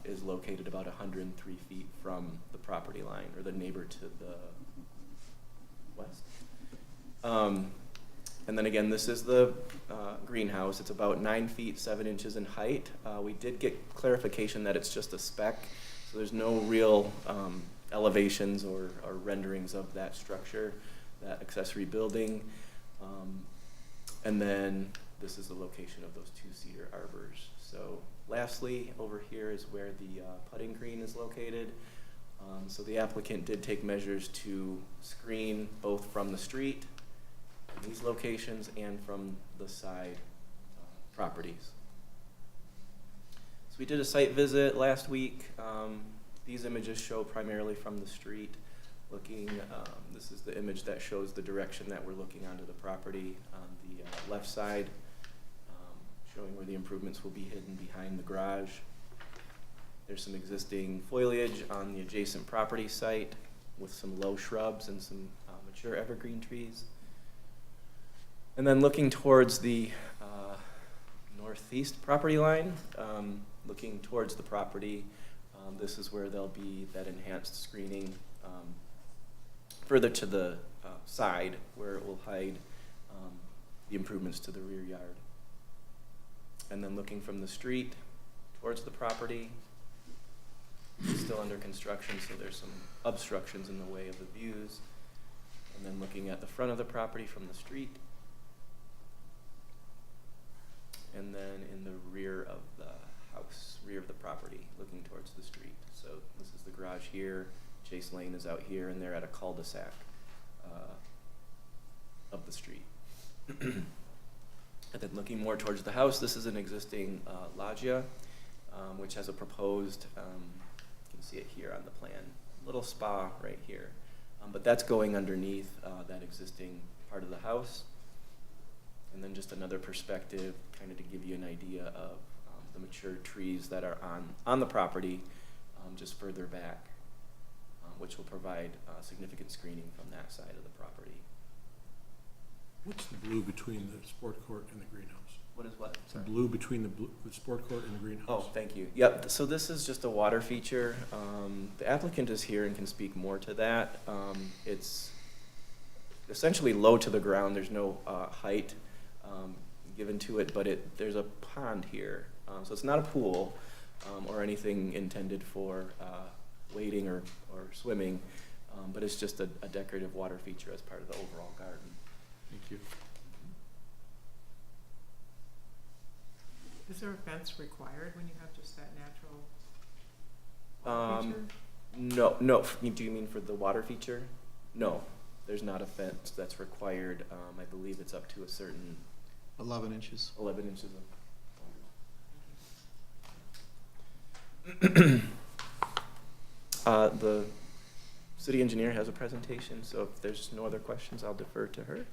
S4: is located about 103 feet from the property line, or the neighbor to the west. And then again, this is the greenhouse. It's about 9 feet 7 inches in height. We did get clarification that it's just a spec, so there's no real elevations or renderings of that structure, that accessory building. And then this is the location of those 2 cedar arbors. So lastly, over here is where the putting green is located. So the applicant did take measures to screen both from the street, these locations, and from the side properties. So we did a site visit last week. These images show primarily from the street. Looking, this is the image that shows the direction that we're looking onto the property on the left side, showing where the improvements will be hidden behind the garage. There's some existing foliage on the adjacent property site with some low shrubs and some mature evergreen trees. And then looking towards the northeast property line, looking towards the property, this is where there'll be that enhanced screening further to the side, where it will hide the improvements to the rear yard. And then looking from the street towards the property, it's still under construction, so there's some obstructions in the way of the views. And then looking at the front of the property from the street, and then in the rear of the house, rear of the property, looking towards the street. So this is the garage here, Chase Lane is out here, and they're at a cul-de-sac of the street. And then looking more towards the house, this is an existing loggia, which has a proposed, you can see it here on the plan, little spa right here. But that's going underneath that existing part of the house. And then just another perspective, kind of to give you an idea of the mature trees that are on the property, just further back, which will provide significant screening from that side of the property.
S11: What's the blue between the sport court and the greenhouse?
S4: What is what?
S11: The blue between the sport court and the greenhouse?
S4: Oh, thank you. Yep, so this is just a water feature. The applicant is here and can speak more to that. It's essentially low to the ground. There's no height given to it, but there's a pond here. So it's not a pool or anything intended for wading or swimming, but it's just a decorative water feature as part of the overall garden.
S11: Thank you.
S3: Is there a fence required when you have just that natural water feature?
S4: No. Do you mean for the water feature? No, there's not a fence that's required. I believe it's up to a certain
S7: 11 inches.
S4: 11 inches of. The city engineer has a presentation, so if there's no other questions, I'll defer to her.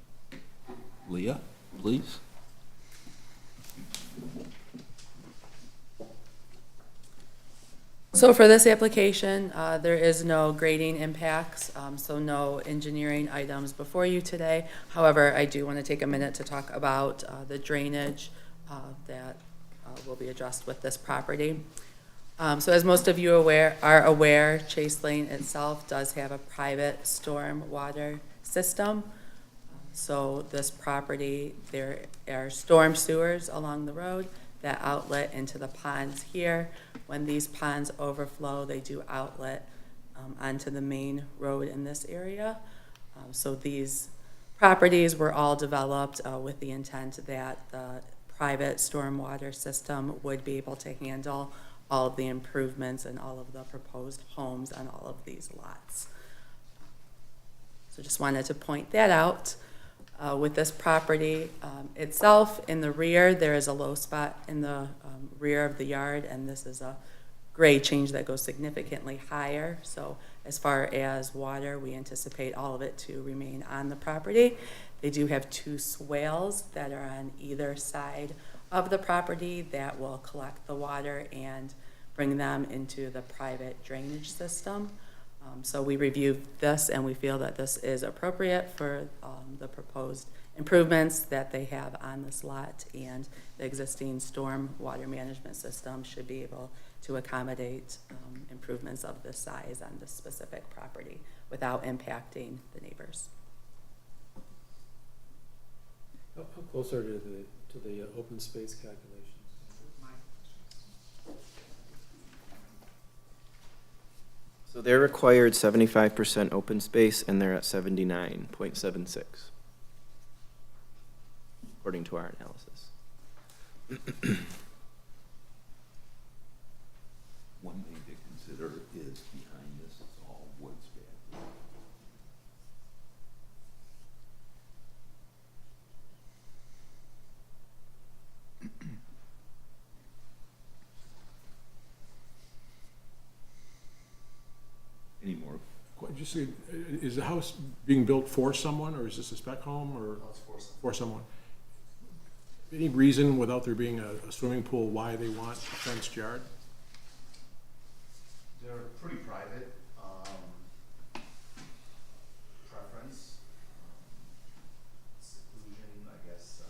S1: Leah, please.
S2: So for this application, there is no grading impacts, so no engineering items before you today. However, I do want to take a minute to talk about the drainage that will be addressed with this property. So as most of you are aware, Chase Lane itself does have a private storm water system. So this property, there are storm sewers along the road that outlet into the ponds here. When these ponds overflow, they do outlet onto the main road in this area. So these properties were all developed with the intent that the private stormwater system would be able to handle all of the improvements and all of the proposed homes on all of these lots. So just wanted to point that out. With this property itself, in the rear, there is a low spot in the rear of the yard, and this is a grade change that goes significantly higher. So as far as water, we anticipate all of it to remain on the property. They do have 2 swales that are on either side of the property that will collect the water and bring them into the private drainage system. So we reviewed this and we feel that this is appropriate for the proposed improvements that they have on this lot, and the existing storm water management system should be able to accommodate improvements of this size on this specific property without impacting the neighbors.
S10: How close are to the open space calculations?
S4: So they're required 75% open space, and they're at 79.76, according to our analysis.
S1: One thing to consider is behind this is all woods back. Any more?
S11: Just say, is the house being built for someone, or is this a spec home, or? For someone. Any reason, without there being a swimming pool, why they want a fenced yard?
S8: They're pretty private, preference, seclusion, I guess,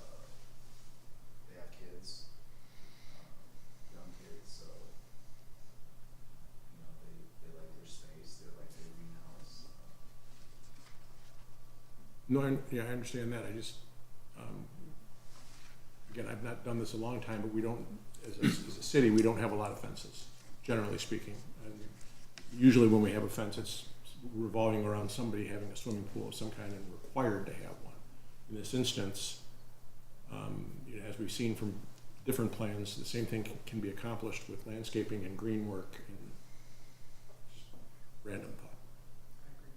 S8: they have kids, young kids, so, you know, they like their space, they like their greenhouse.
S11: No, I understand that, I just, again, I've not done this a long time, but we don't, as a city, we don't have a lot of fences, generally speaking. And usually when we have a fence, it's revolving around somebody having a swimming pool of some kind and required to have one. In this instance, you know, as we've seen from different plans, the same thing can be accomplished with landscaping and green work and just random thought.
S3: I agree.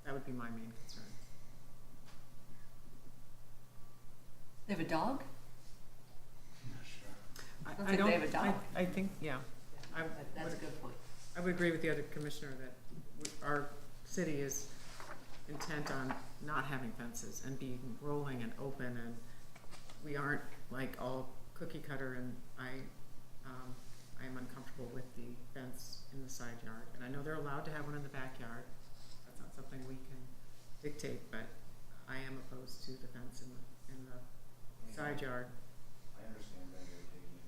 S3: That would be my main concern.
S5: They have a dog?
S3: I
S5: think they have a dog.
S3: I think, yeah.
S5: That's a good point.
S3: I would agree with the other commissioner that our city is intent on not having fences and being rolling and open, and we aren't like all cookie cutter, and I am uncomfortable with the fence in the side yard. And I know they're allowed to have one in the backyard. That's not something we can dictate, but I am opposed to the fence in the side yard.
S8: I understand that they're taking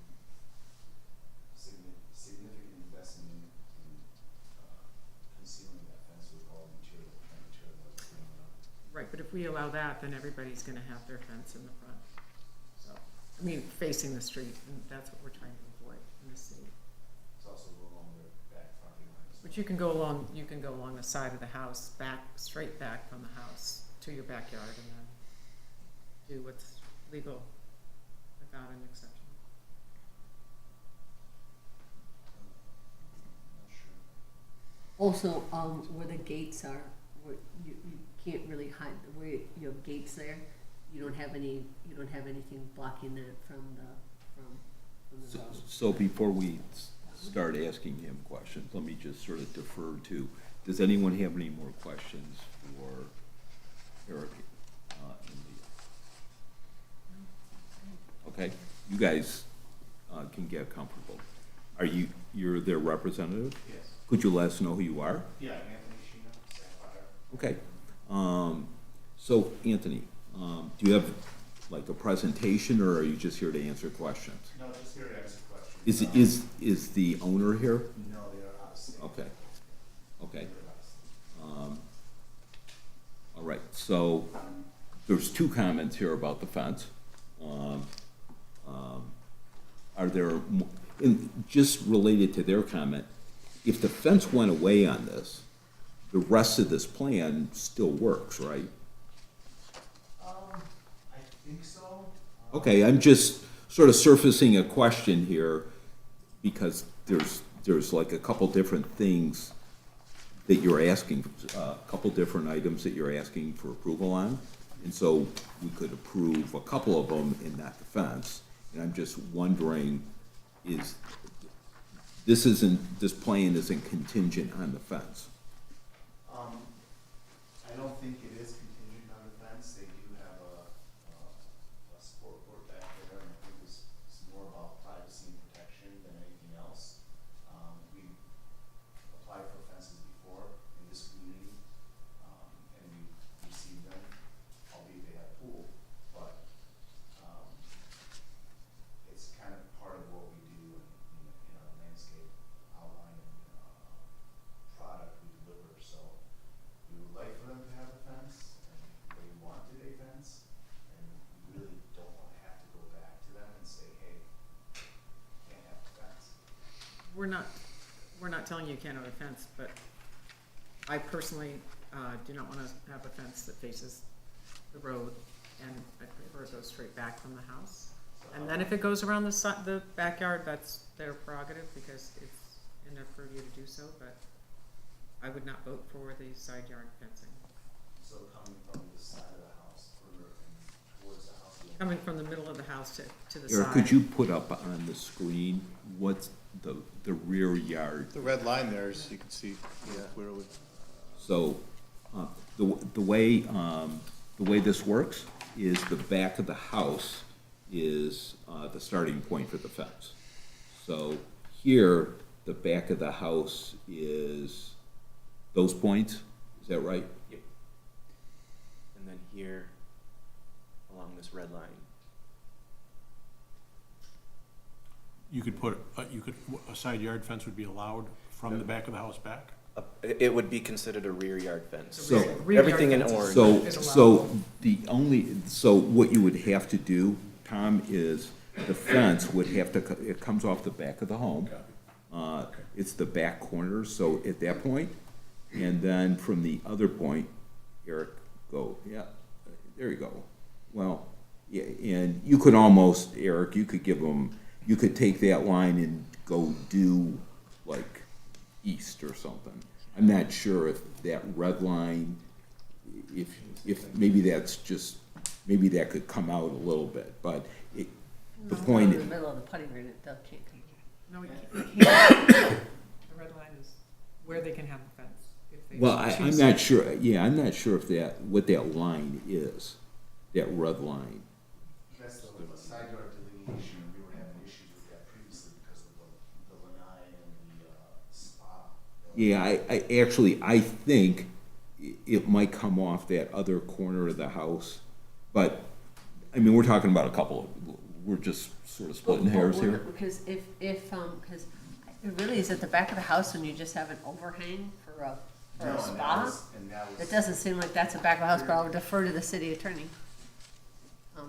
S8: significant investment in concealing that fence with all material, trying to tear those things up.
S3: Right, but if we allow that, then everybody's gonna have their fence in the front. So, I mean, facing the street, and that's what we're trying to avoid in the city.
S8: It's also along their back property lines.
S3: But you can go along the side of the house, straight back from the house to your backyard, and then do what's legal without an exception.
S8: Not sure.
S5: Also, where the gates are, where you can't really hide, where you have gates there, you don't have anything blocking that from the road.
S1: So before we start asking him questions, let me just sort of defer to, does anyone have any more questions for Eric? Okay, you guys can get comfortable. You're their representative?
S8: Yes.
S1: Could you let us know who you are?
S8: Yeah, Anthony Sheena, Sapphire.
S1: Okay. So Anthony, do you have like a presentation, or are you just here to answer questions?
S8: No, just here to answer questions.
S1: Is the owner here?
S8: No, they are out of state.
S1: Okay. Okay.
S8: They're out of state.
S1: All right, so there's two comments here about the fence. Are there, just related to their comment, if the fence went away on this, the rest of this plan still works, right?
S8: I think so.
S1: Okay, I'm just sort of surfacing a question here because there's like a couple different things that you're asking, a couple different items that you're asking for approval on. And so we could approve a couple of them and not the fence. And I'm just wondering, this plan isn't contingent on the fence?
S8: I don't think it is contingent on the fence. They do have a sport court back there, and I think it's more about privacy and protection than anything else. We applied for fences before in this community, and we received them, albeit they had a pool, but it's kind of part of what we do
S3: not telling you can't have a fence, but I personally, do not wanna have a fence that faces the road, and I prefer it goes straight back from the house. And then if it goes around the backyard, that's their prerogative, because it's in their purview to do so, but I would not vote for the side yard fencing.
S8: So coming from the side of the house, further towards the house.
S3: Coming from the middle of the house to the
S1: Eric,
S3: side.
S1: could you put up on the screen what's the rear yard?
S7: The red line there, as you can see clearly.
S1: So, the way this works is the back of the house is, the starting point for the fence. So here, the back of the house is those points, is that right?
S4: Yep. And then here, along this red line.
S11: You could put, a side yard fence would be allowed from the back of the house back?
S4: It would be considered a rear yard fence.
S1: So-
S3: Rear yard
S4: Everything in
S3: fence is-
S4: orange.
S1: So,
S3: is allowed.
S1: so what you would have to do, Tom, is the fence would have to, it comes off the back of the home. It's the back corner, so at that point, and then from the other point, Eric, go, yeah, there you go. Well, yeah, and you could almost, Eric, you could give them, you could take that line and go due like east or something. I'm not sure if that red line, if maybe that's just, maybe that could come out a little bit, but it, the point.
S5: In the middle of the putting green, it can't come.
S3: No, we can't. The red line is where they can have the fence. if they
S1: Well, I'm
S3: choose
S1: not
S3: to.
S1: sure, yeah, I'm not sure if that, what that line is, that red line.
S8: That's the side yard delineation, we were having issues with that previously because of the lanai and the spa.
S1: Yeah, I think it might come off that other corner of the house, but, I mean, we're talking about a couple, we're just sort of splitting hairs here.
S5: Because because it really is at the back of the house when you just have an overhang for a
S8: No, and
S5: spa.
S8: and that was.
S5: It doesn't seem like that's the back of the house, but I'll defer to the city attorney. Mr.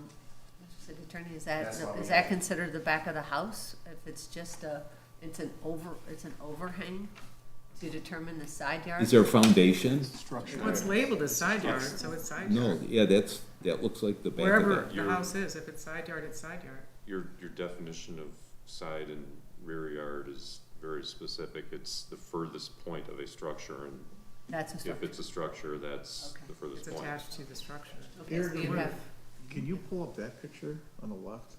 S5: City Attorney, is
S8: That's why we
S5: that
S8: have-
S5: considered the back of the house? If it's just it's an overhang to determine the side yard?
S1: Is there a foundation?
S7: Structure.
S3: Well, it's labeled as side yard, so it's side yard.
S1: No, yeah, that looks like the back of
S3: Wherever
S1: the.
S3: the house is, if it's side yard, it's side yard.
S13: Your definition of side and rear yard is very specific. It's the furthest point of a structure, and
S5: That's a
S13: if
S5: structure.
S13: it's a structure, that's
S5: Okay.
S13: the furthest
S3: It's
S13: point.
S3: attached to the structure.
S5: Okay, so you have,
S7: Can you pull up that picture on the left?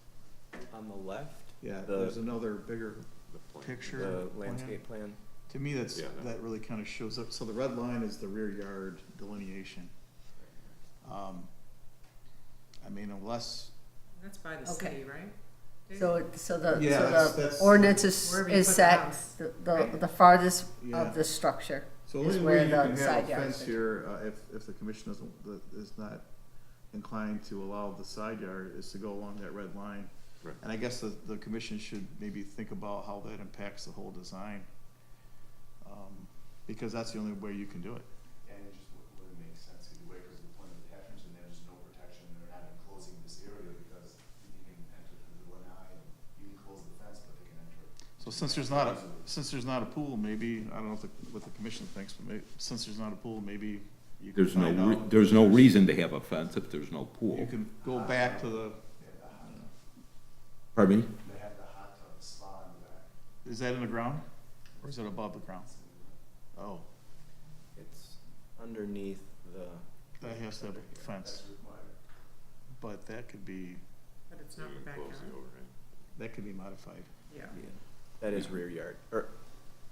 S4: On the left,
S7: Yeah,
S4: The-
S7: there's another bigger
S13: The plan.
S7: picture.
S4: the
S7: plan.
S4: landscape plan.
S7: To me, that's,
S13: Yeah, no.
S7: that really kind of shows up, so the red line is the rear yard delineation. I mean, unless,
S3: That's by the
S5: Okay.
S3: city, right? Dave?
S5: so the
S7: Yeah, that's-
S5: ordinance is
S3: Wherever you
S5: is
S3: put the
S5: set,
S3: house,
S5: the
S3: right?
S5: farthest
S7: Yeah.
S5: of the structure.
S7: so
S5: Is
S7: the only
S5: where
S7: way you
S5: the
S7: can have
S5: side
S7: a
S5: yard
S7: fence
S5: is.
S7: here, if the commission is not inclined to allow the side yard, is to go along that red line.
S13: Right.
S7: And I guess the commission should maybe think about how that impacts the whole design. Because that's the only way you can do it.
S8: And it just wouldn't make sense either way, because the point of the attachments and there's no protection, they're not enclosing this area because you can enter through the lanai and you can close the fence, but they can enter.
S7: So since there's not a pool, maybe, I don't know what the commission thinks, but since there's not a pool, maybe you can
S1: There's
S7: find out.
S1: there's no reason to have a fence if there's no pool.
S7: You can go back to the,
S1: Pardon me?
S8: They have the hot tub, the spa in the back.
S7: is that in the ground? Or is it above the ground? Oh,
S4: It's underneath the,
S7: that has to have a fence, but that could be,
S3: But it's not
S13: You
S3: the
S13: can close
S3: backyard.
S13: the overhang.
S7: that could be modified.
S3: Yeah.
S4: that is rear yard. Or,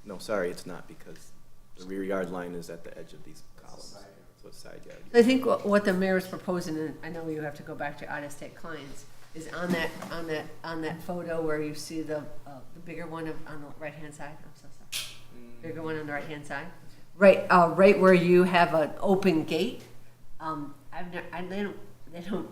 S4: no, sorry, it's not, because the rear yard line is at the edge of these columns. So it's side yard.
S5: I think what the mayor is proposing, and I know you have to go back to out-of-state clients, is on that photo where you see the bigger one on the right-hand side, I'm so sorry. Bigger one on the right-hand side. Right, right where you have an open gate. They don't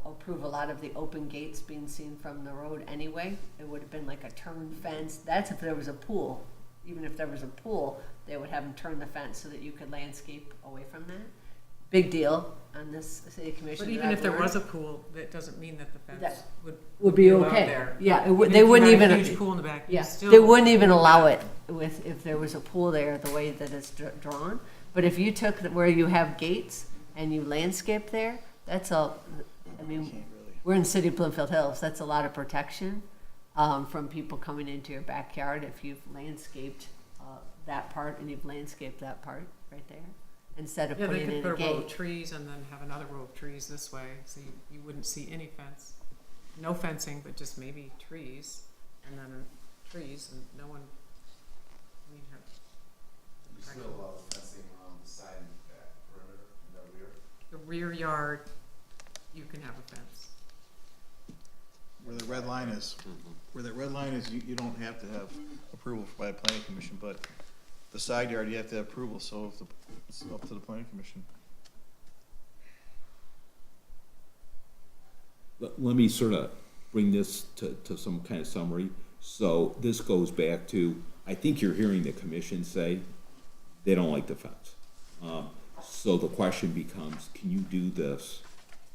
S5: approve a lot of the open gates being seen from the road anyway. It would have been like a turn fence. That's if there was a pool. Even if there was a pool, they would have them turn the fence so that you could landscape away from that. Big deal. on this city commission.
S3: But
S5: that
S3: even
S5: I've
S3: if there
S5: learned
S3: was a pool, that doesn't mean that the fence
S5: That
S3: would
S5: be
S3: allowed
S5: okay.
S3: there.
S5: Yeah,
S3: Even
S5: they
S3: if you
S5: wouldn't
S3: had a
S5: even.
S3: huge pool in the back, you
S5: Yeah,
S3: still.
S5: they wouldn't even allow it if there was a pool there, the way that it's drawn. But if you took where you have gates and you landscape there, that's a, I mean, we're in the city of Bloomfield Hills, that's a lot of protection from people coming into your backyard if you've landscaped that part and you've landscaped that part right there, instead of
S3: Yeah, they
S5: putting in
S3: could
S5: a
S3: put a row of
S5: gate.
S3: trees and then have another row of trees this way, so you wouldn't see any fence. No fencing, but just maybe trees, and then trees, and no one, I mean, have.
S8: We still allow fencing on the side and back perimeter in the rear.
S3: The rear yard, you can have a fence.
S7: Where the red line is, you don't have to have approval by the planning commission, but the side yard, you have to have approval, so if it's up to the planning commission.
S1: Let me sort of bring this to some kind of summary. So this goes back to, I think you're hearing the commission say they don't like the fence. So the question becomes, can you do this?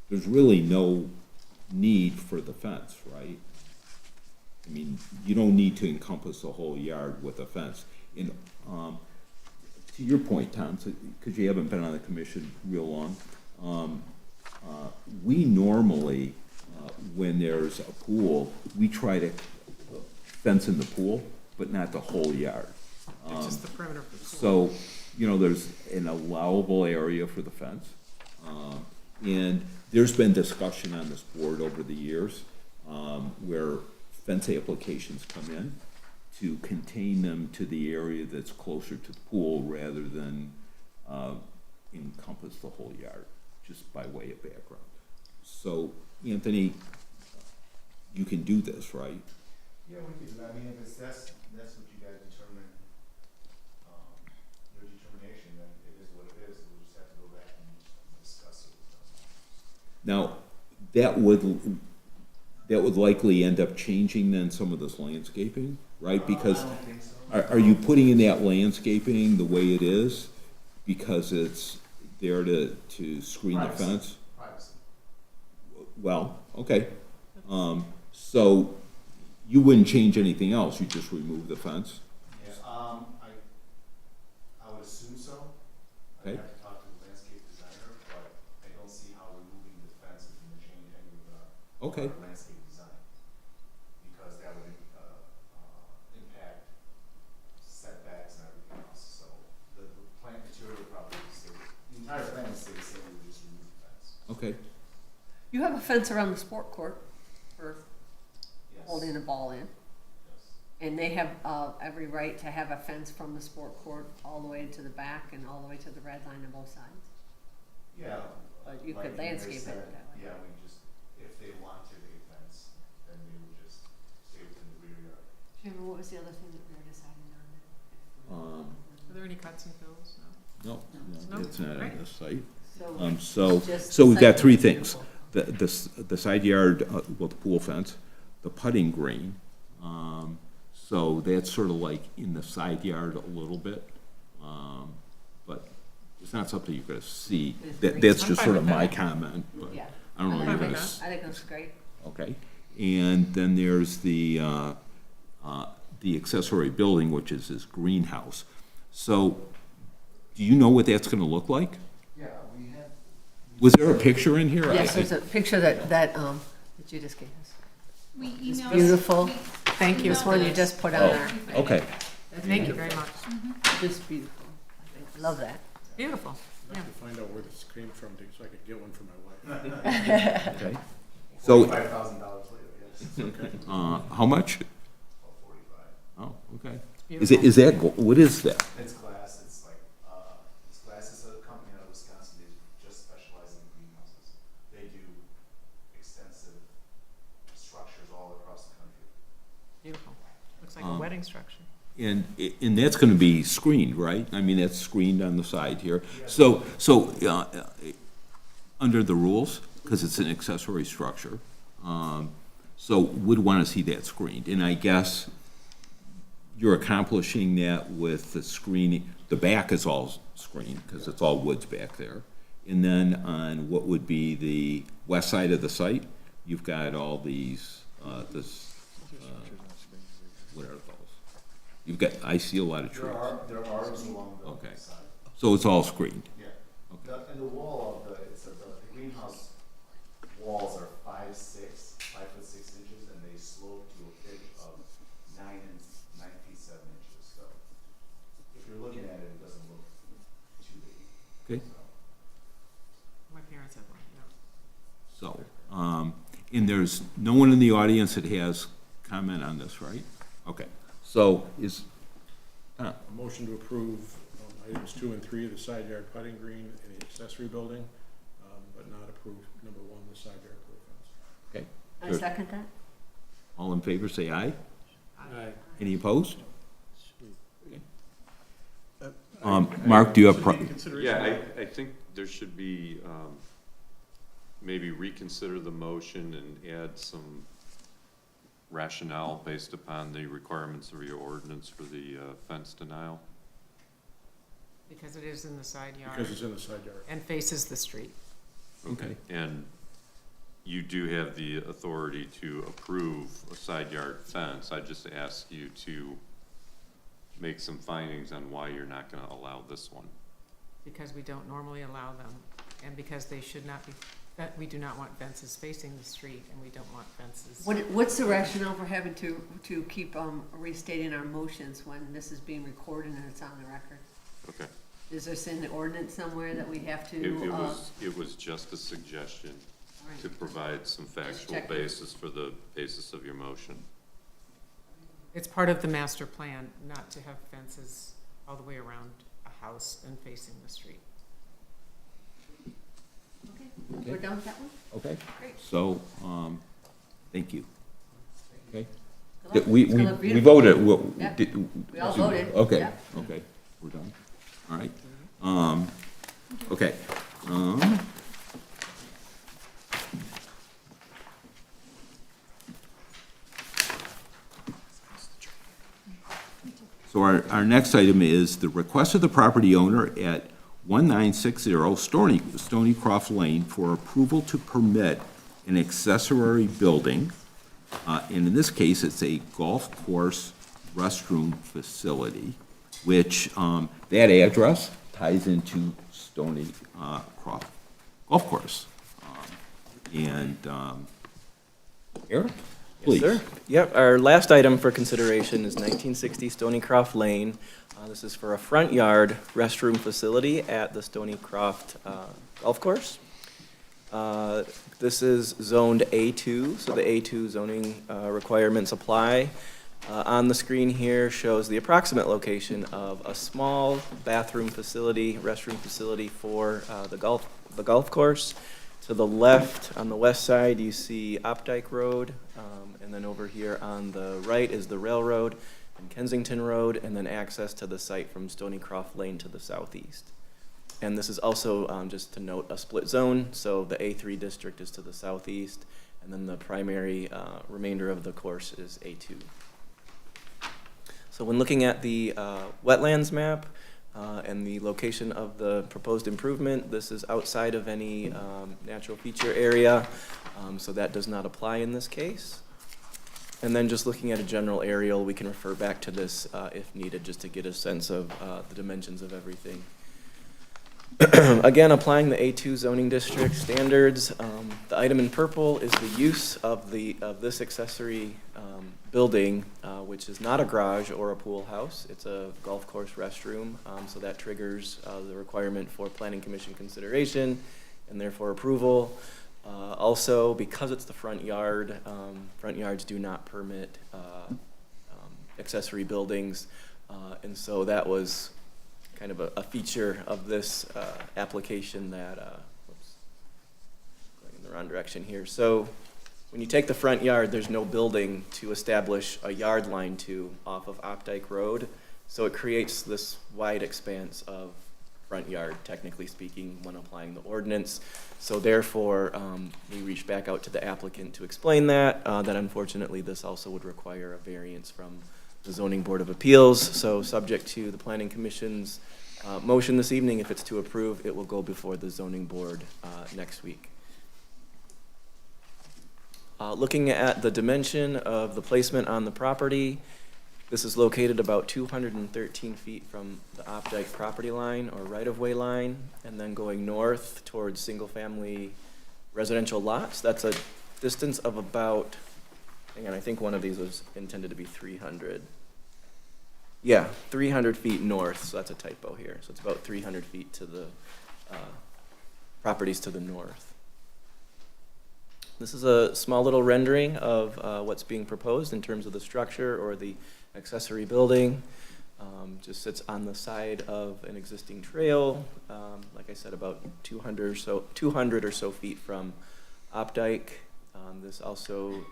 S1: There's really no need for the fence, right? I mean, you don't need to encompass the whole yard with a fence. And to your point, Tom, because you haven't been on the commission real long, we normally, when there's a pool, we try to fence in the pool, but not the whole yard.
S3: It's just the perimeter of the pool.
S1: So, you know, there's an allowable area for the fence. And there's been discussion on this board over the years where fence applications come in to contain them to the area that's closer to the pool rather than encompass the whole yard, just by way of background. So, Anthony, you can do this, right?
S8: Yeah, we could, I mean, if that's what you guys determine, your determination, then it is what it is, we'll just have to go back and discuss it.
S1: Now, that would likely end up changing then some of this landscaping, right? Because
S8: I don't think so.
S1: are you putting in that landscaping the way it is because it's there to screen the
S8: Privacy.
S1: fence?
S8: Privacy.
S1: Well, okay. So you wouldn't change anything else, you just remove the fence?
S8: Yeah, I would assume so. I'd
S1: Okay.
S8: have to talk to the landscape designer, but I don't see how removing the fence is gonna change any of the
S1: Okay.
S8: landscape design. Because that would, impact setbacks and everything else, so the plant material would probably stay, the entire plan would stay the same, we would just remove the fence.
S1: Okay.
S5: You have a fence around the sport court for
S8: Yes.
S5: holding a ball in.
S8: Yes.
S5: And they have every right to have a fence from the sport court all the way to the back and all the way to the red line on both sides.
S8: Yeah.
S5: But you
S8: like
S5: could landscape it
S8: said,
S5: that way.
S8: Yeah, we just, if they wanted a fence, then they would just stay within the rear yard.
S5: Chairman, what was the other thing that we were deciding on?
S3: Are there any cuts and fills? No?
S1: No,
S3: No?
S1: it's not on
S3: Right.
S1: this site.
S5: So
S1: So
S5: just
S1: we've got
S5: site
S1: three
S5: yard.
S1: things. The side yard with the pool fence, the putting green. So that's sort of like in the side yard a little bit. But it's not something you're gonna see. That's
S3: I'm
S1: just
S3: fine
S1: sort of
S3: with
S1: my
S3: that.
S1: comment, but
S5: Yeah.
S1: I don't know.
S5: I
S1: You're
S5: think
S1: gonna
S3: that.
S5: I think that's great.
S1: Okay. And then there's the accessory building, which is this greenhouse. So do you know what that's gonna look like?
S8: Yeah, we had.
S1: Was there a picture in here?
S5: Yes, there's a picture that you just gave us.
S6: We
S5: It's
S6: emailed.
S5: beautiful.
S6: we
S3: Thank you.
S5: This one you just put on
S1: Oh,
S5: our,
S1: okay.
S3: Thank you very much.
S5: just beautiful. I love that.
S3: Beautiful.
S11: I'd like to find out where this came from, so I could get one for my wife.
S1: Okay. So,
S8: $5,000 later, yes.
S1: how much?
S8: About 45.
S1: Oh, okay.
S3: Beautiful.
S1: Is that, what is that?
S8: It's glass, it's like, it's glass, it's a company out of Wisconsin, they just specialize in greenhouses. They do extensive structures all across the country.
S3: Beautiful. Looks like a wedding structure.
S1: And that's gonna be screened, right? I mean, that's screened on the side here. So, under the rules, because it's an accessory structure, so would wanna see that screened. And I guess you're accomplishing that with the screening, the back is all screened, because it's all woods back there. And then on what would be the west side of the site, you've got all these, what are those? You've got, I see a lot of trees.
S8: There are arbors along the
S1: Okay.
S8: side.
S1: So it's all screened?
S8: Yeah. And the wall of the greenhouse walls are 5'6", and they slope to a pitch of 9 feet 7 inches. So if you're looking at it, it doesn't look too big.
S1: Okay.
S3: My parents have one, yeah.
S1: So, and there's no one in the audience that has comment on this, right? Okay, so is,
S11: A motion to approve items 2 and 3, the side yard putting green and the accessory building, but not approve number 1, the side yard pool fence.
S1: okay.
S5: I second that.
S1: All in favor, say aye.
S10: Aye.
S1: Any opposed? Mark, do you have,
S13: Yeah, I think there should be, maybe reconsider the motion and add some rationale based upon the requirements of your ordinance for the fence denial.
S3: Because it is in the side yard
S11: Because it's in the side yard.
S3: and faces the street.
S1: okay,
S13: And you do have the authority to approve a side yard fence. I just ask you to make some findings on why you're not gonna allow this one.
S3: Because we don't normally allow them, and because they should not be, that we do not want fences facing the street, and we don't want fences.
S5: What's the rationale for having to keep restating our motions when this is being recorded and it's on the record?
S13: Okay.
S5: Is this in the ordinance somewhere that we have to?
S13: It was just a suggestion
S5: all right.
S13: to provide some factual
S5: checking.
S13: basis for the basis of your motion.
S3: It's part of the master plan not to have fences all the way around a house and facing the street.
S5: Okay, we're done with that one?
S1: okay.
S5: Great.
S1: So, thank you. Okay.
S5: Good luck.
S1: We
S5: It's gonna look
S1: we
S5: beautiful.
S1: voted,
S5: Yeah. We all
S1: did-
S5: voted.
S1: Okay,
S5: Yeah.
S1: okay, we're done. All right. Okay. So our next item is the request of the property owner at 1960 Stony Croft Lane for approval to permit an accessory building. And in this case, it's a golf course restroom facility, which, that address ties into Stony Croft Golf Course. Eric, please.
S4: Yes, sir. Yep, our last item for consideration is 1960 Stony Croft Lane. This is for a front yard restroom facility at the Stony Croft Golf Course. This is zoned A2, so the A2 zoning requirements apply. On the screen here shows the approximate location of a small bathroom facility, restroom facility for the golf course. To the left, on the west side, you see Opdyke Road, and then over here on the right is the railroad and Kensington Road, and then access to the site from Stony Croft Lane to the southeast. And this is also, just to note, a split zone, so the A3 district is to the southeast, and then the primary remainder of the course is A2. So when looking at the wetlands map and the location of the proposed improvement, this is outside of any natural feature area, so that does not apply in this case. And then just looking at a general aerial, we can refer back to this if needed, just to get a sense of the dimensions of everything. Again, applying the A2 zoning district standards, the item in purple is the use of this accessory building, which is not a garage or a pool house. It's a golf course restroom, so that triggers the requirement for planning commission consideration and therefore approval. Also, because it's the front yard, front yards do not permit accessory buildings, and so that was kind of a feature of this application that, whoops, going in the wrong direction here. So when you take the front yard, there's no building to establish a yard line to off of Opdyke Road, so it creates this wide expanse of front yard, technically speaking, when applying the ordinance. So therefore, we reached back out to the applicant to explain that unfortunately this also would require a variance from the Zoning Board of Appeals. So subject to the Planning Commission's motion this evening. If it's to approve, it will go before the zoning board next week. Looking at the dimension of the placement on the property, this is located about 213 feet from the Opdyke property line or right-of-way line, and then going north towards single-family residential lots. That's a distance of about, hang on, I think one of these was intended to be 300. Yeah, 300 feet north, so that's a typo here. So it's about 300 feet to the properties to the north. This is a small little rendering of what's being proposed in terms of the structure or the accessory building. Just sits on the side of an existing trail, like I said, about 200 or so feet from Opdyke. This also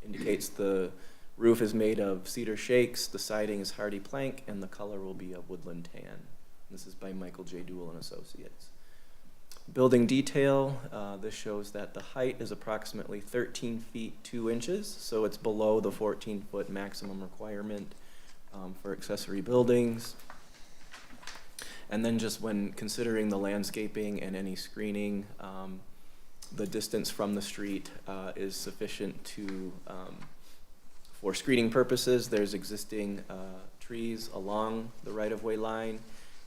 S4: indicates the roof is made of cedar shakes, the siding is hardy plank, and the color will be a woodland tan. This is by Michael J. Dool and Associates. Building detail, this shows that the height is approximately 13 feet 2 inches, so it's below the 14-foot maximum requirement for accessory buildings. And then just when considering the landscaping and any screening, the distance from the street is sufficient to, for screening purposes. There's existing trees along the right-of-way line,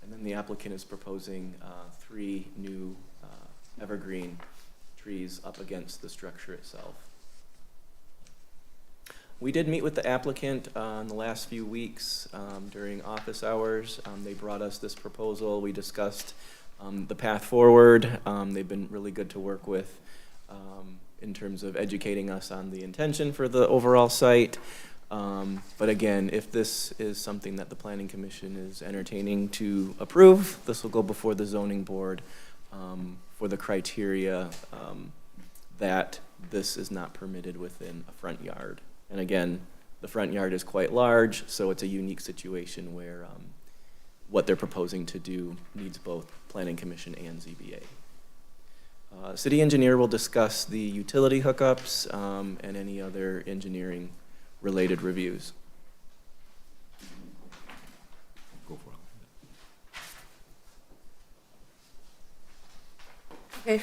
S4: and then the applicant is proposing 3 new evergreen trees up against the structure itself. We did meet with the applicant in the last few weeks during office hours. They brought us this proposal. We discussed the path forward. They've been really good to work with in terms of educating us on the intention for the overall site. But again, if this is something that the Planning Commission is entertaining to approve, this will go before the zoning board for the criteria that this is not permitted within a front yard. And again, the front yard is quite large, so it's a unique situation where what they're proposing to do needs both Planning Commission and ZBA. City engineer will discuss the utility hookups and any other engineering related reviews.
S1: Go for it.
S2: Okay,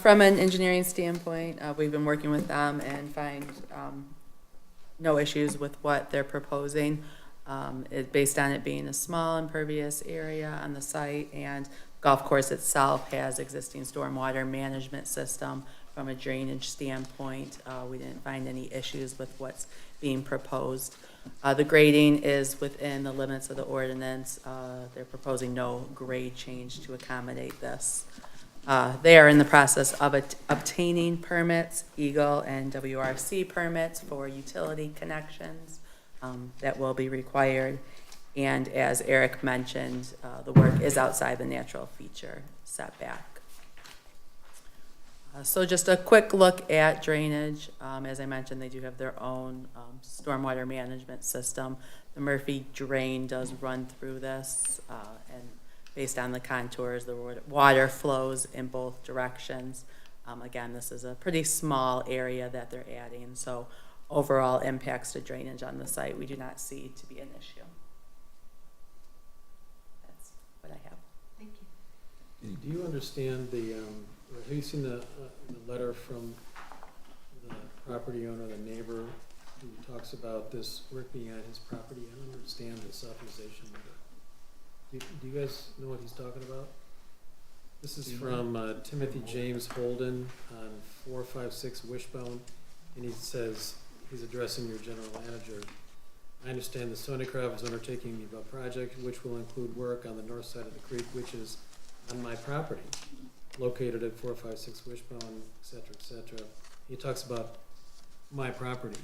S2: from an engineering standpoint, we've been working with them and find no issues with what they're proposing. Based on it being a small impervious area on the site, and golf course itself has existing stormwater management system. From a drainage standpoint, we didn't find any issues with what's being proposed. The grading is within the limits of the ordinance. They're proposing no grade change to accommodate this. They are in the process of obtaining permits, Eagle and WRC permits for utility connections that will be required. And as Eric mentioned, the work is outside the natural feature setback. So just a quick look at drainage. As I mentioned, they do have their own stormwater management system. The Murphy drain does run through this, and based on the contours, the water flows in both directions. Again, this is a pretty small area that they're adding, so overall impacts to drainage on the site we do not see to be an issue. That's what I have. Thank you.
S10: Do you understand have you seen the letter from the property owner, the neighbor, who talks about this work being on his property? I don't understand this authorization letter. Do you guys know what he's talking about? This is from Timothy James Holden on 456 Wishbone, and he says, he's addressing your general manager. I understand the Stony Crop is undertaking the above project, which will include work on the north side of the creek, which is on my property, located at 456 Wishbone, et cetera, et cetera. He talks about my property.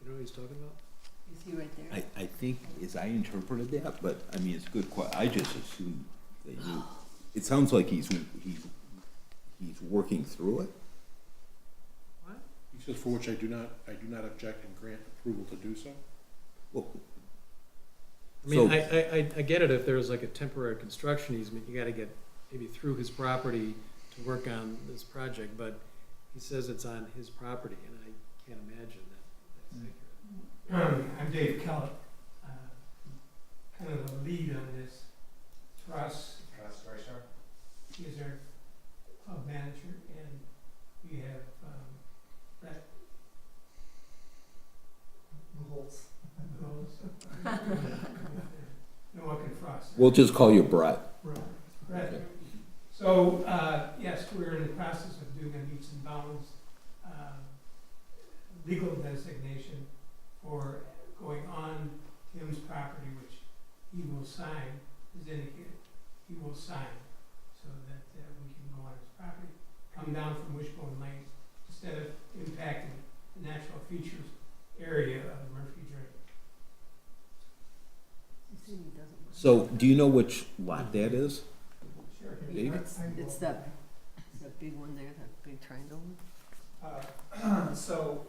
S10: You know what he's talking about?
S5: Is he right there?
S1: I think, as I interpreted that, but, I mean, it's good, I just assumed that it sounds like he's working through it.
S10: What?
S11: He says, for which I do not object and grant approval to do so.
S1: Well,
S10: I mean,
S1: so-
S10: I get it if there's like a temporary construction easement, you gotta get maybe through his property to work on this project, but he says it's on his property, and I can't imagine that that's accurate.
S14: I'm Dave Kellett, kind of the lead on this Ross. He is our club manager, and we have, Brett. Rules. No one can Frost.
S1: We'll just call you Brett.
S14: Brett. So, yes, we're in the process of doing a meets and bounds, legal designation for going on Tim's property, which he will sign, is indicated. He will sign so that we can go on his property, come down from Wishbone Lane, instead of impacting the natural features area of Murphy Drain.
S1: So, do you know which lot that is?
S14: Sure.
S1: Dave?
S5: It's the big one there, the big triangle one.
S14: So,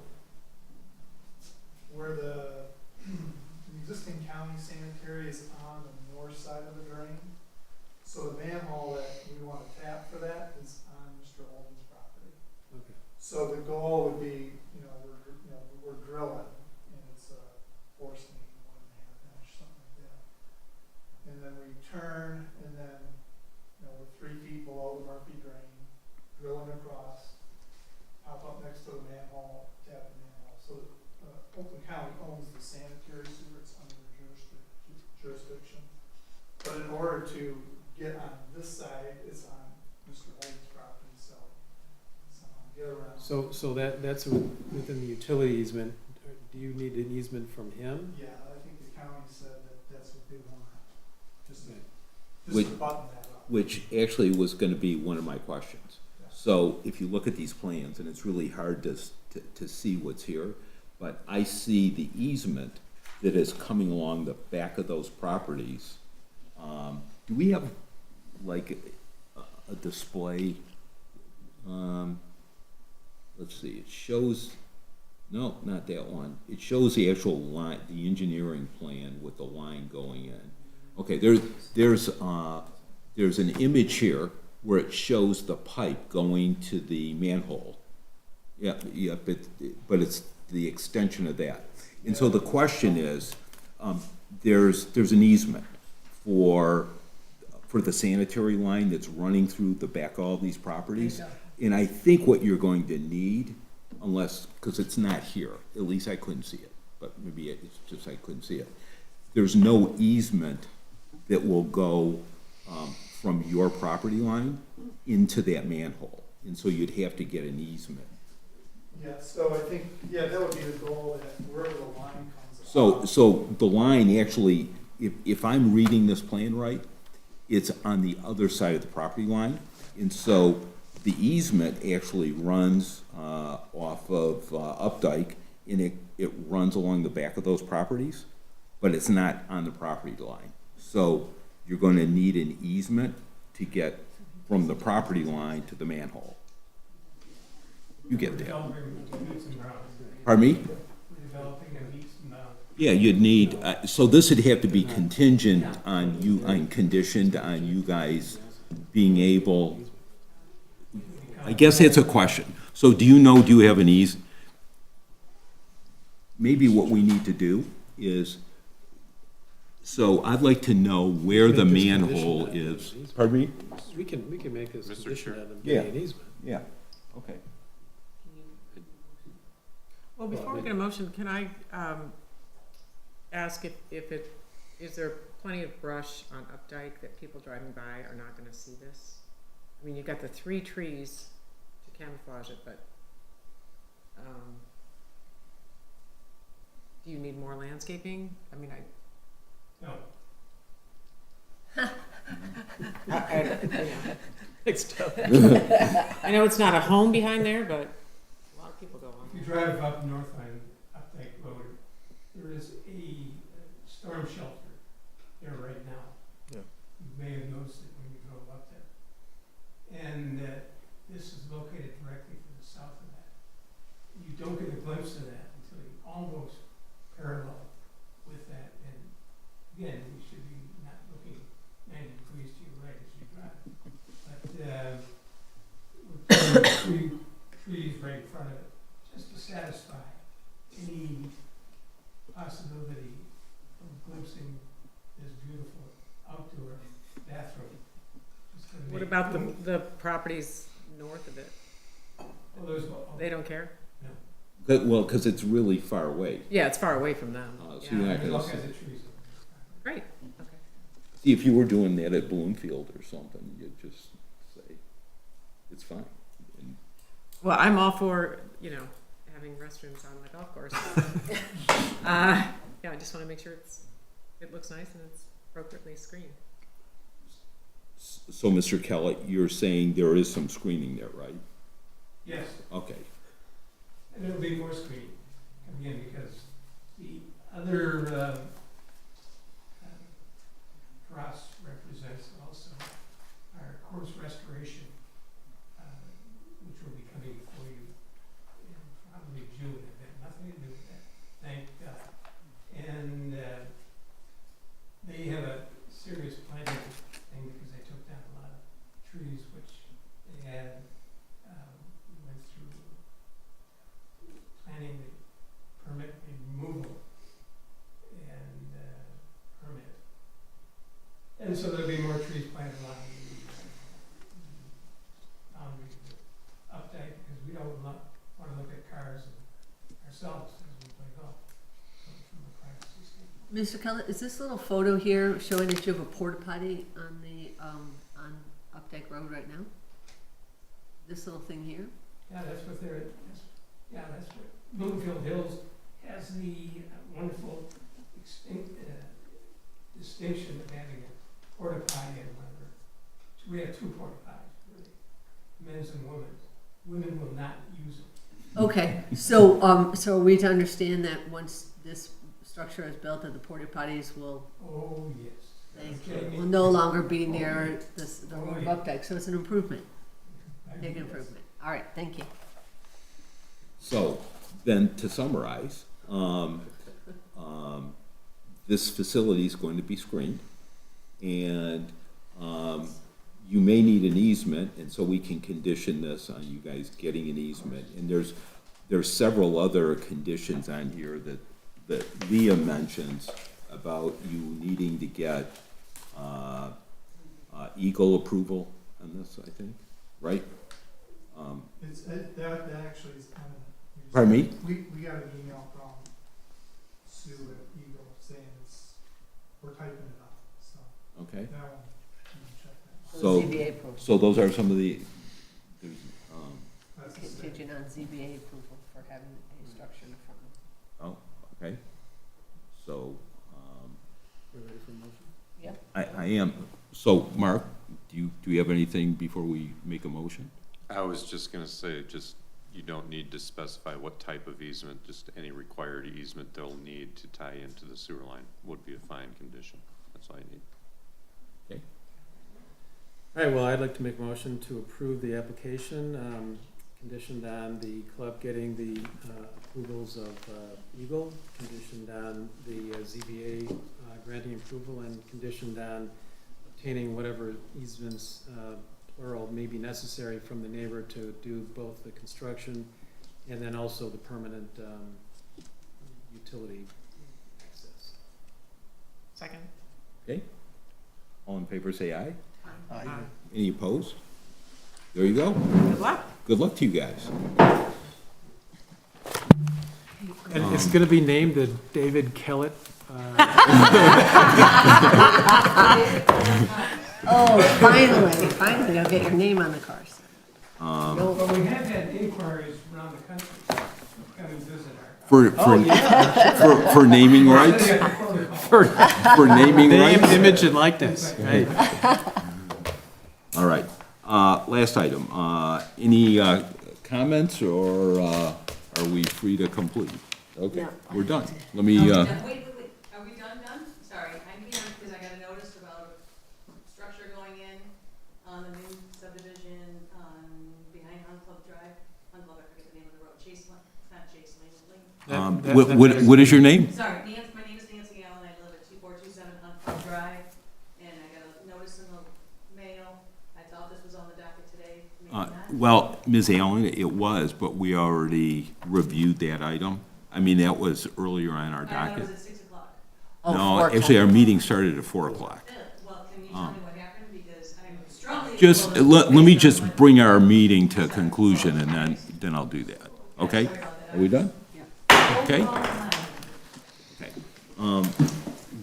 S14: where the existing county sanitary is on the north side of the drain, so the manhole that we want to tap for that is on Mr. Holden's property.
S10: Okay.
S14: So the goal would be, we're drilling, and it's a force main, 1.5 inch, something like that. And then we turn, and then, we're 3 feet below the Murphy drain, drilling across, pop up next to the manhole, tap the manhole. So Oakland County owns the sanitary sewer, it's under their jurisdiction. But in order to get on this side, it's on Mr. Holden's property, so somehow get around.
S10: So that's within the utility easement. Do you need an easement from him?
S14: Yeah, I think the county said that that's what they want, just to,
S10: Okay.
S14: just to button that up.
S1: Which actually was gonna be one of my questions. So if you look at these plans, and it's really hard to see what's here, but I see the easement that is coming along the back of those properties. Do we have like a display? Let's see, it shows, no, not that one. It shows the actual line, the engineering plan with the line going in. Okay, there's an image here where it shows the pipe going to the manhole. Yeah, but it's the extension of that. And so the question is, there's an easement for the sanitary line that's running through the back of all these properties. And I think what you're going to need, unless, because it's not here, at least I couldn't see it, but maybe it's just I couldn't see it. There's no easement that will go from your property line into that manhole. And so you'd have to get an easement.
S14: Yeah, so I think, that would be the goal, that wherever the line comes.
S1: So the line actually, if I'm reading this plan right, it's on the other side of the property line. And so the easement actually runs off of Updike, and it runs along the back of those properties, but it's not on the property line. So you're going to need an easement to get from the property line to the manhole. You get that. Pardon me?
S14: Developing a meets and bounds.
S1: Yeah, you'd need, so this would have to be contingent on you, conditioned on you guys being able, I guess that's a question. So do you have an maybe what we need to do is, so I'd like to know where the manhole is. Pardon me?
S10: We can make this
S13: Mr.
S10: condition
S13: Chair.
S10: of them
S1: Yeah.
S10: getting an easement.
S1: Yeah, okay.
S3: Well, before we get a motion, can I ask is there plenty of brush on Updike that people driving by are not gonna see this? I mean, you've got the 3 trees to camouflage it, but do you need more landscaping? I mean,
S14: No.
S3: I know it's not a home behind there, but a lot of people go on.
S14: If you drive up North Line, Updike Road, there is a storm shelter there right now.
S4: Yeah.
S14: You may have noticed it when you drove up there. And this is located directly to the south of that. You don't get a glimpse of that until you almost parallel with that. And again, you should be not looking 90 degrees to your right as you drive. But we're putting 3 trees right in front of it, just to satisfy any possibility of glimpsing this beautiful outdoor
S10: bathroom. Just gonna
S3: What
S10: make-
S3: about the properties north of it?
S10: Oh, there's, oh,
S3: They don't care?
S1: Well, because it's really far away.
S3: Yeah, it's far away from them.
S1: So
S3: Yeah.
S1: you're not
S10: there's
S1: gonna
S10: all
S1: see.
S10: kinds of trees.
S3: Great, okay.
S1: See, if you were doing that at Bloomfield or something, you'd just say, it's fine. And
S3: Well, I'm all for, having restrooms on the golf course. Yeah, I just want to make sure it looks nice and it's appropriately screened.
S1: So, Mr. Kellett, you're saying there is some screening there, right?
S10: Yes,
S1: Okay.
S10: and there'll be more screening coming in because the other, cross represents also our course restoration, which will be coming for you in probably June. It had nothing to do with that, thank God. And they have a serious planting thing because they took down a lot of trees which they had, went through planning the permit removal and permit. And so there'll be more trees planted along the boundary of the updike because we don't want to look at cars and ourselves as we play golf. So from a privacy standpoint.
S5: Mr. Kellett, is this little photo here showing that you have a porta potty on the, on Updike Road right now? This little thing here?
S10: Yeah, that's what that's what Bloomfield Hills has the wonderful distinction of having a porta potty and whatever. So we have two porta potties, really, men's and women's. Women will not use them.
S5: Okay, so, so are we to understand that once this structure is built, that the porta potties will,
S10: Oh, yes.
S5: will no longer be near this, the road of
S10: yeah.
S5: Updike, so it's an improvement, big improvement. All right, thank you.
S1: So, then to summarize, this facility is going to be screened, and you may need an easement, and so we can condition this on you guys getting an easement. And there's several other conditions on here that Leah mentions about you needing to get Eagle approval on this, I think, right?
S14: That actually is kind of.
S1: Pardon me?
S14: We got an email from Sue at Eagle saying we're typing it up, so
S1: Okay.
S14: that one, you can check that.
S1: So,
S5: ZBA approval,
S1: so those are some of the, there's,
S14: That's the same.
S5: contingent on ZBA approval for having a structure in the front.
S1: oh, okay. So,
S10: We're ready for a motion?
S5: Yep.
S1: I am, so, Mark, do you have anything before we make a motion?
S13: I was just gonna say, you don't need to specify what type of easement, just any required easement they'll need to tie into the sewer line would be a fine condition. That's all I need.
S1: Okay.
S10: All right, well, I'd like to make a motion to approve the application, conditioned on the club getting the approvals of Eagle, conditioned on the ZBA granting approval, and conditioned on obtaining whatever easements, plural, may be necessary from the neighbor to do both the construction and then also the permanent utility access.
S3: Second?
S1: Okay. All in favor, say aye.
S3: Aye.
S1: Any opposed? There you go.
S3: Good luck.
S1: Good luck to you guys.
S10: And it's gonna be named the David Kellett.
S5: Oh, finally, I'll get your name on the cars.
S10: Well, we have had inquiries around the country, come and visit
S1: For naming rights?
S10: our.
S1: For naming
S10: Name,
S1: rights?
S10: image, and likeness, right?
S1: All right. Last item. Any comments, or are we free to complete? Okay,
S5: No.
S1: we're done. Let me,
S12: Wait, are we done? Sorry, I'm here because I got a notice about structure going in on the new subdivision behind Hunt Club Drive. Hunt Club, I forget the name of the road, not Chase Lane.
S1: what is your name?
S12: Sorry, my name is Nancy Allen, I live at 2427 Hunt Club Drive, and I got a notice in the mail. I thought this was on the docket today, maybe not.
S1: Well, Ms. Allen, it was, but we already reviewed that item. I mean, that was earlier on our
S12: I thought it
S1: docket.
S12: was at 6 o'clock.
S5: Oh,
S1: No,
S5: 4 o'clock.
S1: actually, our meeting started at 4 o'clock.
S12: Well, can you tell me what happened
S1: Just, let me just bring our meeting to a conclusion, and then I'll do that, okay? Are we done? Okay? Okay.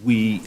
S1: We